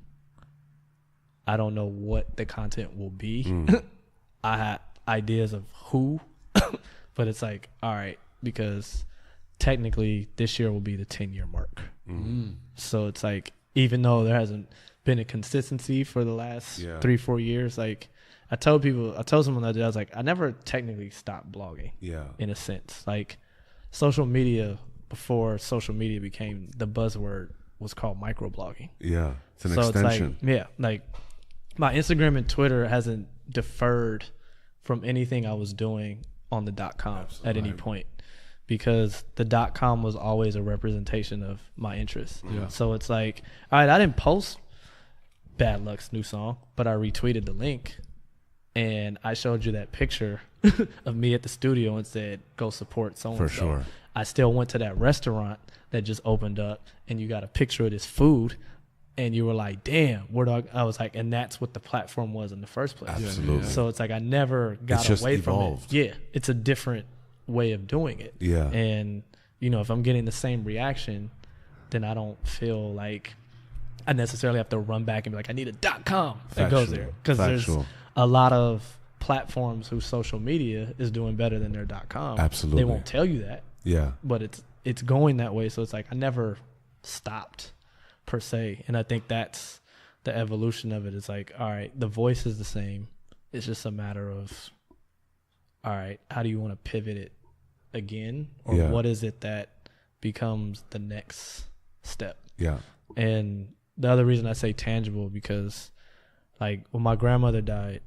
I don't know what the content will be. I had ideas of who, but it's like, all right, because technically this year will be the 10-year mark. Mm. So it's like, even though there hasn't been a consistency for the last 3-4 years, like I told someone the other day, I was like, I never technically stopped blogging. Yeah. In a sense, like social media, before social media became the buzzword, was called microblogging. Yeah. It's an So extension. it's like, like my Instagram and Twitter hasn't deferred from anything I was doing on the .com at any point, because the .com was always a representation of my interests. Yeah. So it's like, all right, I didn't post Bad Luck's new song, but I retweeted the link and I showed you that picture of me at the studio and said, go support so-and-so. For sure. I still went to that restaurant that just opened up and you got a picture of this food. and you were like, damn, where do I was like, and that's what the platform was in the first place. Absolutely. So it's like I never got away from it. Yeah, it's a different way of doing it. Yeah. And, you know, if I'm getting the same reaction, then I don't feel like I necessarily have to run back and be like, I need a .com that goes there. Because there's a lot of platforms whose social media is doing better than their .com. Absolutely. They won't tell you that. Yeah. But it's going that way. So it's like I never stopped per se. And I think that's the evolution of it. It's like, all right, the voice is the same. It's just a matter of, all right, how do you want to pivot it again? Or what is it that becomes the next step? Yeah. And the other reason I say tangible, because like when my grandmother died,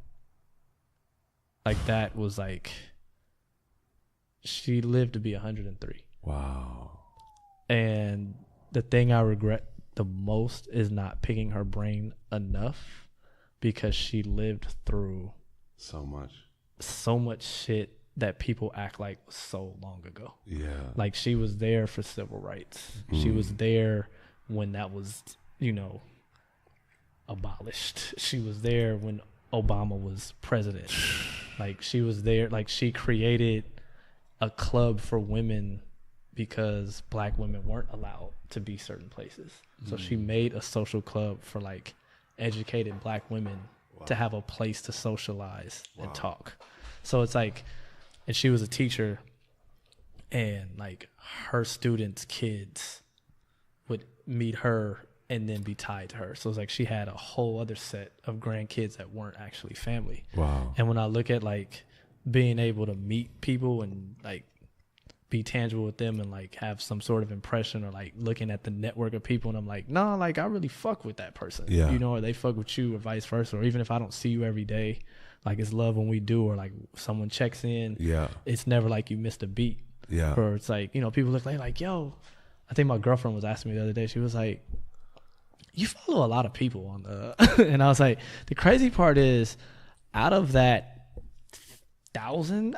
like that was like, she lived to be 103. Wow. And the thing I regret the most is not picking her brain enough, because she lived through so much shit that people act like was so long ago. Yeah. Like she was there for civil rights. She was there when that was, you know, abolished. She was there when Obama was president. Like she was there, like she created a club for women because black women weren't allowed to be certain places. So she made a social club for like educated black women to have a place to socialize and talk. So it's like, and she was a teacher, and like her students' kids would meet her and then be tied to her. So it's like she had a whole other set of grandkids that weren't actually family. Wow. And when I look at like being able to meet people and like be tangible with them and like have some sort of impression, or like looking at the network of people and I'm like, no, like I really fuck with that person. Yeah. You know, or they fuck with you or vice versa. Or even if I don't see you every day, like it's love when we do, or like someone checks in. Yeah. It's never like you missed a beat. Yeah. Or it's like, you know, people look like, yo, I think my girlfriend was asking me the other day, she was like, you follow a lot of people on the, and I was like, the crazy part is out of that 1,000,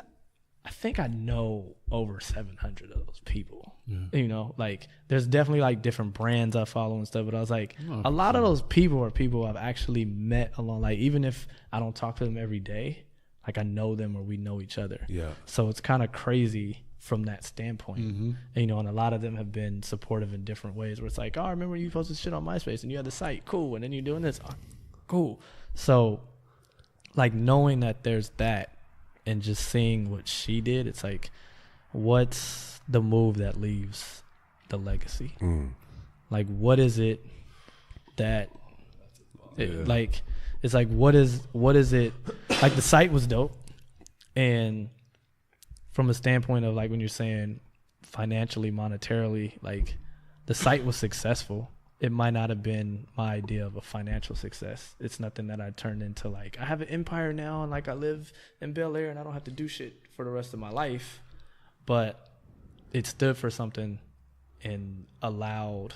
I think I know over 700 of those people. You know, like there's definitely like different brands I follow and stuff, but I was like, a lot of those people are people I've actually met along, like even if I don't talk to them every day, like I know them or we know each other. Yeah. So it's kind of crazy from that standpoint. And, you know, and a lot of them have been supportive in different ways where it's like, oh, I remember you posted shit on MySpace and you had the site. Cool. And then you're doing this. Oh, cool. So like knowing that there's that and just seeing what she did, it's like, what's the move that leaves the legacy? Like, what is it that like, it's like, what is it? Like the site was dope. And from a standpoint of like when you're saying financially, monetarily, like the site was successful. It might not have been my idea of a financial success. It's nothing that I turned into like, I have an empire now and like I live in Bel Air and I don't have to do shit for the rest of my life. But it stood for something and allowed,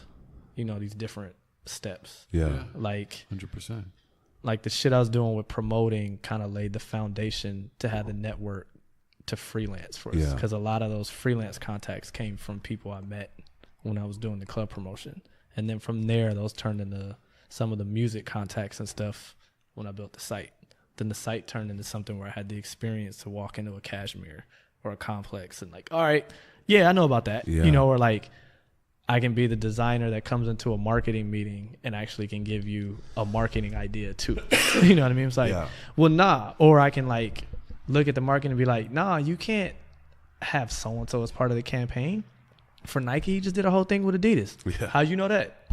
you know, these different steps. Yeah. Like 100%. Like the shit I was doing with promoting kind of laid the foundation to have the network to freelance for us. Yeah. Because a lot of those freelance contacts came from people I met when I was doing the club promotion. And then from there, those turned into some of the music contacts and stuff when I built the site. Then the site turned into something where I had the experience to walk into a Cashmere or a Complex and like, all right, yeah, I know about that. Yeah. You know, or like I can be the designer that comes into a marketing meeting and actually can give you a marketing idea too. You know what I mean? It's like, well, nah. Or I can like look at the marketing and be like, nah, you can't have so-and-so as part of the campaign. For Nike, he just did a whole thing with Adidas. Yeah. How you know that?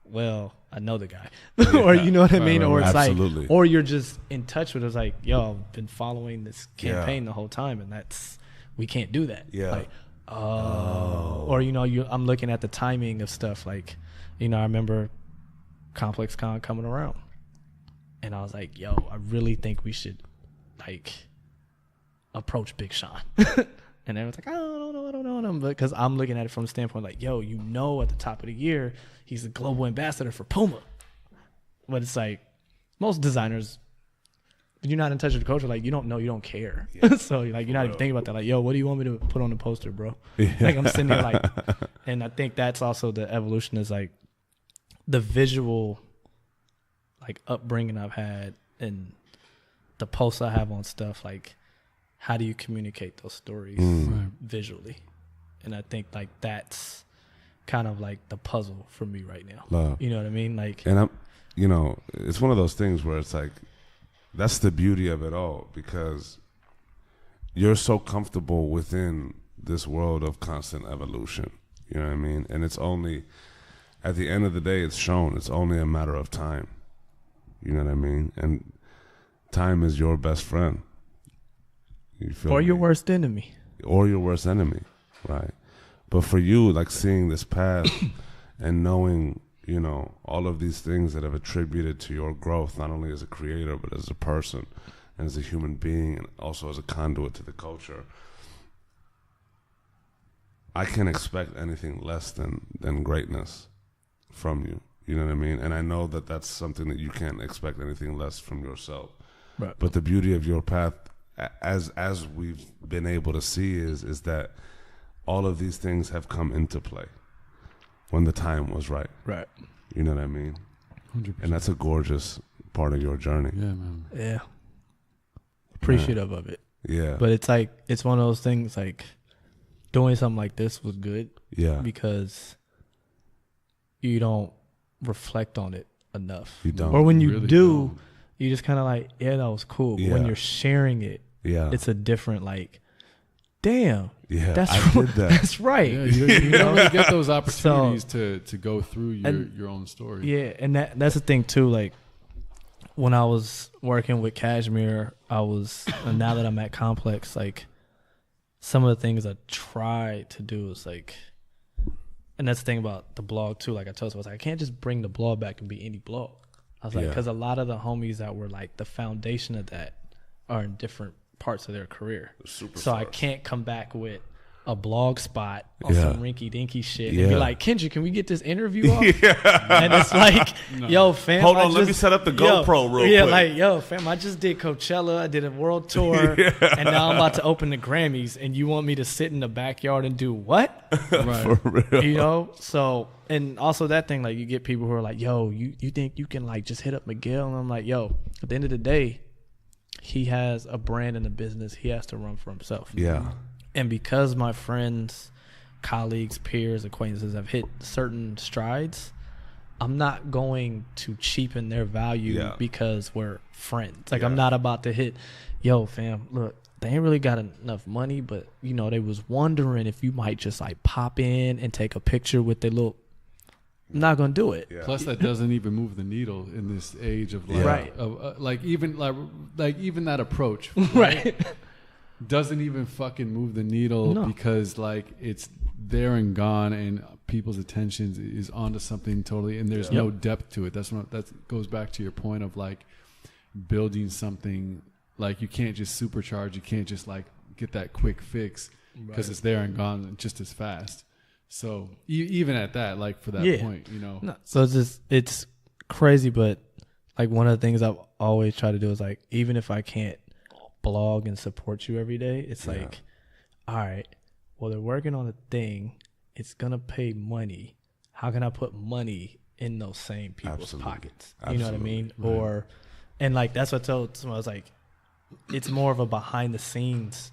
Well, I know the guy. Or you know what I mean? Or it's absolutely. like, or you're just in touch with it. It's like, yo, I've been following this campaign the whole time and that's, we can't do that. Yeah. Like, or, you know, I'm looking at the timing of stuff. Like, you know, I remember Complex Con coming around and I was like, yo, I really think we should like approach Big Sean. And everyone's like, I don't know. But because I'm looking at it from the standpoint like, yo, you know, at the top of the year, he's a global ambassador for Puma. But it's like most designers, if you're not in touch with the culture, like you don't know, you don't care. Yeah. So like you're not even thinking about that. Like, yo, what do you want me to put on the poster, bro? Yeah. Like I'm sitting there like, and I think that's also the evolution is like the visual like upbringing I've had and the posts I have on stuff, like how do you communicate those stories visually? And I think like that's kind of like the puzzle for me right now. Love. You know what I mean? Like, and it's one of those things where it's like, that's the beauty of it all, because you're so comfortable within this world of constant evolution. You know what I mean? And it's only, at the end of the day, it's shown. It's only a matter of time. You know what I mean? And time is your best friend. You feel or me? your worst enemy. Or your worst enemy, right? But for you, like seeing this path and knowing, all of these things that have attributed to your growth, not only as a creator, but as a person and as a human being, and also as a conduit to the culture, I can't expect anything less than greatness from you. You know what I mean? And I know that that's something that you can't expect anything less from yourself. Right. But the beauty of your path, as we've been able to see, is that all of these things have come into play when the time was right. Right. You know what I mean? 100%. And that's a gorgeous part of your journey. Yeah, man. Yeah. Appreciative of it. Yeah. But it's like, it's one of those things like doing something like this was good. Yeah. Because you don't reflect on it enough. You don't. Or when you really do, don't. you just kind of like, yeah, that was cool. But when Yeah. you're sharing it, Yeah. it's a different like, damn. Yeah. That's I did that. That's right. Yeah, you don't really get those opportunities to go through your own story. Yeah, and that's the thing too. Like when I was working with Cashmere, and now that I'm at Complex, like some of the things I try to do is like, and that's the thing about the blog too. Like I told you, I was like, I can't just bring the blog back and be any blog. I was like, because a lot of the homies that were like the foundation of that are in different parts of their career. So I can't come back with a blog spot on some rinky dinky shit and be like, Kendrick, can we get this interview off? And it's like, yo, fam, hold on, let me set up the GoPro real quick. Yeah, like, yo, fam, I just did Coachella, I did a world tour, and now I'm about to open the Grammys, and you want me to sit in the backyard and do what? Right. For real. So, and also that thing, like, you get people who are like, yo, you think you can, like, just hit up Miguel? And I'm like, yo, at the end of the day, he has a brand and a business he has to run for himself. Yeah. And because my friends, colleagues, peers, acquaintances have hit certain strides, I'm not going to cheapen their value because we're friends. Like I'm not about to hit, yo, fam, look, they ain't really got enough money, but they was wondering if you might just like pop in and take a picture with their little. I'm not gonna do it. Yeah. Plus, that doesn't even move the needle in this age of like, even that approach, right? Doesn't even fucking move the needle because like it's there and gone, and people's attention is onto something totally, and there's no depth to it. That goes back to your point of like building something. Like you can't just supercharge. You can't just like get that quick fix because it's there and gone just as fast. So even at that, like for that point, No. So it's crazy, but like one of the things I've always tried to do is like, even if I can't blog and support you every day, it's like, all right, well, they're working on a thing. It's going to pay money. How can I put money in those same people's pockets? You know what I mean? Right. And like, that's what I told someone, I was like, it's more of a behind the scenes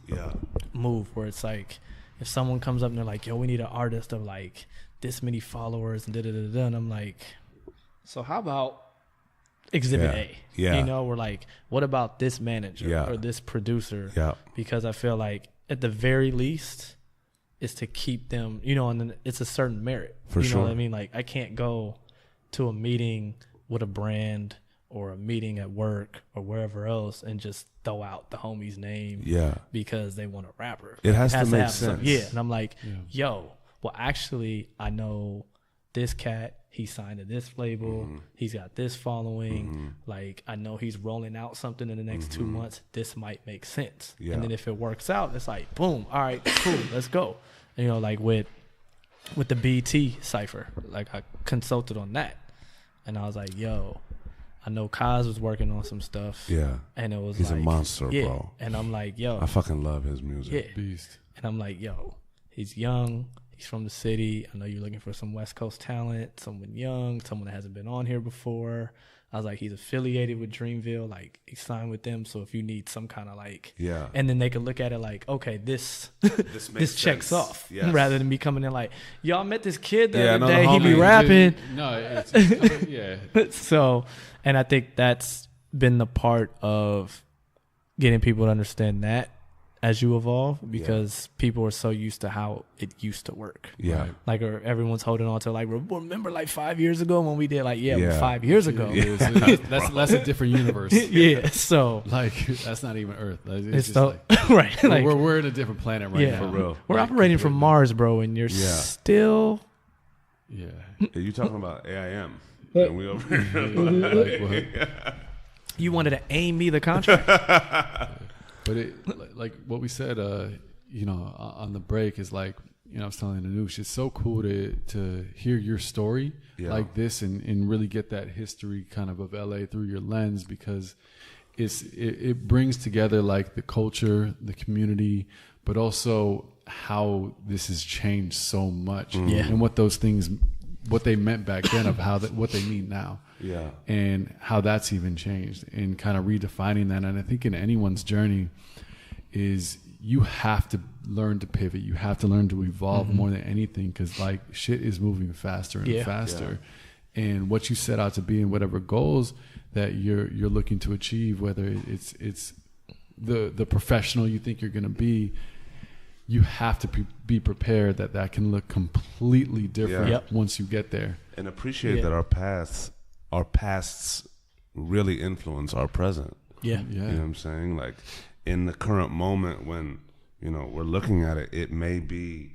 move where it's like, if someone comes up and they're like, yo, we need an artist of like this many followers and da-da-da-da, and I'm like, so how about Exhibit A? Yeah. We're like, what about this manager or this producer? Yeah. Because I feel like at the very least is to keep them, and then it's a certain merit. For sure. You know what I mean? Like I can't go to a meeting with a brand or a meeting at work or wherever else and just throw out the homie's name because they want a rapper. It has to make sense. And I'm like, yo, well, actually, I know this cat. He signed to this label. Mm-hmm. He's got this following. Mm-hmm. Like, I know he's rolling out something in the next 2 months. This might make sense. Yeah. And then if it works out, it's like, boom, all right, cool, let's go. And, like with the BT cipher, like I consulted on that. And I was like, yo, I know Kaz was working on some stuff. Yeah. And it was he's a monster, bro. And I'm like, yo. I fucking love his music. Yeah. Beast. And I'm like, yo, he's young. he's from the city. I know you're looking for some West Coast talent, someone young, someone that hasn't been on here before. I was like, he's affiliated with Dreamville, like he signed with them. So if you need some kind of like, and then they could look at it like, okay, this checks off, rather than me coming in like, y'all met this kid the other day, he be rapping. So, and I think that's been the part of getting people to understand that as you evolve, because people are so used to how it used to work. Yeah. Like, or everyone's holding on to like, remember like 5 years ago when we did like, well, 5 years ago. That's a different universe. So like, that's not even Earth. It's just like, right. Like, we're in a different planet right now. For real. We're operating from Mars, bro, and you're still. Yeah. You talking about AIM. And we over here. You wanted to aim me the contract. But like what we said, on the break is like, I was telling Anush, it's so cool to hear your story like this and really get that history kind of LA through your lens, because it brings together like the culture, the community, but also how this has changed so much and what those things, what they meant back then of what they mean now. Yeah. And how that's even changed and kind of redefining that. And I think in anyone's journey is you have to learn to pivot. You have to learn to evolve more than anything, because like shit is moving faster and faster. Yeah. And what you set out to be and whatever goals that you're looking to achieve, whether it's the professional you think you're going to be, you have to be prepared that can look completely different once you get there. And appreciate that our pasts really influence our present. Yeah. You know what I'm saying? Like in the current moment when, we're looking at it, it may be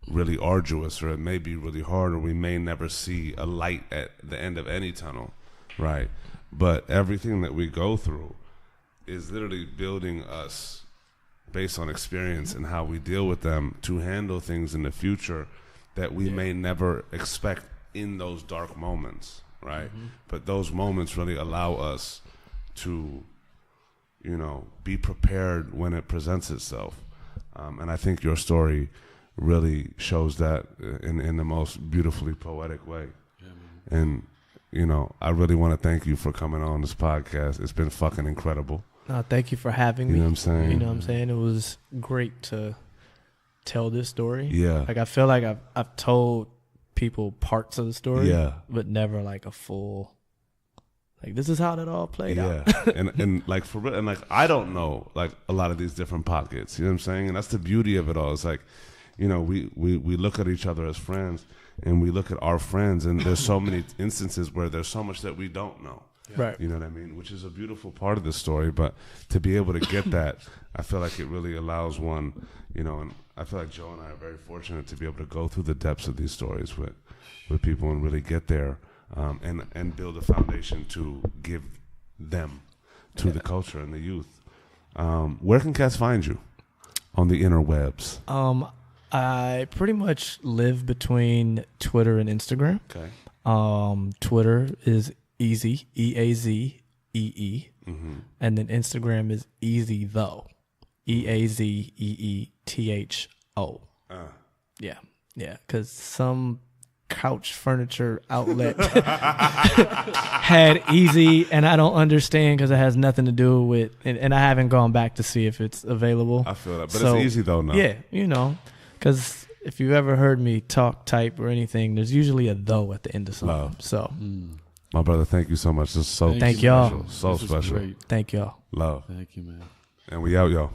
really arduous, or it may be really hard, or we may never see a light at the end of any tunnel, right? But everything that we go through is literally building us based on experience and how we deal with them to handle things in the future that we may never expect in those dark moments. Right. But those moments really allow us to, be prepared when it presents itself. And I think your story really shows that in the most beautifully poetic way. Yeah, and, I really want to thank you for coming on this podcast. It's been fucking incredible. No, thank you for having me. You know what I'm saying? You know what I'm saying? It was great to tell this story. Yeah. Like, I feel like I've told people parts of the story, but never like a full, like, this is how that all played out. and like for real, and like I don't know like a lot of these different pockets, you know what I'm saying? And that's the beauty of it all. It's like, we look at each other as friends, and we look at our friends, and there's so many instances where there's so much that we don't know. Right. You know what I mean? Which is a beautiful part of the story, but to be able to get that, I feel like it really allows one, and I feel like Joe and I are very fortunate to be able to go through the depths of these stories with people and really get there, and build a foundation to give them to the culture and the youth. Where can cats find you on the interwebs? I pretty much live between Twitter and Instagram. Okay. Twitter is Eazee, Eazee, and then Instagram is Eazee though, EAZEETHO. Yeah, because some couch furniture outlet had Eazee, and I don't understand because it has nothing to do with, and I haven't gone back to see if it's available. I feel that, but it's easy though now. Yeah, because if you've ever heard me talk, type, or anything, there's usually a though at the end of something. Love. So, my brother, thank you so much. This is so thank y'all. So special. Thank y'all. Love. Thank you, man. And we out, y'all.